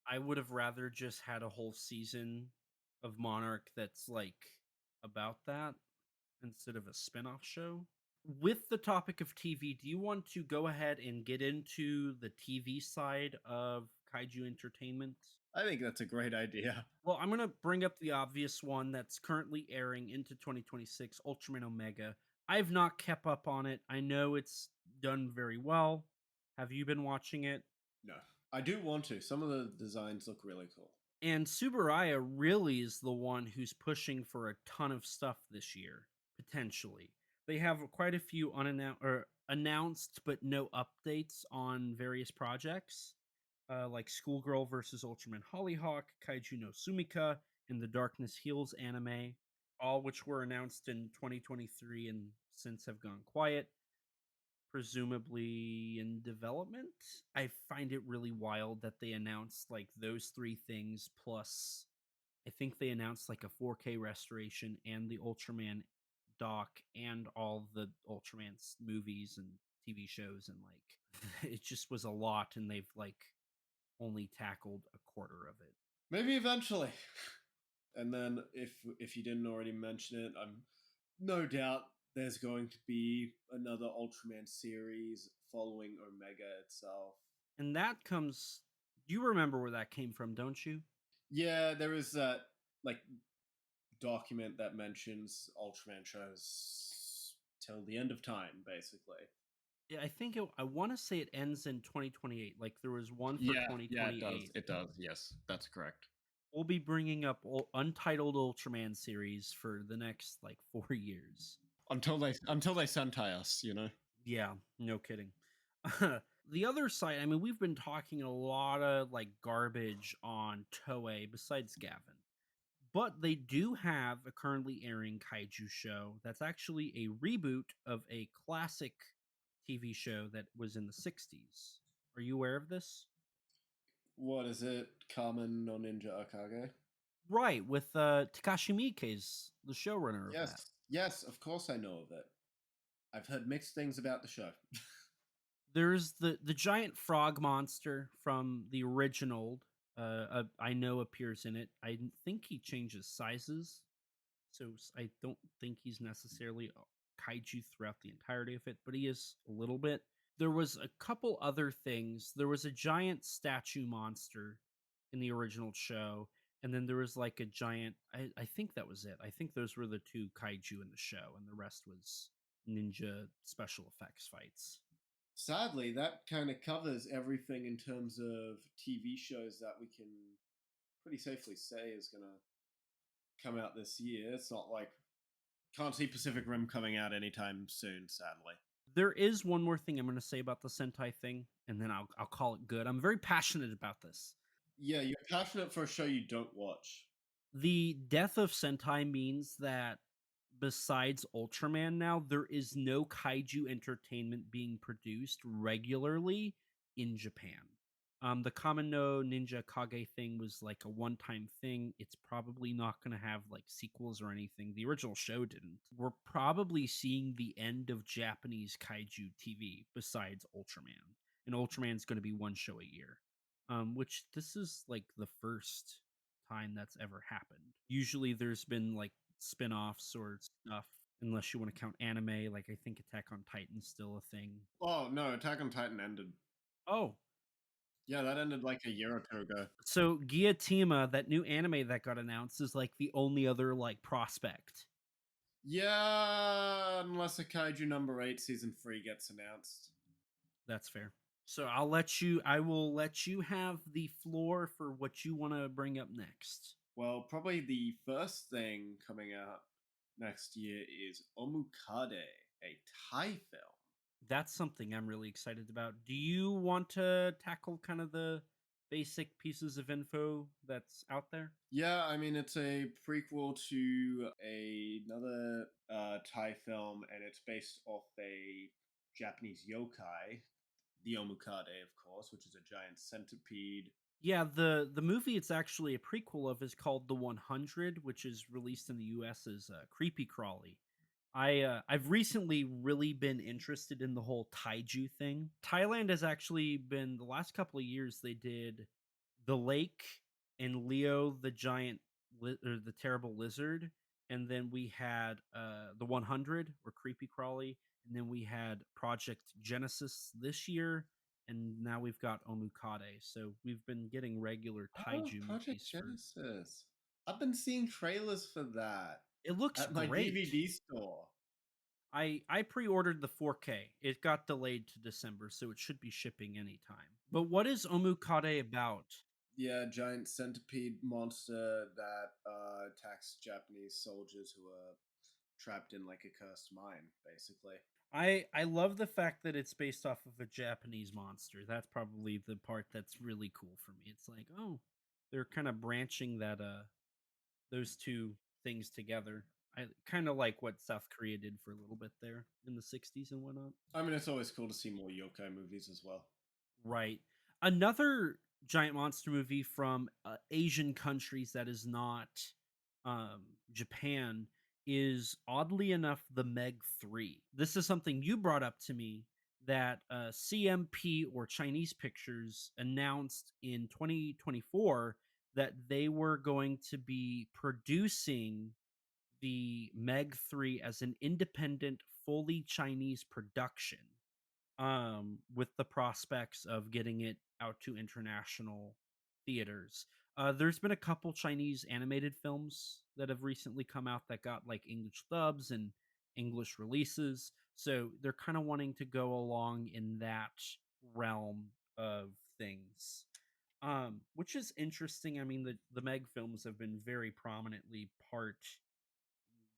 B: I would have rather just had a whole season of Monarch that's like about that instead of a spin-off show. With the topic of TV, do you want to go ahead and get into the TV side of Kaiju Entertainment?
C: I think that's a great idea.
B: Well, I'm going to bring up the obvious one that's currently airing into 2026, Ultraman Omega. I've not kept up on it. I know it's done very well. Have you been watching it?
C: No, I do want to. Some of the designs look really cool.
B: And Subaraya really is the one who's pushing for a ton of stuff this year, potentially. They have quite a few announced but no updates on various projects, like Schoolgirl vs. Ultraman Hollyhawk, Kaiju no Sumika, and the Darkness Heals anime, all which were announced in 2023 and since have gone quiet, presumably in development. I find it really wild that they announced like those 3 things plus I think they announced like a 4K restoration and the Ultraman doc and all the Ultraman movies and TV shows, and like it just was a lot, and they've like only tackled a quarter of it.
C: Maybe eventually. And then if you didn't already mention it, I'm no doubt there's going to be another Ultraman series following Omega itself.
B: And that comes, you remember where that came from, don't you?
C: Yeah, there is that like document that mentions Ultraman shows till the end of time, basically.
B: Yeah, I think I want to say it ends in 2028. Like there was one for
D: Yeah, it does.
B: 2028.
D: It does. Yes, that's correct.
B: We'll be bringing up untitled Ultraman series for the next like 4 years.
D: Until they Sentai us, you know.
B: Yeah, no kidding. The other side, I mean, we've been talking a lot of like garbage on Toei besides Gavin, but they do have a currently airing kaiju show that's actually a reboot of a classic TV show that was in the 60s. Are you aware of this?
C: What is it? Kamen no Ninja Akage?
B: Right, with Takashi Miike's the showrunner of that.
C: Yes, of course I know of it. I've heard mixed things about the show.
B: There's the giant frog monster from the original. I know appears in it. I think he changes sizes, so I don't think he's necessarily a kaiju throughout the entirety of it, but he is a little bit. There was a couple other things. There was a giant statue monster in the original show, and then there was like a giant. I think that was it. I think those were the two kaiju in the show, and the rest was ninja special effects fights.
C: Sadly, that kind of covers everything in terms of TV shows that we can pretty safely say is going to come out this year. It's not like can't see Pacific Rim coming out anytime soon, sadly.
B: There is one more thing I'm going to say about the Sentai thing, and then I'll call it good. I'm very passionate about this.
C: Yeah, you're passionate for a show you don't watch.
B: The death of Sentai means that besides Ultraman now, there is no kaiju entertainment being produced regularly in Japan. The Kamen no Ninja Kage thing was like a one-time thing. It's probably not going to have like sequels or anything. The original show didn't. We're probably seeing the end of Japanese kaiju TV besides Ultraman. And Ultraman's going to be one show a year. Which this is like the first time that's ever happened. Usually there's been like spin-offs or stuff, unless you want to count anime, like I think Attack on Titan's still a thing.
C: Oh, no, Attack on Titan ended.
B: Oh,
C: yeah, that ended like a year or two ago.
B: So Guillotima, that new anime that got announced, is like the only other like prospect.
C: Yeah, unless a Kaiju number 8 season 3 gets announced.
B: That's fair. So I will let you have the floor for what you want to bring up next.
C: Well, probably the first thing coming out next year is Omukade, a Thai film.
B: That's something I'm really excited about. Do you want to tackle kind of the basic pieces of info that's out there?
C: Yeah, I mean, it's a prequel to another Thai film, and it's based off a Japanese yokai, the Omukade, of course, which is a giant centipede.
B: Yeah, the movie it's actually a prequel of is called The 100, which is released in the US as Creepy Crawly. I've recently really been interested in the whole taiju thing. Thailand has actually been the last couple of years they did The Lake and Leo the Giant or the Terrible Lizard, and then we had the 100 or Creepy Crawly, and then we had Project Genesis this year, and now we've got Omukade. So we've been getting regular taiju
C: Project
B: movies.
C: Genesis. I've been seeing trailers for that.
B: It looks
C: at my
B: great.
C: DVD store.
B: I pre-ordered the 4K. It got delayed to December, so it should be shipping anytime. But what is Omukade about?
C: Yeah, giant centipede monster that attacks Japanese soldiers who are trapped in like a cursed mine, basically.
B: I love the fact that it's based off of a Japanese monster. That's probably the part that's really cool for me. It's like, oh, they're kind of branching that those two things together. I kind of like what South Korea did for a little bit there in the 60s and whatnot.
C: I mean, it's always cool to see more yokai movies as well.
B: Right. Another giant monster movie from Asian countries that is not Japan is oddly enough the Meg 3. This is something you brought up to me that CMP or Chinese Pictures announced in 2024 that they were going to be producing the Meg 3 as an independent, fully Chinese production, with the prospects of getting it out to international theaters. There's been a couple Chinese animated films that have recently come out that got like English dubs and English releases. So they're kind of wanting to go along in that realm of things, which is interesting. I mean, the Meg films have been very prominently part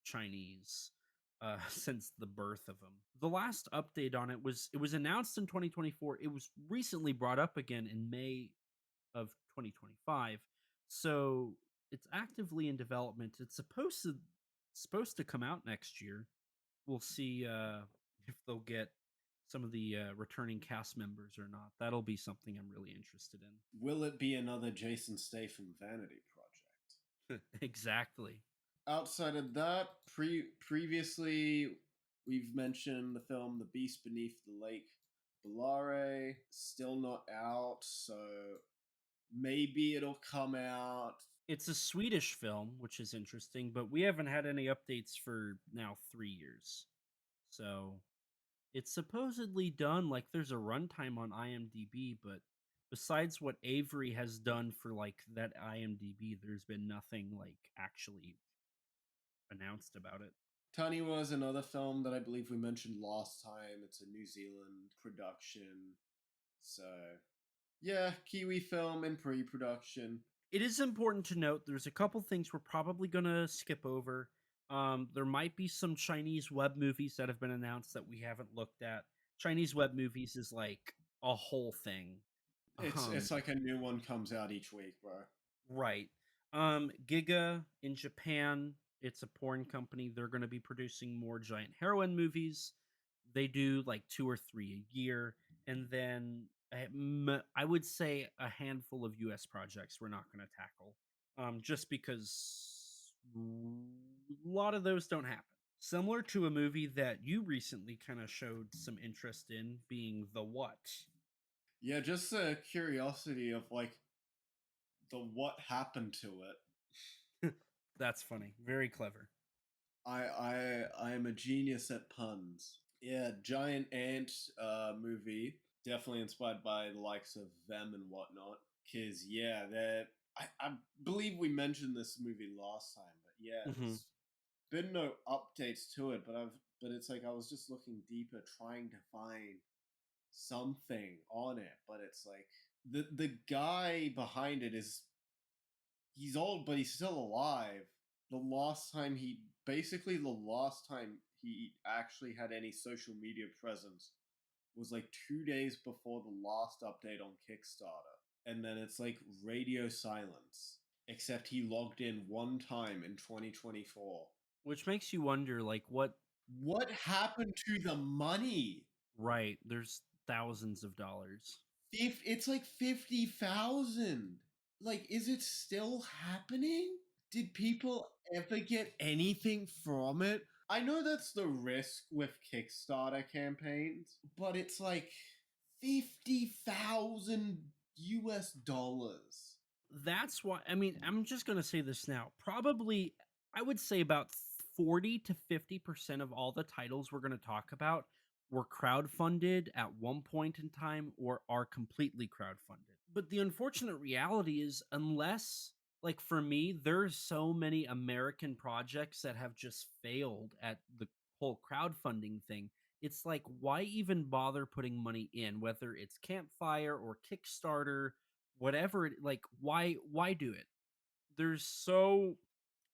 B: Chinese since the birth of them. The last update on it was announced in 2024. It was recently brought up again in May of 2025. So it's actively in development. It's supposed to come out next year. We'll see if they'll get some of the returning cast members or not. That'll be something I'm really interested in.
C: Will it be another Jason Statham vanity project?
B: Exactly.
C: Outside of that, previously we've mentioned the film The Beast Beneath the Lake Bellare, still not out, so maybe it'll come out.
B: It's a Swedish film, which is interesting, but we haven't had any updates for now 3 years. So it's supposedly done. Like there's a runtime on IMDb, but besides what Avery has done for like that IMDb, there's been nothing like actually announced about it.
C: Taniwa is another film that I believe we mentioned last time. It's a New Zealand production. So, yeah, Kiwi film in pre-production.
B: It is important to note there's a couple things we're probably going to skip over. There might be some Chinese web movies that have been announced that we haven't looked at. Chinese web movies is like a whole thing.
C: It's like a new one comes out each week, bro.
B: Right. Giga in Japan, it's a porn company. They're going to be producing more giant heroine movies. They do like 2 or 3 a year, and then I would say a handful of US projects we're not going to tackle. Just because a lot of those don't happen. Similar to a movie that you recently kind of showed some interest in, being The What.
C: Yeah, just a curiosity of like the what happened to it.
B: That's funny. Very clever.
C: I am a genius at puns. Yeah, giant ant movie, definitely inspired by the likes of them and whatnot. Cause yeah, that I believe we mentioned this movie last time, but yeah, there's been no updates to it. But it's like I was just looking deeper, trying to find something on it. But it's like the guy behind it he's old, but he's still alive. The last time he actually had any social media presence was like 2 days before the last update on Kickstarter. And then it's like radio silence, except he logged in one time in 2024.
B: Which makes you wonder, like, what
C: happened to the money?
B: Right, there's thousands of dollars.
C: It's like 50,000. Like, is it still happening? Did people ever get anything from it? I know that's the risk with Kickstarter campaigns, but it's like 50,000 US dollars.
B: That's why, I mean, I'm just going to say this now. Probably, I would say about 40 to 50% of all the titles we're going to talk about were crowdfunded at one point in time or are completely crowdfunded. But the unfortunate reality is, unless, like for me, there's so many American projects that have just failed at the whole crowdfunding thing. It's like, why even bother putting money in, whether it's Campfire or Kickstarter, whatever, like, why do it?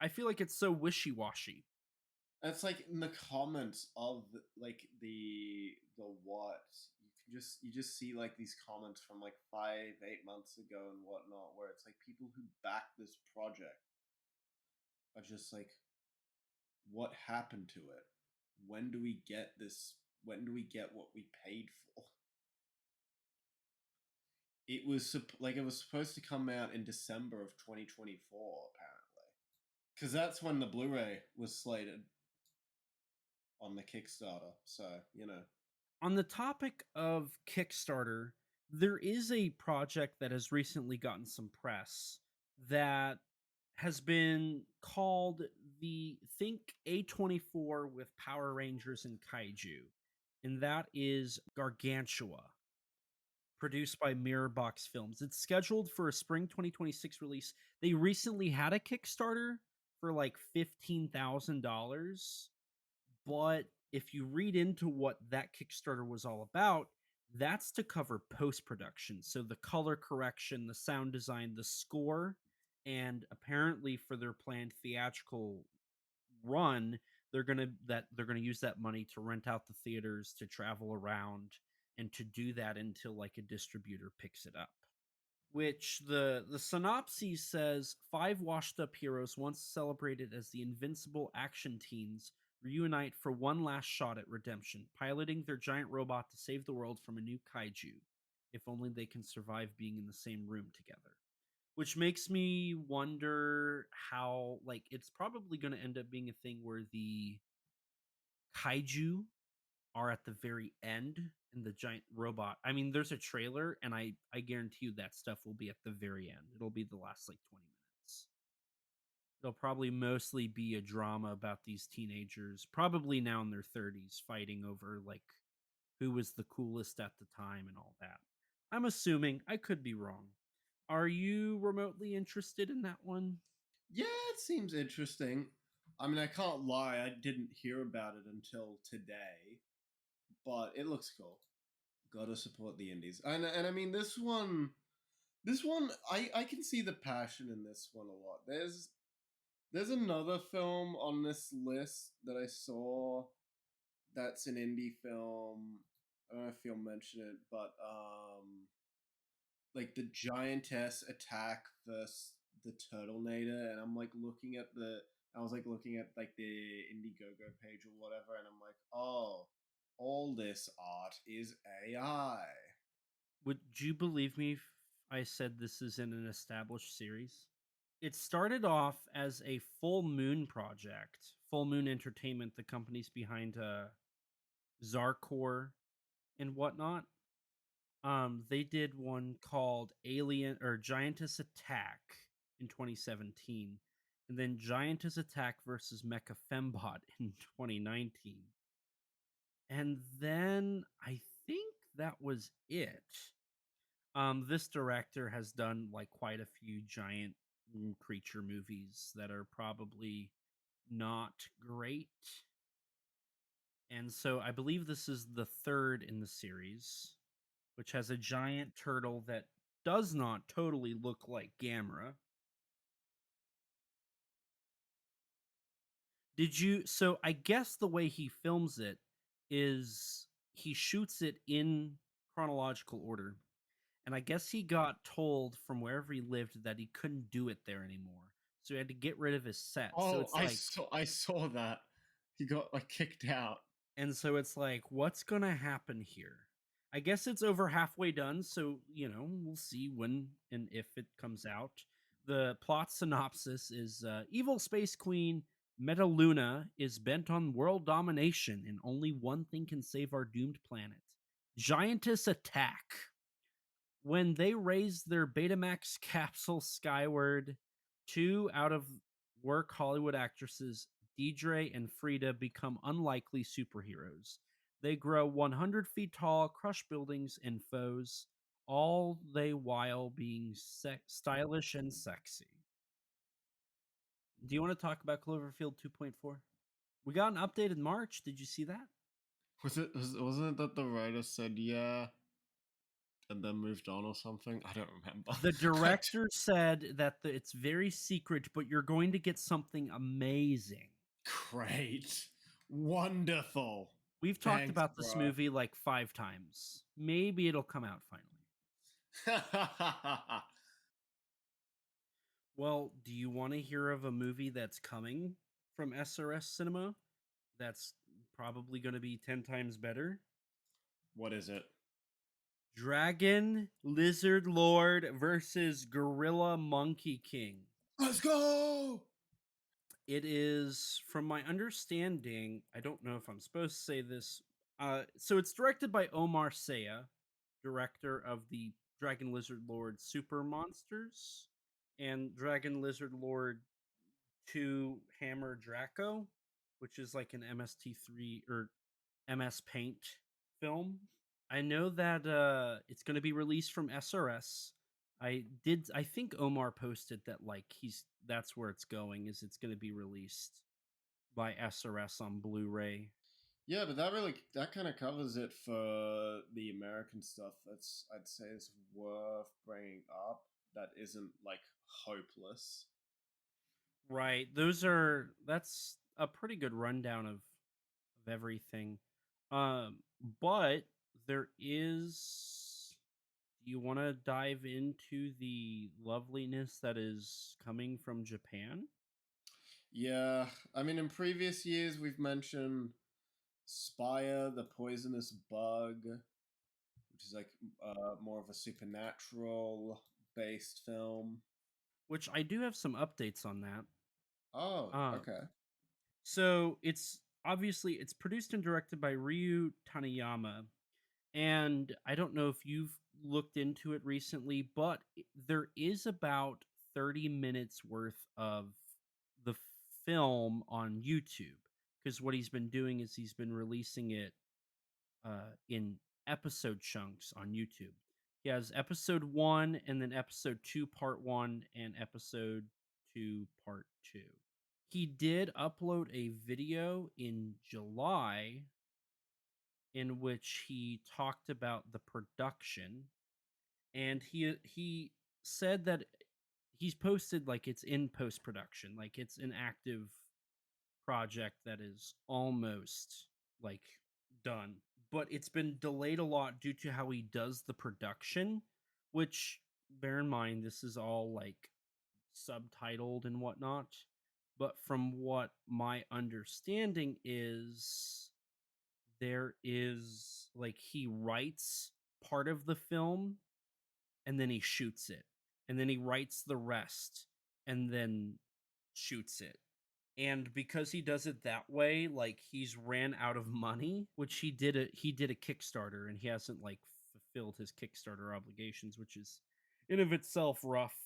B: I feel like it's so wishy-washy.
C: It's like in the comments of the what you just see like these comments from like 5-8 months ago and whatnot, where it's like people who back this project are just like, what happened to it? When do we get this? When do we get what we paid for? It was supposed to come out in December of 2024, apparently, because that's when the Blu-ray was slated on the Kickstarter. So, you know.
B: On the topic of Kickstarter, there is a project that has recently gotten some press that has been called the think A24 with Power Rangers and Kaiju, and that is Gargantua, produced by Mirrorbox Films. It's scheduled for a spring 2026 release. They recently had a Kickstarter for like $15,000, but if you read into what that Kickstarter was all about, that's to cover post production. So the color correction, the sound design, the score, and apparently for their planned theatrical run, they're gonna use that money to rent out the theaters, to travel around, and to do that until like a distributor picks it up. Which the synopsis says five washed up heroes once celebrated as the invincible action teens reunite for one last shot at redemption, piloting their giant robot to save the world from a new kaiju, if only they can survive being in the same room together. Which makes me wonder how, like, it's probably going to end up being a thing where the kaiju are at the very end and the giant robot. I mean, there's a trailer, and I guarantee you that stuff will be at the very end. It'll be the last like 20 minutes. It'll probably mostly be a drama about these teenagers, probably now in their 30s, fighting over like who was the coolest at the time and all that. I'm assuming. I could be wrong. Are you remotely interested in that one?
C: Yeah, it seems interesting. I mean, I can't lie, I didn't hear about it until today, but it looks cool. Gotta support the indies. And I mean, this one, I can see the passion in this one a lot. There's another film on this list that I saw that's an indie film. I don't know if you'll mention it, but like the giantess attack versus the turtlenator, and I'm like looking at the I was like looking at like the Indiegogo page or whatever, and I'm like, oh, all this art is AI.
B: Would you believe me if I said this is in an established series? It started off as a Full Moon project. Full Moon Entertainment, the company's behind Zarkor and whatnot. They did one called Alien or Giantess Attack in 2017, and then Giantess Attack versus Mecha Fembot in 2019. And then I think that was it. This director has done like quite a few giant creature movies that are probably not great. And so I believe this is the third in the series, which has a giant turtle that does not totally look like Gamera. Did you? So I guess the way he films it is he shoots it in chronological order. And I guess he got told from wherever he lived that he couldn't do it there anymore. So he had to get rid of his set. So
D: Oh,
B: it's like,
D: I saw that. He got like kicked out.
B: and so it's like, what's going to happen here? I guess it's over halfway done. So, we'll see when and if it comes out. The plot synopsis is evil space queen Metaluna is bent on world domination, and only one thing can save our doomed planet: Giantess Attack. When they raise their Betamax capsule skyward, two out of work Hollywood actresses, Deidre and Frida, become unlikely superheroes. They grow 100 feet tall, crush buildings and foes, all they while being stylish and sexy. Do you want to talk about Cloverfield 2.4? We got an update in March. Did you see that?
D: Wasn't it that the writer said yeah and then moved on or something? I don't remember.
B: The director said that it's very secret, but you're going to get something amazing.
C: Great. Wonderful.
B: We've talked
C: Thanks,
B: about this
C: bro.
B: movie like 5 times. Maybe it'll come out finally. Well, do you want to hear of a movie that's coming from SRS Cinema that's probably going to be 10 times better?
C: What is it?
B: Dragon Lizard Lord versus Gorilla Monkey King.
C: Let's go!
B: It is, from my understanding, I don't know if I'm supposed to say this. So it's directed by Omar Saya, director of the Dragon Lizard Lord Super Monsters and Dragon Lizard Lord 2 Hammer Draco, which is like an MST3 or MS Paint film. I know that it's going to be released from SRS. I think Omar posted that like that's where it's going, is it's going to be released by SRS on Blu-ray.
C: Yeah, but that kind of covers it for the American stuff. That's, I'd say, is worth bringing up. That isn't like hopeless.
B: Right. That's a pretty good rundown of everything. But there is, do you want to dive into the loveliness that is coming from Japan?
C: Yeah, I mean, in previous years we've mentioned Spire, the poisonous bug, which is like more of a supernatural based film.
B: Which I do have some updates on that.
C: Oh,
B: Um,
C: okay.
B: So it's produced and directed by Ryu Taniyama, and I don't know if you've looked into it recently, but there is about 30 minutes worth of the film on YouTube, because what he's been doing is he's been releasing it in episode chunks on YouTube. He has episode 1 and then episode 2 part 1 and episode 2 part 2. He did upload a video in July in which he talked about the production, and he said that he's posted like it's in post production, like it's an active project that is almost like done, but it's been delayed a lot due to how he does the production, which, bear in mind, this is all like subtitled and whatnot. But from what my understanding is, there is like he writes part of the film and then he shoots it, and then he writes the rest and then shoots it. And because he does it that way, like he's ran out of money, which he did a Kickstarter, and he hasn't like fulfilled his Kickstarter obligations, which is in of itself rough.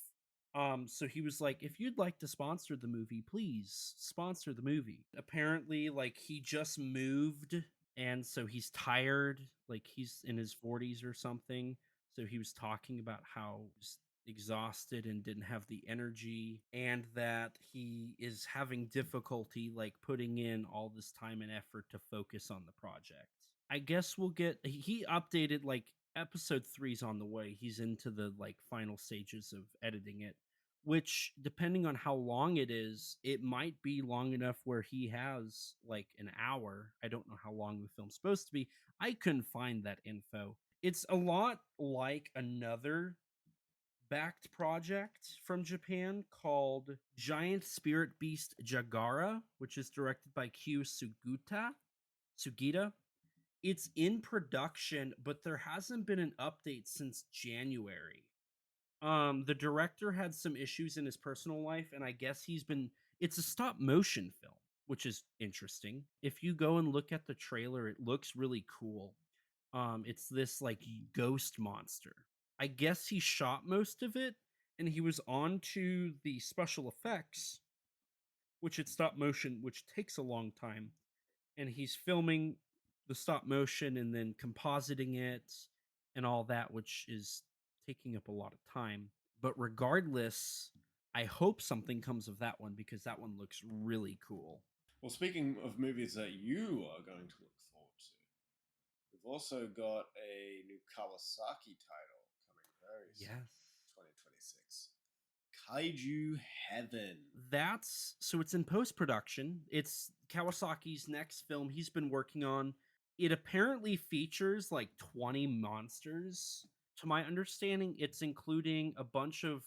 B: So he was like, if you'd like to sponsor the movie, please sponsor the movie. Apparently, like he just moved, and so he's tired, like he's in his 40s or something. So he was talking about how he's exhausted and didn't have the energy, and that he is having difficulty like putting in all this time and effort to focus on the project. I guess he updated like episode 3's on the way. He's into the like final stages of editing it, which, depending on how long it is, it might be long enough where he has like an hour. I don't know how long the film's supposed to be. I couldn't find that info. It's a lot like another backed project from Japan called Giant Spirit Beast Jagara, which is directed by Kyu Sugita. It's in production, but there hasn't been an update since January. The director had some issues in his personal life, and I guess it's a stop motion film, which is interesting. If you go and look at the trailer, it looks really cool. It's this like ghost monster. I guess he shot most of it, and he was on to the special effects, which it's stop motion, which takes a long time. And he's filming the stop motion and then compositing it and all that, which is taking up a lot of time. But regardless, I hope something comes of that one, because that one looks really cool.
C: Well, speaking of movies that you are going to look forward to, we've also got a new Kawasaki title coming very soon, 2026. Kaiju Heaven.
B: It's in post production. It's Kawasaki's next film he's been working on. It apparently features like 20 monsters. To my understanding, it's including a bunch of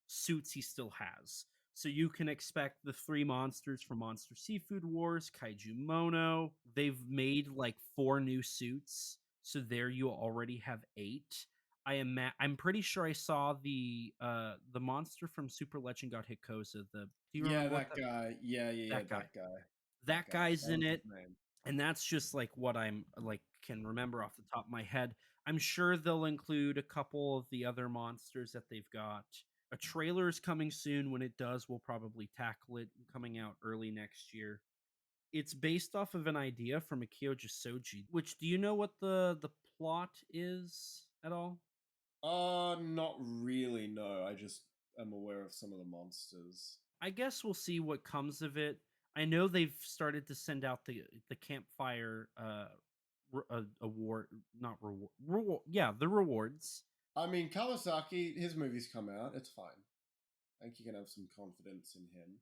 B: suits he still has. So you can expect the 3 monsters from Monster Seafood Wars, Kaiju Mono. They've made like 4 new suits. So there you already have 8. I'm pretty sure I saw the monster from Super Legend God Hikosa. Do you remember
C: that guy? Yeah,
B: that guy?
C: that guy.
B: That guy's
C: That
B: in
C: was
B: it,
C: his name.
B: and that's just like what I'm like can remember off the top of my head. I'm sure they'll include a couple of the other monsters that they've got. A trailer is coming soon. When it does, we'll probably tackle it, coming out early next year. It's based off of an idea from Akio Jisoji, which, do you know what the plot is at all?
C: Not really, no. I just am aware of some of the monsters.
B: I guess we'll see what comes of it. I know they've started to send out the campfire award, not reward, yeah, the rewards.
C: I mean, Kawasaki, his movies come out. It's fine. I think you can have some confidence in him.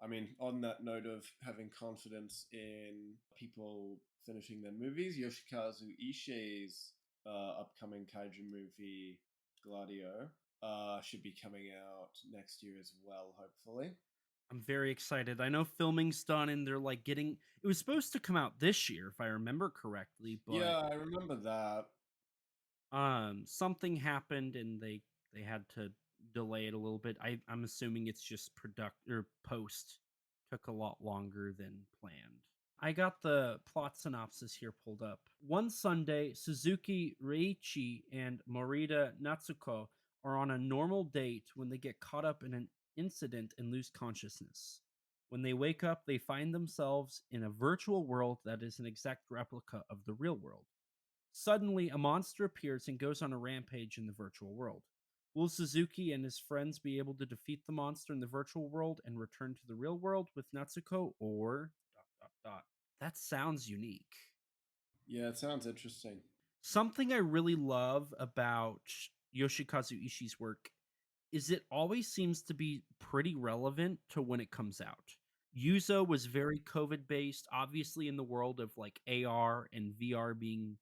C: I mean, on that note of having confidence in people finishing their movies, Yoshikazu Ishii's upcoming kaiju movie, Gladio, should be coming out next year as well, hopefully.
B: I'm very excited. I know filming's done and they're like getting it was supposed to come out this year if I remember correctly, but
C: Yeah, I remember that.
B: something happened and they had to delay it a little bit. I'm assuming it's just product or post took a lot longer than planned. I got the plot synopsis here pulled up. One Sunday, Suzuki Reichi and Morita Natsuko are on a normal date when they get caught up in an incident and lose consciousness. When they wake up, they find themselves in a virtual world that is an exact replica of the real world. Suddenly, a monster appears and goes on a rampage in the virtual world. Will Suzuki and his friends be able to defeat the monster in the virtual world and return to the real world with Natsuko, or ... That sounds unique.
C: Yeah, it sounds interesting.
B: Something I really love about Yoshikazu Ishii's work is it always seems to be pretty relevant to when it comes out. Yuzo was very COVID based, obviously in the world of like AR and VR being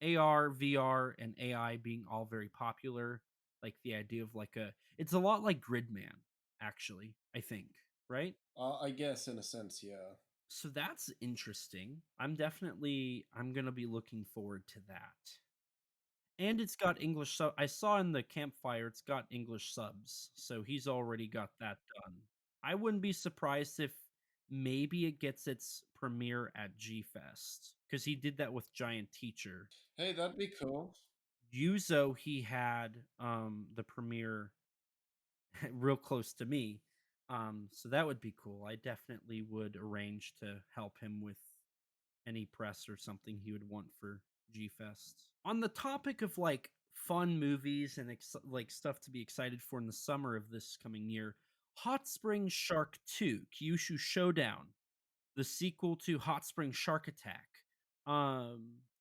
B: AR, VR, and AI being all very popular. Like the idea of like it's a lot like Gridman, actually, I think, right?
C: I guess in a sense, yeah.
B: So that's interesting. I'm gonna be looking forward to that. And it's got English sub. I saw in the campfire it's got English subs, so he's already got that done. I wouldn't be surprised if maybe it gets its premiere at G Fest because he did that with Giant Teacher.
C: Hey, that'd be cool.
B: Yuzo, he had the premiere real close to me. So that would be cool. I definitely would arrange to help him with any press or something he would want for G Fest. On the topic of like fun movies and like stuff to be excited for in the summer of this coming year, Hot Springs Shark 2 Kyushu Showdown, the sequel to Hot Spring Shark Attack.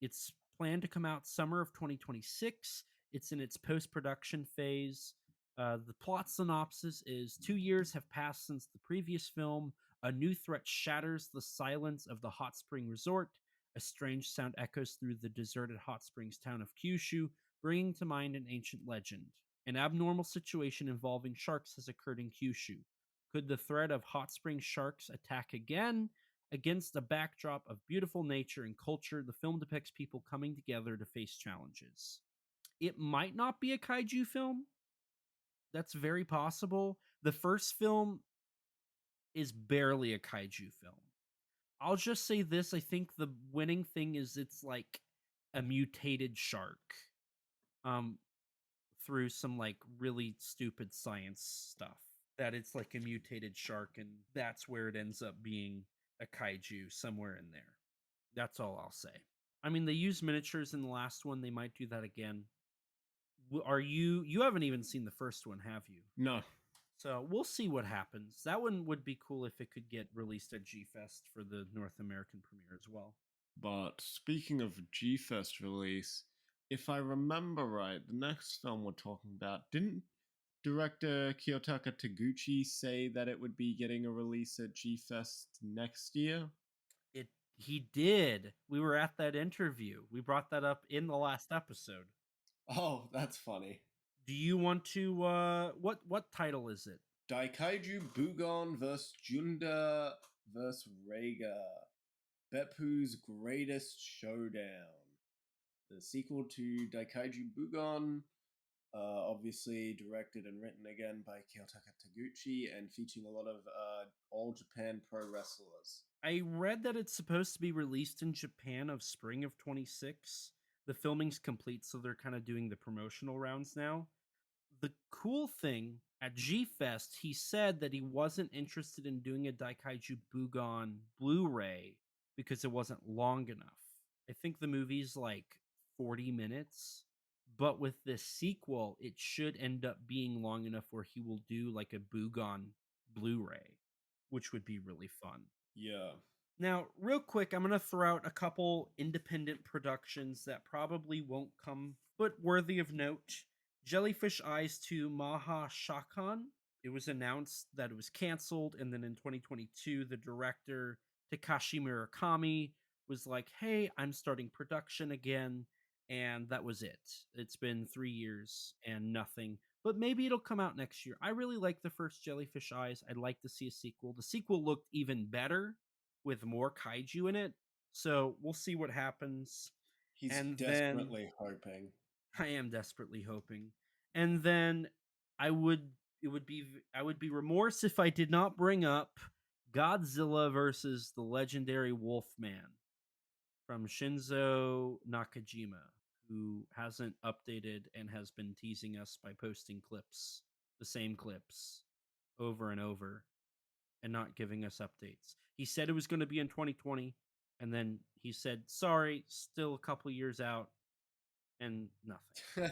B: It's planned to come out summer of 2026. It's in its post-production phase. The plot synopsis is 2 years have passed since the previous film. A new threat shatters the silence of the hot spring resort. A strange sound echoes through the deserted hot springs town of Kyushu, bringing to mind an ancient legend. An abnormal situation involving sharks has occurred in Kyushu. Could the threat of hot spring sharks attack again? Against a backdrop of beautiful nature and culture, the film depicts people coming together to face challenges. It might not be a kaiju film. That's very possible. The first film is barely a kaiju film. I'll just say this, I think the winning thing is it's like a mutated shark. Through some like really stupid science stuff. That it's like a mutated shark and that's where it ends up being a kaiju somewhere in there. That's all I'll say. I mean, they used miniatures in the last one. They might do that again. Are you haven't even seen the first one, have you?
D: No.
B: So we'll see what happens. That one would be cool if it could get released at G Fest for the North American premiere as well.
D: But speaking of G Fest release, if I remember right, the next film we're talking about, didn't director Kiyotaka Taguchi say that it would be getting a release at G Fest next year?
B: He did. We were at that interview. We brought that up in the last episode.
C: Oh, that's funny.
B: Do you want to what title is it?
C: Daikaiju Bugon vs. Junda vs. Rega. Beppu's Greatest Showdown. The sequel to Daikaiju Bugon, obviously directed and written again by Kiyotaka Taguchi and featuring a lot of All Japan pro wrestlers.
B: I read that it's supposed to be released in Japan of spring of 26. The filming's complete, so they're kind of doing the promotional rounds now. the cool thing at G Fest, he said that he wasn't interested in doing a Daikaiju Bugon Blu-ray because it wasn't long enough. I think the movie's like 40 minutes, but with this sequel, it should end up being long enough where he will do like a Bugon Blu-ray, which would be really fun.
C: Yeah.
B: Now, real quick, I'm going to throw out a couple independent productions that probably won't come, but worthy of note. Jellyfish Eyes to Maha Shakan. It was announced that it was canceled, and then in 2022, the director, Takashi Murakami, was like, hey, I'm starting production again, and that was it. It's been 3 years and nothing, but maybe it'll come out next year. I really like the first Jellyfish Eyes. I'd like to see a sequel. The sequel looked even better with more kaiju in it. So we'll see what happens.
C: He's
B: And then
C: desperately hoping.
B: I am desperately hoping. And then I would I would be remorse if I did not bring up Godzilla versus the legendary Wolfman from Shinzo Nakajima, who hasn't updated and has been teasing us by posting clips, the same clips, over and over, and not giving us updates. He said it was going to be in 2020, and then he said, sorry, still a couple years out, and nothing.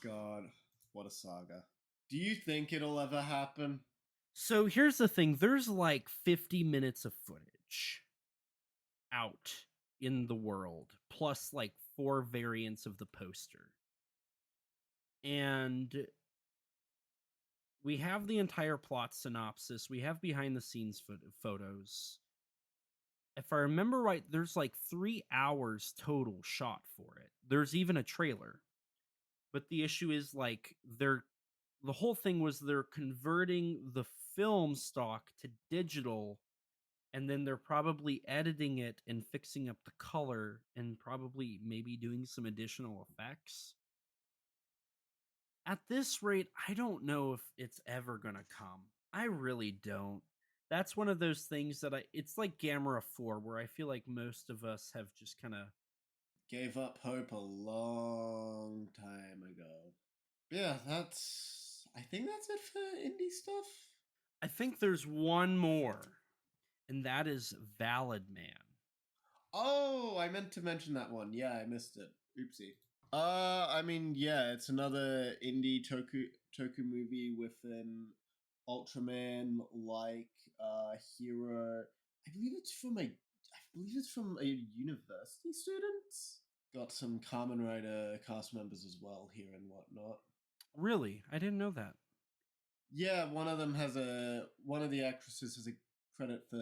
C: God, what a saga. Do you think it'll ever happen?
B: So here's the thing, there's like 50 minutes of footage out in the world, plus like 4 variants of the poster. And we have the entire plot synopsis, we have behind the scenes photos. If I remember right, there's like 3 hours total shot for it. There's even a trailer. But the issue is like the whole thing was they're converting the film stock to digital, and then they're probably editing it and fixing up the color and probably maybe doing some additional effects. At this rate, I don't know if it's ever going to come. I really don't. That's one of those things that it's like Gamera 4, where I feel like most of us have just kind of
C: Gave up hope a long time ago. Yeah, I think that's it for indie stuff.
B: I think there's one more, and that is Valid Man.
C: Oh, I meant to mention that one. Yeah, I missed it. Oopsie. I mean, yeah, it's another indie toku movie with an Ultraman like hero. I believe it's from a university student. Got some Kamen Rider cast members as well here and whatnot.
B: Really? I didn't know that.
C: Yeah, one of the actresses has a credit for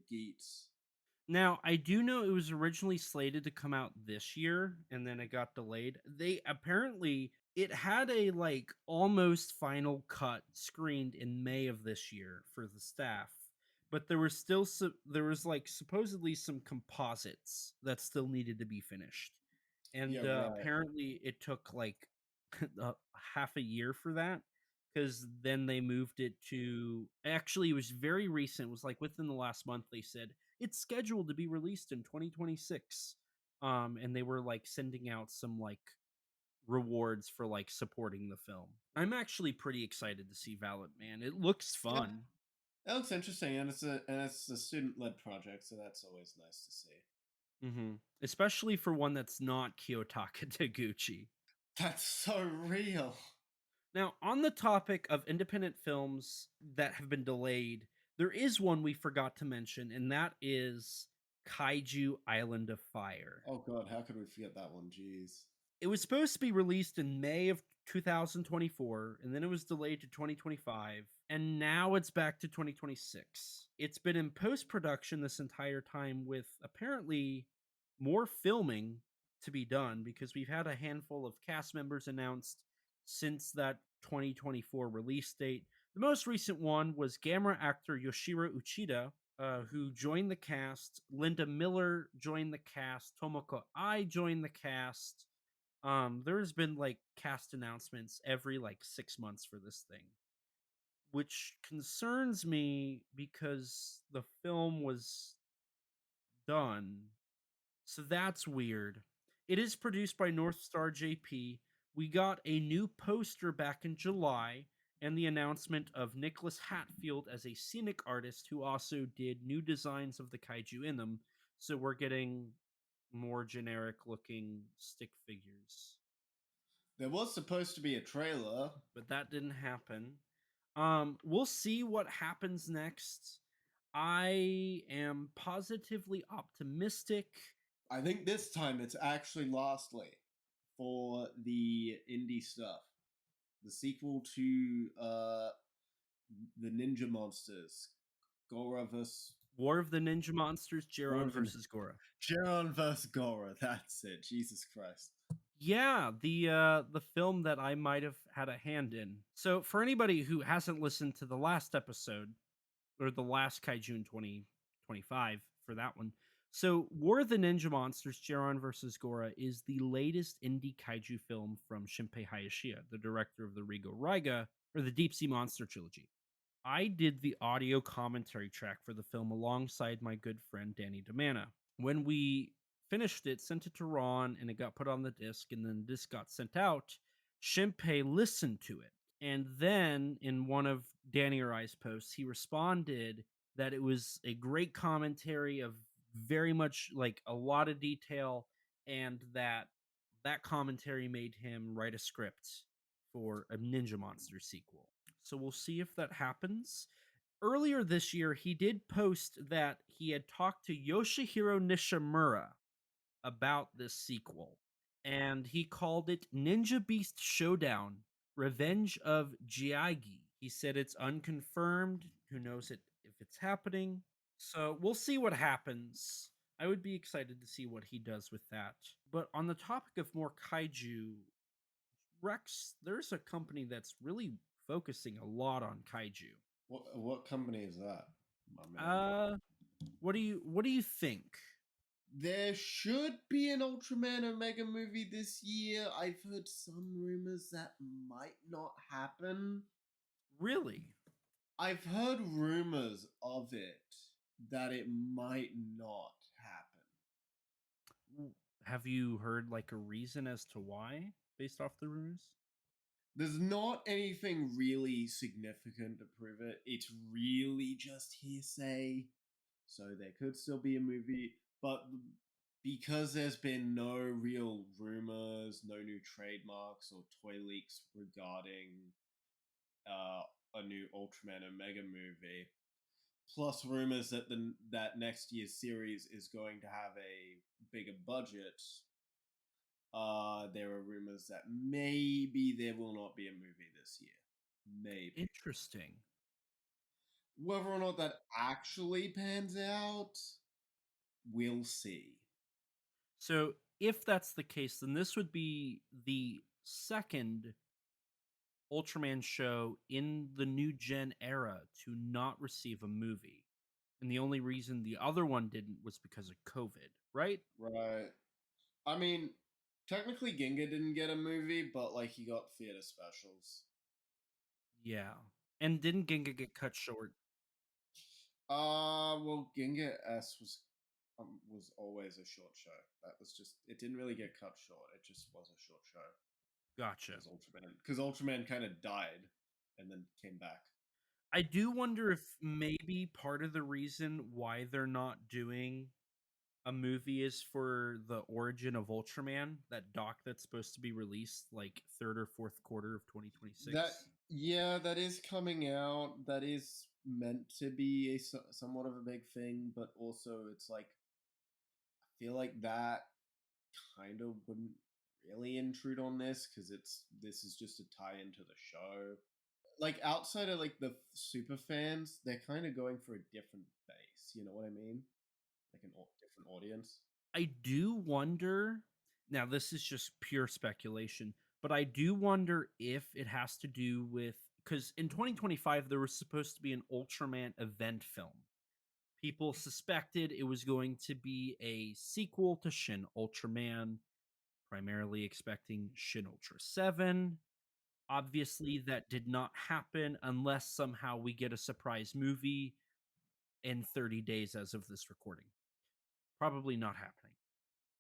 C: Geats.
B: Now, I do know it was originally slated to come out this year, and then it got delayed. It had a like almost final cut screened in May of this year for the staff, but there was still there was like supposedly some composites that still needed to be finished, and
C: Yeah, right.
B: apparently it took like half a year for that, because then they moved it to, actually it was very recent, it was like within the last month. They said it's scheduled to be released in 2026, and they were like sending out some like rewards for like supporting the film. I'm actually pretty excited to see Valid Man. It looks fun.
C: That looks interesting, and it's a student-led project, so that's always nice to see.
B: Especially for one that's not Kiyotaka Taguchi.
C: That's so real.
B: Now, on the topic of independent films that have been delayed, there is one we forgot to mention, and that is Kaiju Island of Fire.
C: Oh god, how could we forget that one? Jeez.
B: It was supposed to be released in May of 2024, and then it was delayed to 2025, and now it's back to 2026. It's been in post-production this entire time, with apparently more filming to be done, because we've had a handful of cast members announced since that 2024 release date. The most recent one was Gamera actor Yoshiro Uchida, who joined the cast. Linda Miller joined the cast. Tomoko Ai joined the cast. There's been like cast announcements every like 6 months for this thing, which concerns me because the film was done. So that's weird. It is produced by North Star JP, We got a new poster back in July and the announcement of Nicholas Hatfield as a scenic artist who also did new designs of the kaiju in them. So we're getting more generic looking stick figures.
C: There was supposed to be a trailer.
B: But that didn't happen. We'll see what happens next. I am positively optimistic.
C: I think this time it's actually lastly for the indie stuff. The sequel to the Ninja Monsters. Gora vs.
B: War of the Ninja Monsters,
C: War
B: Jiron
C: of the-
B: versus Gora.
C: Jiron vs. Gora, that's it. Jesus Christ.
B: Yeah, the film that I might have had a hand in. So for anybody who hasn't listened to the last episode or the last Kaiju in 2025 for that one. So War of the Ninja Monsters, Jiron versus Gora is the latest indie kaiju film from Shinpei Hayashida, the director of the Rigo Raiga or the Deep Sea Monster trilogy. I did the audio commentary track for the film alongside my good friend Danny DeMana. When we finished it, sent it to Ron, and it got put on the disc, and then the disc got sent out, Shinpei listened to it. And then in one of Danny or I's posts, he responded that it was a great commentary of very much like a lot of detail, and that commentary made him write a script for a Ninja Monster sequel. So we'll see if that happens. Earlier this year, he did post that he had talked to Yoshihiro Nishimura about this sequel, and he called it Ninja Beast Showdown Revenge of Jiagi. He said it's unconfirmed. Who knows if it's happening? So we'll see what happens. I would be excited to see what he does with that. But on the topic of more kaiju, Rex, there's a company that's really focusing a lot on kaiju.
C: What company is that, my man?
B: What do you think?
C: There should be an Ultraman Omega movie this year. I've heard some rumors that might not happen.
B: Really?
C: I've heard rumors of it that it might not happen.
B: Have you heard like a reason as to why based off the rumors?
C: There's not anything really significant to prove it. It's really just hearsay. So there could still be a movie, but because there's been no real rumors, no new trademarks or toy leaks regarding a new Ultraman Omega movie, plus rumors that that next year's series is going to have a bigger budget, there are rumors that maybe there will not be a movie this year. Maybe.
B: Interesting.
C: Whether or not that actually pans out, we'll see.
B: So if that's the case, then this would be the second Ultraman show in the new gen era to not receive a movie. And the only reason the other one didn't was because of COVID, right?
C: Right. I mean, technically Ginga didn't get a movie, but like he got theater specials.
B: Yeah. And didn't Ginga get cut short?
C: Well, Ginga S was always a short show. That was just, it didn't really get cut short. It just was a short show.
B: Gotcha.
C: Because Ultraman kind of died and then came back.
B: I do wonder if maybe part of the reason why they're not doing a movie is for the origin of Ultraman, that doc that's supposed to be released like third or fourth quarter of 2026.
C: That is coming out. That is meant to be somewhat of a big thing, but also it's like, I feel like that kind of wouldn't really intrude on this because this is just a tie into the show. Like outside of like the super fans, they're kind of going for a different base. You know what I mean? Like an different audience.
B: I do wonder. Now, this is just pure speculation, but I do wonder if it has to do with, because in 2025 there was supposed to be an Ultraman event film. People suspected it was going to be a sequel to Shin Ultraman, primarily expecting Shin Ultra 7. Obviously, that did not happen unless somehow we get a surprise movie in 30 days as of this recording. Probably not happening.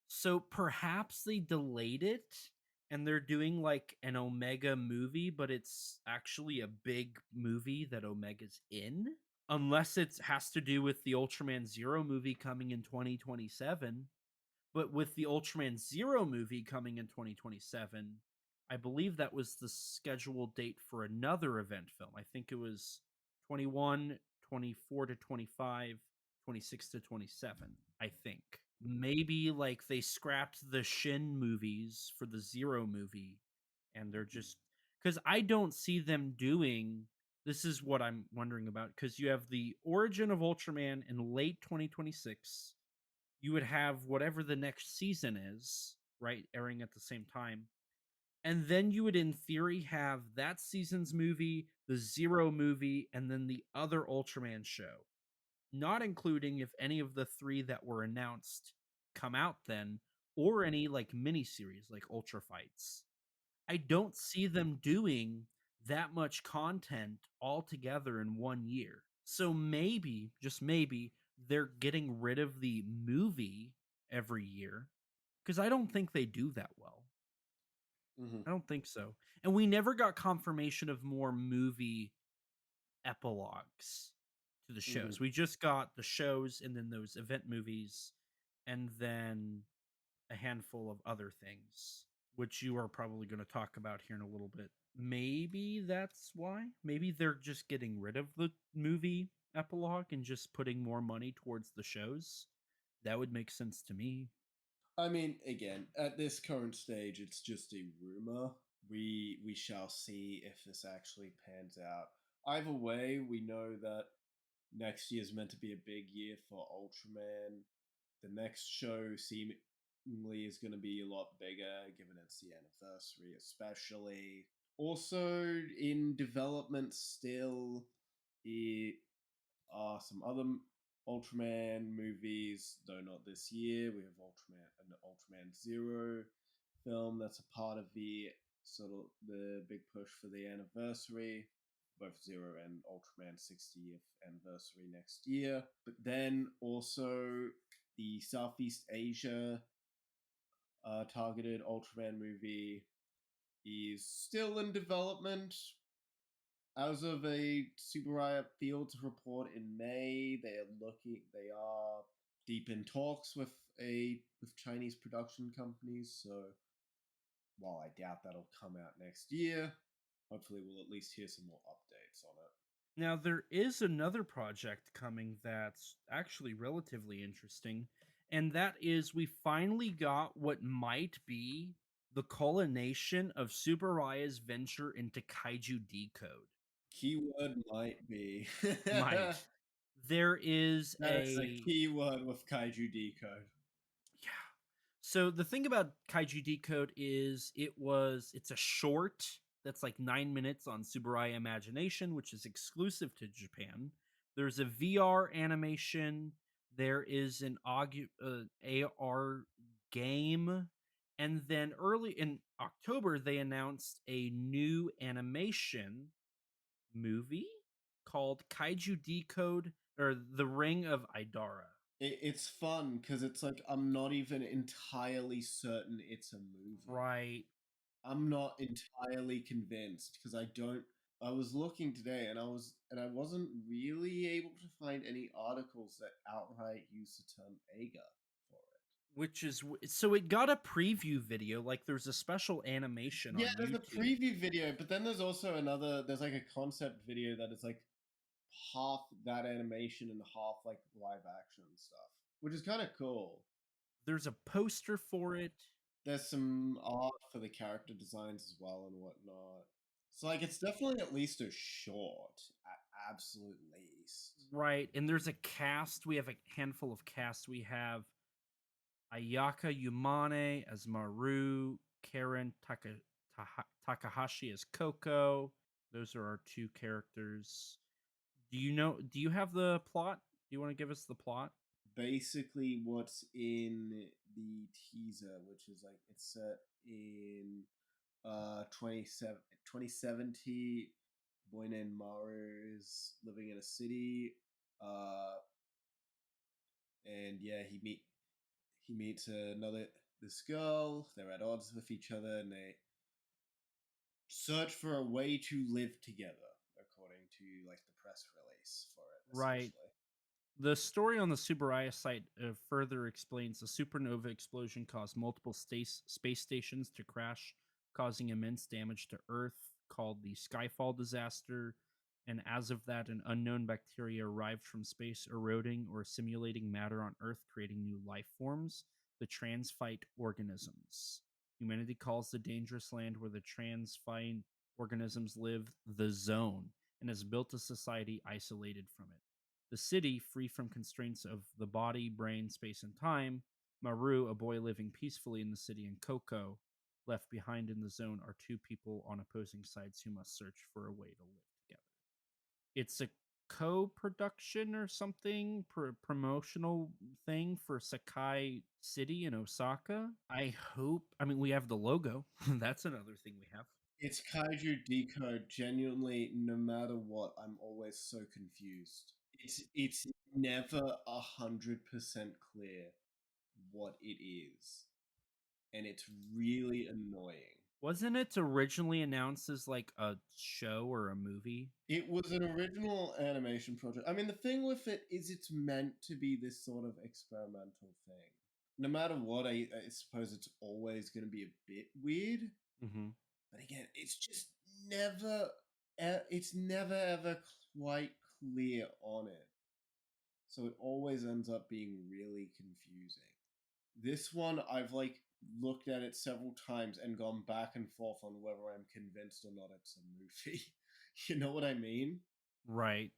B: So perhaps they delayed it and they're doing like an Omega movie, but it's actually a big movie that Omega's in. Unless it has to do with the Ultraman Zero movie coming in 2027. But with the Ultraman Zero movie coming in 2027, I believe that was the scheduled date for another event film. I think it was 21, 24 to 25, 26 to 27, I think. Maybe like they scrapped the Shin movies for the Zero movie and they're just because I don't see them doing this is what I'm wondering about because you have the origin of Ultraman in late 2026. You would have whatever the next season is, right, airing at the same time. And then you would, in theory, have that season's movie, the Zero movie, and then the other Ultraman show. Not including if any of the three that were announced come out then, or any like miniseries like Ultra Fights. I don't see them doing that much content all together in 1 year. So maybe, just maybe, they're getting rid of the movie every year because I don't think they do that well. I don't think so. And we never got confirmation of more movie epilogues to the shows. We just got the shows and then those event movies and then a handful of other things, which you are probably going to talk about here in a little bit. Maybe that's why. Maybe they're just getting rid of the movie epilogue and just putting more money towards the shows. That would make sense to me.
C: I mean, again, at this current stage, it's just a rumor. We shall see if this actually pans out. Either way, we know that next year is meant to be a big year for Ultraman. The next show seemingly is going to be a lot bigger, given it's the anniversary, especially. Also, in development still are some other Ultraman movies, though not this year. We have an Ultraman Zero film that's a part of the sort of the big push for the anniversary, both Zero and Ultraman 60th anniversary next year. But then also the Southeast Asia targeted Ultraman movie is still in development. As of a Super Riot Fields report in May, they are deep in talks with Chinese production companies. So while I doubt that'll come out next year, hopefully we'll at least hear some more updates on it.
B: Now, there is another project coming that's actually relatively interesting, and that is we finally got what might be the culmination of Super Raya's venture into Kaiju Decode.
C: Keyword might be.
B: Might. There is
C: That's a
B: a
C: keyword with Kaiju Decode.
B: yeah. So the thing about Kaiju Decode is it's a short that's like 9 minutes on Subaraya Imagination, which is exclusive to Japan. There's a VR animation. There is an AR game. And then early in October, they announced a new animation movie called Kaiju Decode or The Ring of Idara.
C: It's fun because it's like I'm not even entirely certain it's a movie.
B: Right.
C: I'm not entirely convinced because I was looking today and I wasn't really able to find any articles that outright use the term Eiga for it.
B: Which is so it got a preview video, like there's a special animation
C: Yeah,
B: on
C: there's
B: YouTube.
C: a preview video, but then there's also there's like a concept video that is like half that animation and half like live action stuff, which is kind of cool.
B: There's a poster for it.
C: There's some art for the character designs as well and whatnot. So like it's definitely at least a short, at absolute least.
B: Right, and there's a cast. We have a handful of casts. We have Ayaka Yumane as Maru, Karen Takahashi as Coco. Those are our two characters. Do you have the plot? Do you want to give us the plot?
C: Basically what's in the teaser, which is like it's set in 2070. Boy named Maru is living in a city, and yeah, he meets this girl. They're at odds with each other, and they search for a way to live together, according to like the press release for it.
B: Right.
C: Essentially.
B: The story on the Subaraya site further explains the supernova explosion caused multiple space stations to crash, causing immense damage to Earth, called the Skyfall disaster. And as of that, an unknown bacteria arrived from space, eroding or simulating matter on Earth, creating new life forms, the transphyte organisms. Humanity calls the dangerous land where the transphyte organisms live the zone, and has built a society isolated from it. The city, free from constraints of the body, brain, space, and time. Maru, a boy living peacefully in the city, and Coco, left behind in the zone, are two people on opposing sides who must search for a way to live together. It's a co-production or something, promotional thing for Sakai City in Osaka. I mean, we have the logo. That's another thing we have.
C: It's Kaiju Decode. Genuinely, no matter what, I'm always so confused. It's never 100% clear what it is, and it's really annoying.
B: Wasn't it originally announced as like a show or a movie?
C: It was an original animation project. I mean, the thing with it is it's meant to be this sort of experimental thing. No matter what, I suppose it's always going to be a bit weird.
B: Mm-hmm.
C: But again, it's just never, it's never ever quite clear on it. So it always ends up being really confusing. This one, I've like looked at it several times and gone back and forth on whether I'm convinced or not it's a movie. You know what I mean?
B: Right.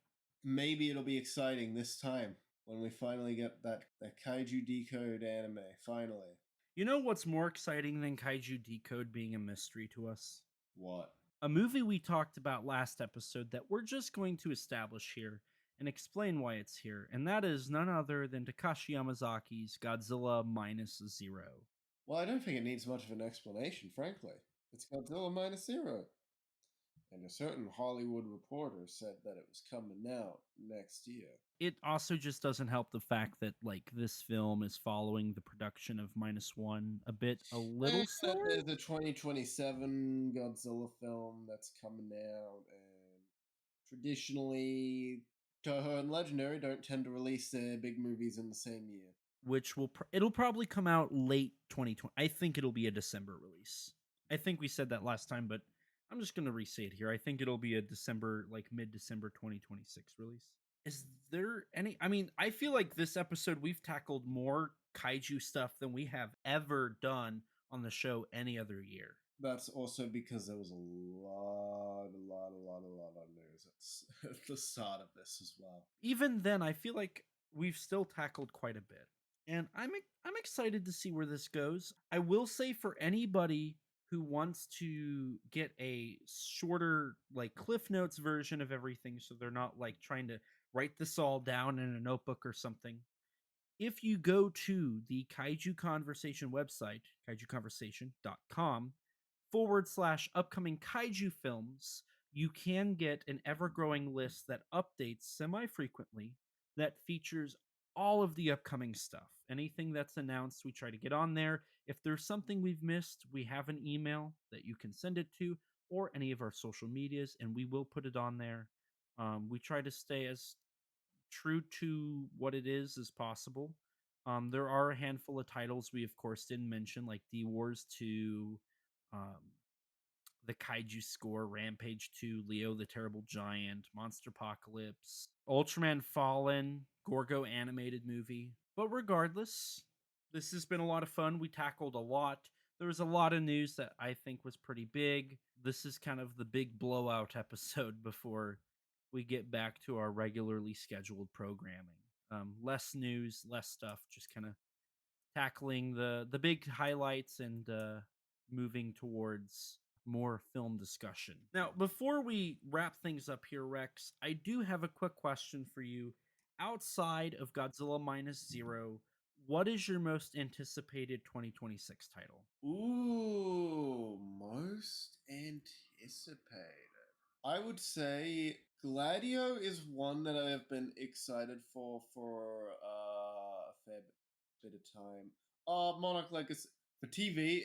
C: Maybe it'll be exciting this time when we finally get that Kaiju Decode anime. Finally.
B: You know what's more exciting than Kaiju Decode being a mystery to us?
C: What?
B: A movie we talked about last episode that we're just going to establish here and explain why it's here, and that is none other than Takashi Yamazaki's Godzilla Minus Zero.
C: Well, I don't think it needs much of an explanation, frankly. It's Godzilla Minus Zero. And a certain Hollywood reporter said that it was coming out next year.
B: It also just doesn't help the fact that like this film is following the production of Minus One a little slower.
C: There's a 2027 Godzilla film that's coming out, and traditionally, Toho and Legendary don't tend to release their big movies in the same year.
B: Which it'll probably come out late 2020. I think it'll be a December release. I think we said that last time, but I'm just gonna re-say it here. I think it'll be a December, like mid-December 2026 release. Is there any? I mean, I feel like this episode we've tackled more kaiju stuff than we have ever done on the show any other year.
C: That's also because there was a lot of news at the start of this as well.
B: Even then, I feel like we've still tackled quite a bit, and I'm excited to see where this goes. I will say, for anybody who wants to get a shorter, like Cliff Notes version of everything, so they're not like trying to write this all down in a notebook or something. If you go to the Kaiju Conversation website, kaijuconversation.com / upcoming kaiju films, you can get an ever-growing list that updates semi-frequently that features all of the upcoming stuff. Anything that's announced, we try to get on there. If there's something we've missed, we have an email that you can send it to, or any of our social medias, and we will put it on there. We try to stay as true to what it is as possible. There are a handful of titles we, of course, didn't mention, like D-Wars 2, the Kaiju Score, Rampage 2, Leo the Terrible Giant, Monster Apocalypse, Ultraman Fallen, Gorgo animated movie. But regardless, this has been a lot of fun. We tackled a lot. There was a lot of news that I think was pretty big. This is kind of the big blowout episode before we get back to our regularly scheduled programming. Less news, less stuff, just kind of tackling the big highlights and moving towards more film discussion. Now, before we wrap things up here, Rex, I do have a quick question for you. Outside of Godzilla Minus Zero, what is your most anticipated 2026 title?
C: Ooh, most anticipated. I would say Gladio is one that I have been excited for a fair bit of time. Monarch Legacy. For TV,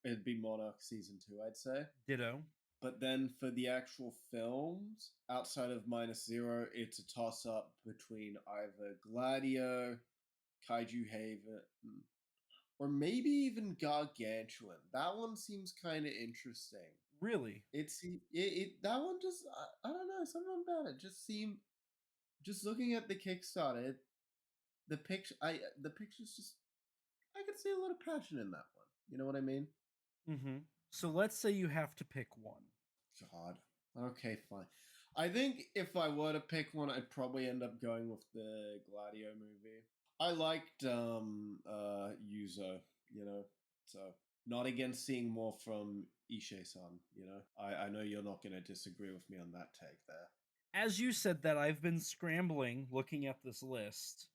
C: it'd be Monarch season 2, I'd say.
B: Ditto.
C: But then for the actual films, outside of Minus Zero, it's a toss up between either Gladio, Kaiju Haven, or maybe even Gargantuan. That one seems kind of interesting.
B: Really?
C: That one just I don't know, something about it just seemed, just looking at the Kickstarter, the pictures just, I could see a lot of passion in that one. You know what I mean?
B: Mm-hmm. So let's say you have to pick one.
C: God. Okay, fine. I think if I were to pick one, I'd probably end up going with the Gladio movie. I liked Yuzo, so not against seeing more from Ishe-san, I know you're not going to disagree with me on that take there.
B: As you said that, I've been scrambling looking at this list.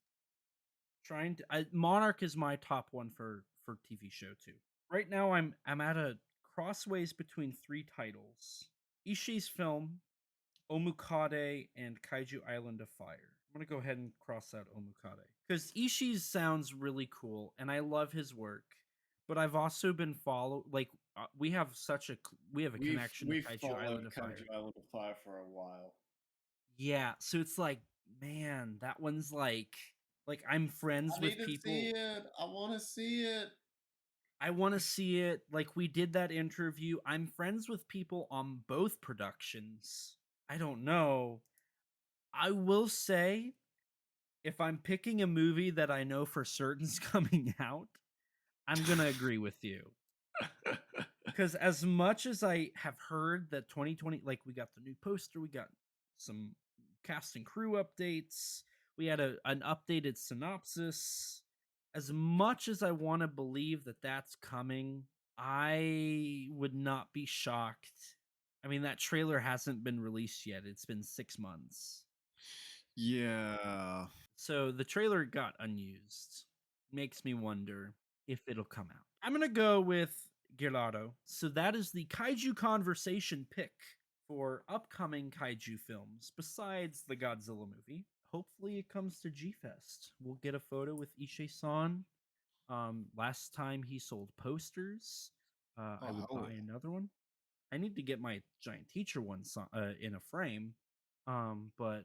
B: Monarch is my top one for TV show too. Right now I'm at a crossways between 3 titles. Ishii's film, Omukade, and Kaiju Island of Fire. I'm gonna go ahead and cross out Omukade because Ishii's sounds really cool and I love his work. But I've also been we have a connection to Kaiju Island of Fire.
C: Kaiju Island of Fire for a while.
B: Yeah, so it's like, man, that one's like I'm friends with people.
C: See it. I want to see it.
B: I want to see it. Like, we did that interview. I'm friends with people on both productions. I don't know. I will say, if I'm picking a movie that I know for certain's coming out, I'm going to agree with you. Because as much as I have heard that 2020, like, we got the new poster, we got some cast and crew updates, we had an updated synopsis. As much as I want to believe that that's coming, I would not be shocked. I mean, that trailer hasn't been released yet. It's been 6 months.
D: Yeah.
B: So the trailer got unused. Makes me wonder if it'll come out. I'm going to go with Gelato. So that is the Kaiju Conversation pick for upcoming kaiju films besides the Godzilla movie. Hopefully it comes to G-Fest. We'll get a photo with Ishe-san. Last time he sold posters. I would buy another one. I need to get my giant teacher one in a frame. But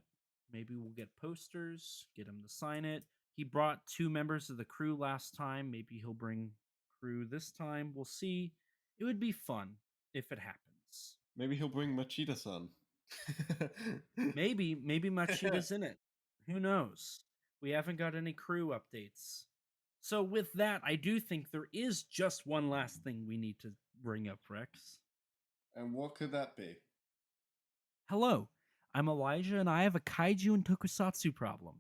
B: maybe we'll get posters, get him to sign it. He brought 2 members of the crew last time. Maybe he'll bring crew this time. We'll see. It would be fun if it happens.
D: Maybe he'll bring Machida-san.
B: Maybe Machida's in it. Who knows? We haven't got any crew updates. So with that, I do think there is just one last thing we need to bring up, Rex.
C: And what could that be?
B: Hello, I'm Elijah, and I have a Kaiju and Tokusatsu problem.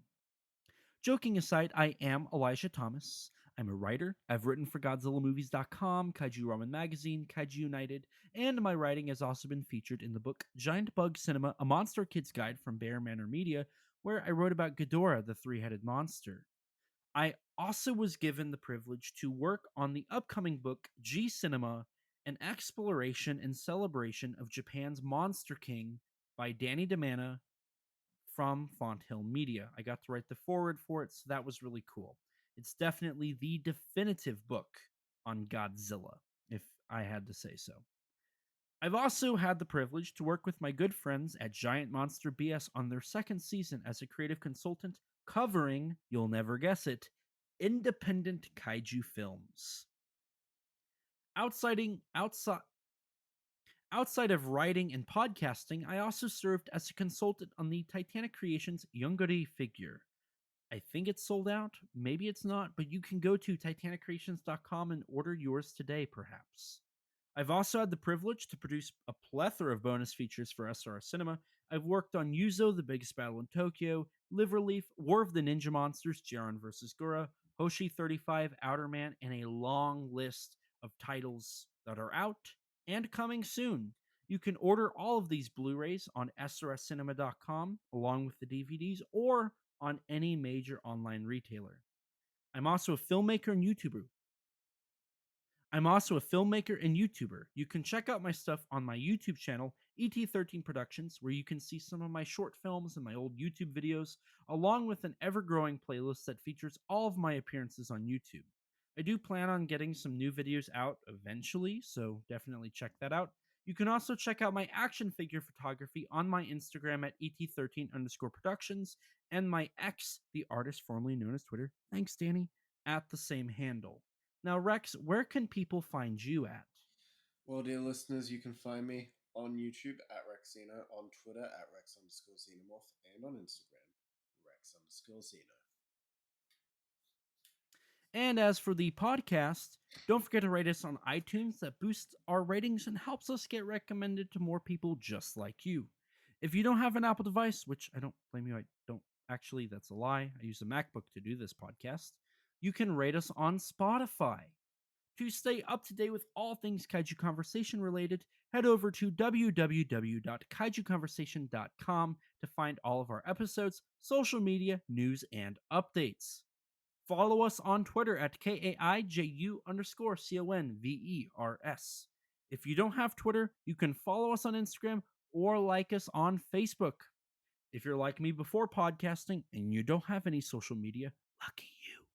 B: Joking aside, I am Elijah Thomas. I'm a writer. I've written for GodzillaMovies.com, Kaiju Ramen Magazine, Kaiju United, and my writing has also been featured in the book Giant Bug Cinema, A Monster Kid's Guide from Bear Manor Media, where I wrote about Ghidorah, the 3-headed monster. I also was given the privilege to work on the upcoming book G Cinema, an exploration and celebration of Japan's Monster King by Danny DeManna from Fonthill Media. I got to write the foreword for it, so that was really cool. It's definitely the definitive book on Godzilla, if I had to say so. I've also had the privilege to work with my good friends at Giant Monster BS on their 2nd season as a creative consultant covering, you'll never guess it, independent kaiju films. Outside of writing and podcasting, I also served as a consultant on the Titanic Creations Yongari figure. I think it's sold out, maybe it's not, but you can go to titaniccreations.com and order yours today, perhaps. I've also had the privilege to produce a plethora of bonus features for SRS Cinema. I've worked on Yuzo, The Biggest Battle in Tokyo, Live Relief, War of the Ninja Monsters, Jiren vs. Gura, Hoshi 35, Outer Man, and a long list of titles that are out and coming soon. You can order all of these Blu-rays on srscinema.com along with the DVDs or on any major online retailer. I'm also a filmmaker and YouTuber. You can check out my stuff on my YouTube channel, ET13 Productions, where you can see some of my short films and my old YouTube videos, along with an ever-growing playlist that features all of my appearances on YouTube. I do plan on getting some new videos out eventually, so definitely check that out. You can also check out my action figure photography on my Instagram at et13_productions and my X, the artist formerly known as Twitter, thanks Danny, at the same handle. Now, Rex, where can people find you at?
C: Well, dear listeners, you can find me on YouTube at Rexino, on Twitter at Rex_Xenomorph, and on Instagram, Rex_Xeno.
B: And as for the podcast, don't forget to rate us on iTunes. That boosts our ratings and helps us get recommended to more people just like you. If you don't have an Apple device, which I don't blame you, I don't actually, that's a lie. I use a MacBook to do this podcast. You can rate us on Spotify. To stay up to date with all things Kaiju Conversation related, head over to www.kaijuconversation.com to find all of our episodes, social media, news, and updates. Follow us on Twitter at KAIJU_CONVERS. If you don't have Twitter, you can follow us on Instagram or like us on Facebook. If you're like me before podcasting and you don't have any social media, lucky you.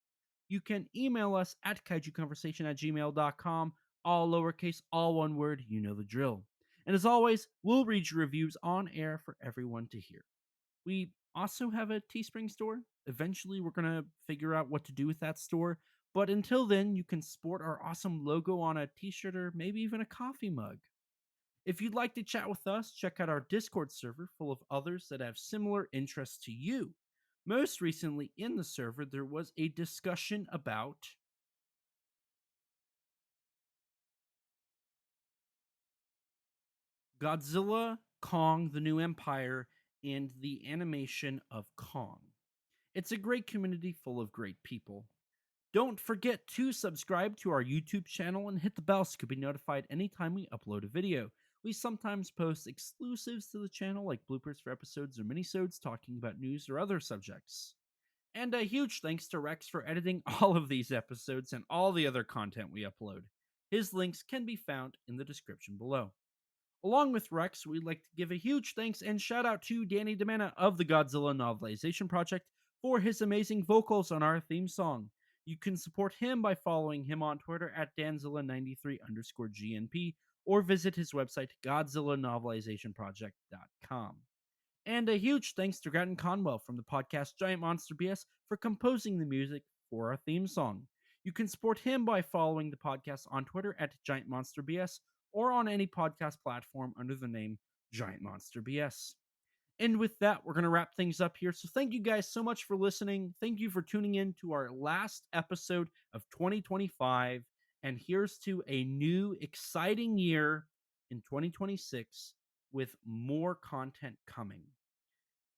B: You can email us at kaijuconversation@gmail.com, all lowercase, all one word, you know the drill. And as always, we'll read your reviews on air for everyone to hear. We also have a Teespring store. Eventually, we're going to figure out what to do with that store. But until then, you can sport our awesome logo on a t-shirt or maybe even a coffee mug. If you'd like to chat with us, check out our Discord server full of others that have similar interests to you. Most recently in the server, there was a discussion about Godzilla, Kong, the New Empire, and the animation of Kong. It's a great community full of great people. Don't forget to subscribe to our YouTube channel and hit the bell so you can be notified anytime we upload a video. We sometimes post exclusives to the channel like bloopers for episodes or minisodes talking about news or other subjects. And a huge thanks to Rex for editing all of these episodes and all the other content we upload. His links can be found in the description below. Along with Rex, we'd like to give a huge thanks and shout out to Danny DeManna of the Godzilla Novelization Project for his amazing vocals on our theme song. You can support him by following him on Twitter at Danzilla93_GNP or visit his website GodzillaNovelizationProject.com. And a huge thanks to Gratton Conwell from the podcast Giant Monster BS for composing the music for our theme song. You can support him by following the podcast on Twitter at Giant Monster BS or on any podcast platform under the name Giant Monster BS. And with that, we're going to wrap things up here. So thank you guys so much for listening. Thank you for tuning in to our last episode of 2025. And here's to a new, exciting year in 2026 with more content coming.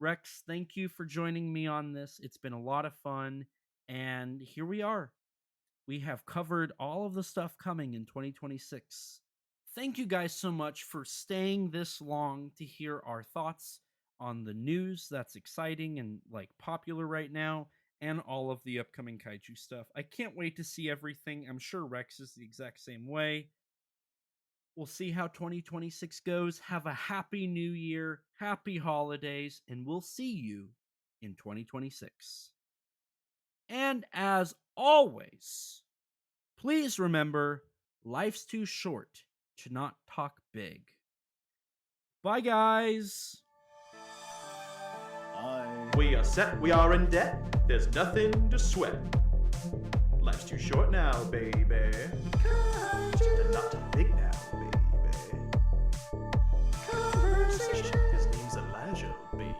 B: Rex, thank you for joining me on this. It's been a lot of fun. And here we are. We have covered all of the stuff coming in 2026. Thank you guys so much for staying this long to hear our thoughts on the news that's exciting and popular right now, and all of the upcoming kaiju stuff. I can't wait to see everything. I'm sure Rex is the exact same way. We'll see how 2026 goes. Have a happy new year, happy holidays, and we'll see you in 2026. And as always, please remember, life's too short to not talk big. Bye, guys.
A: We are set, we are in debt, there's nothing to sweat. Life's too short now, baby. And not too big now, baby. Conversation. His name's Elijah, baby.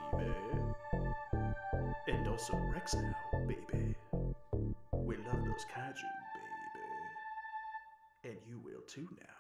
A: And also Rex now, baby. We love those kaiju, baby. And you will too now.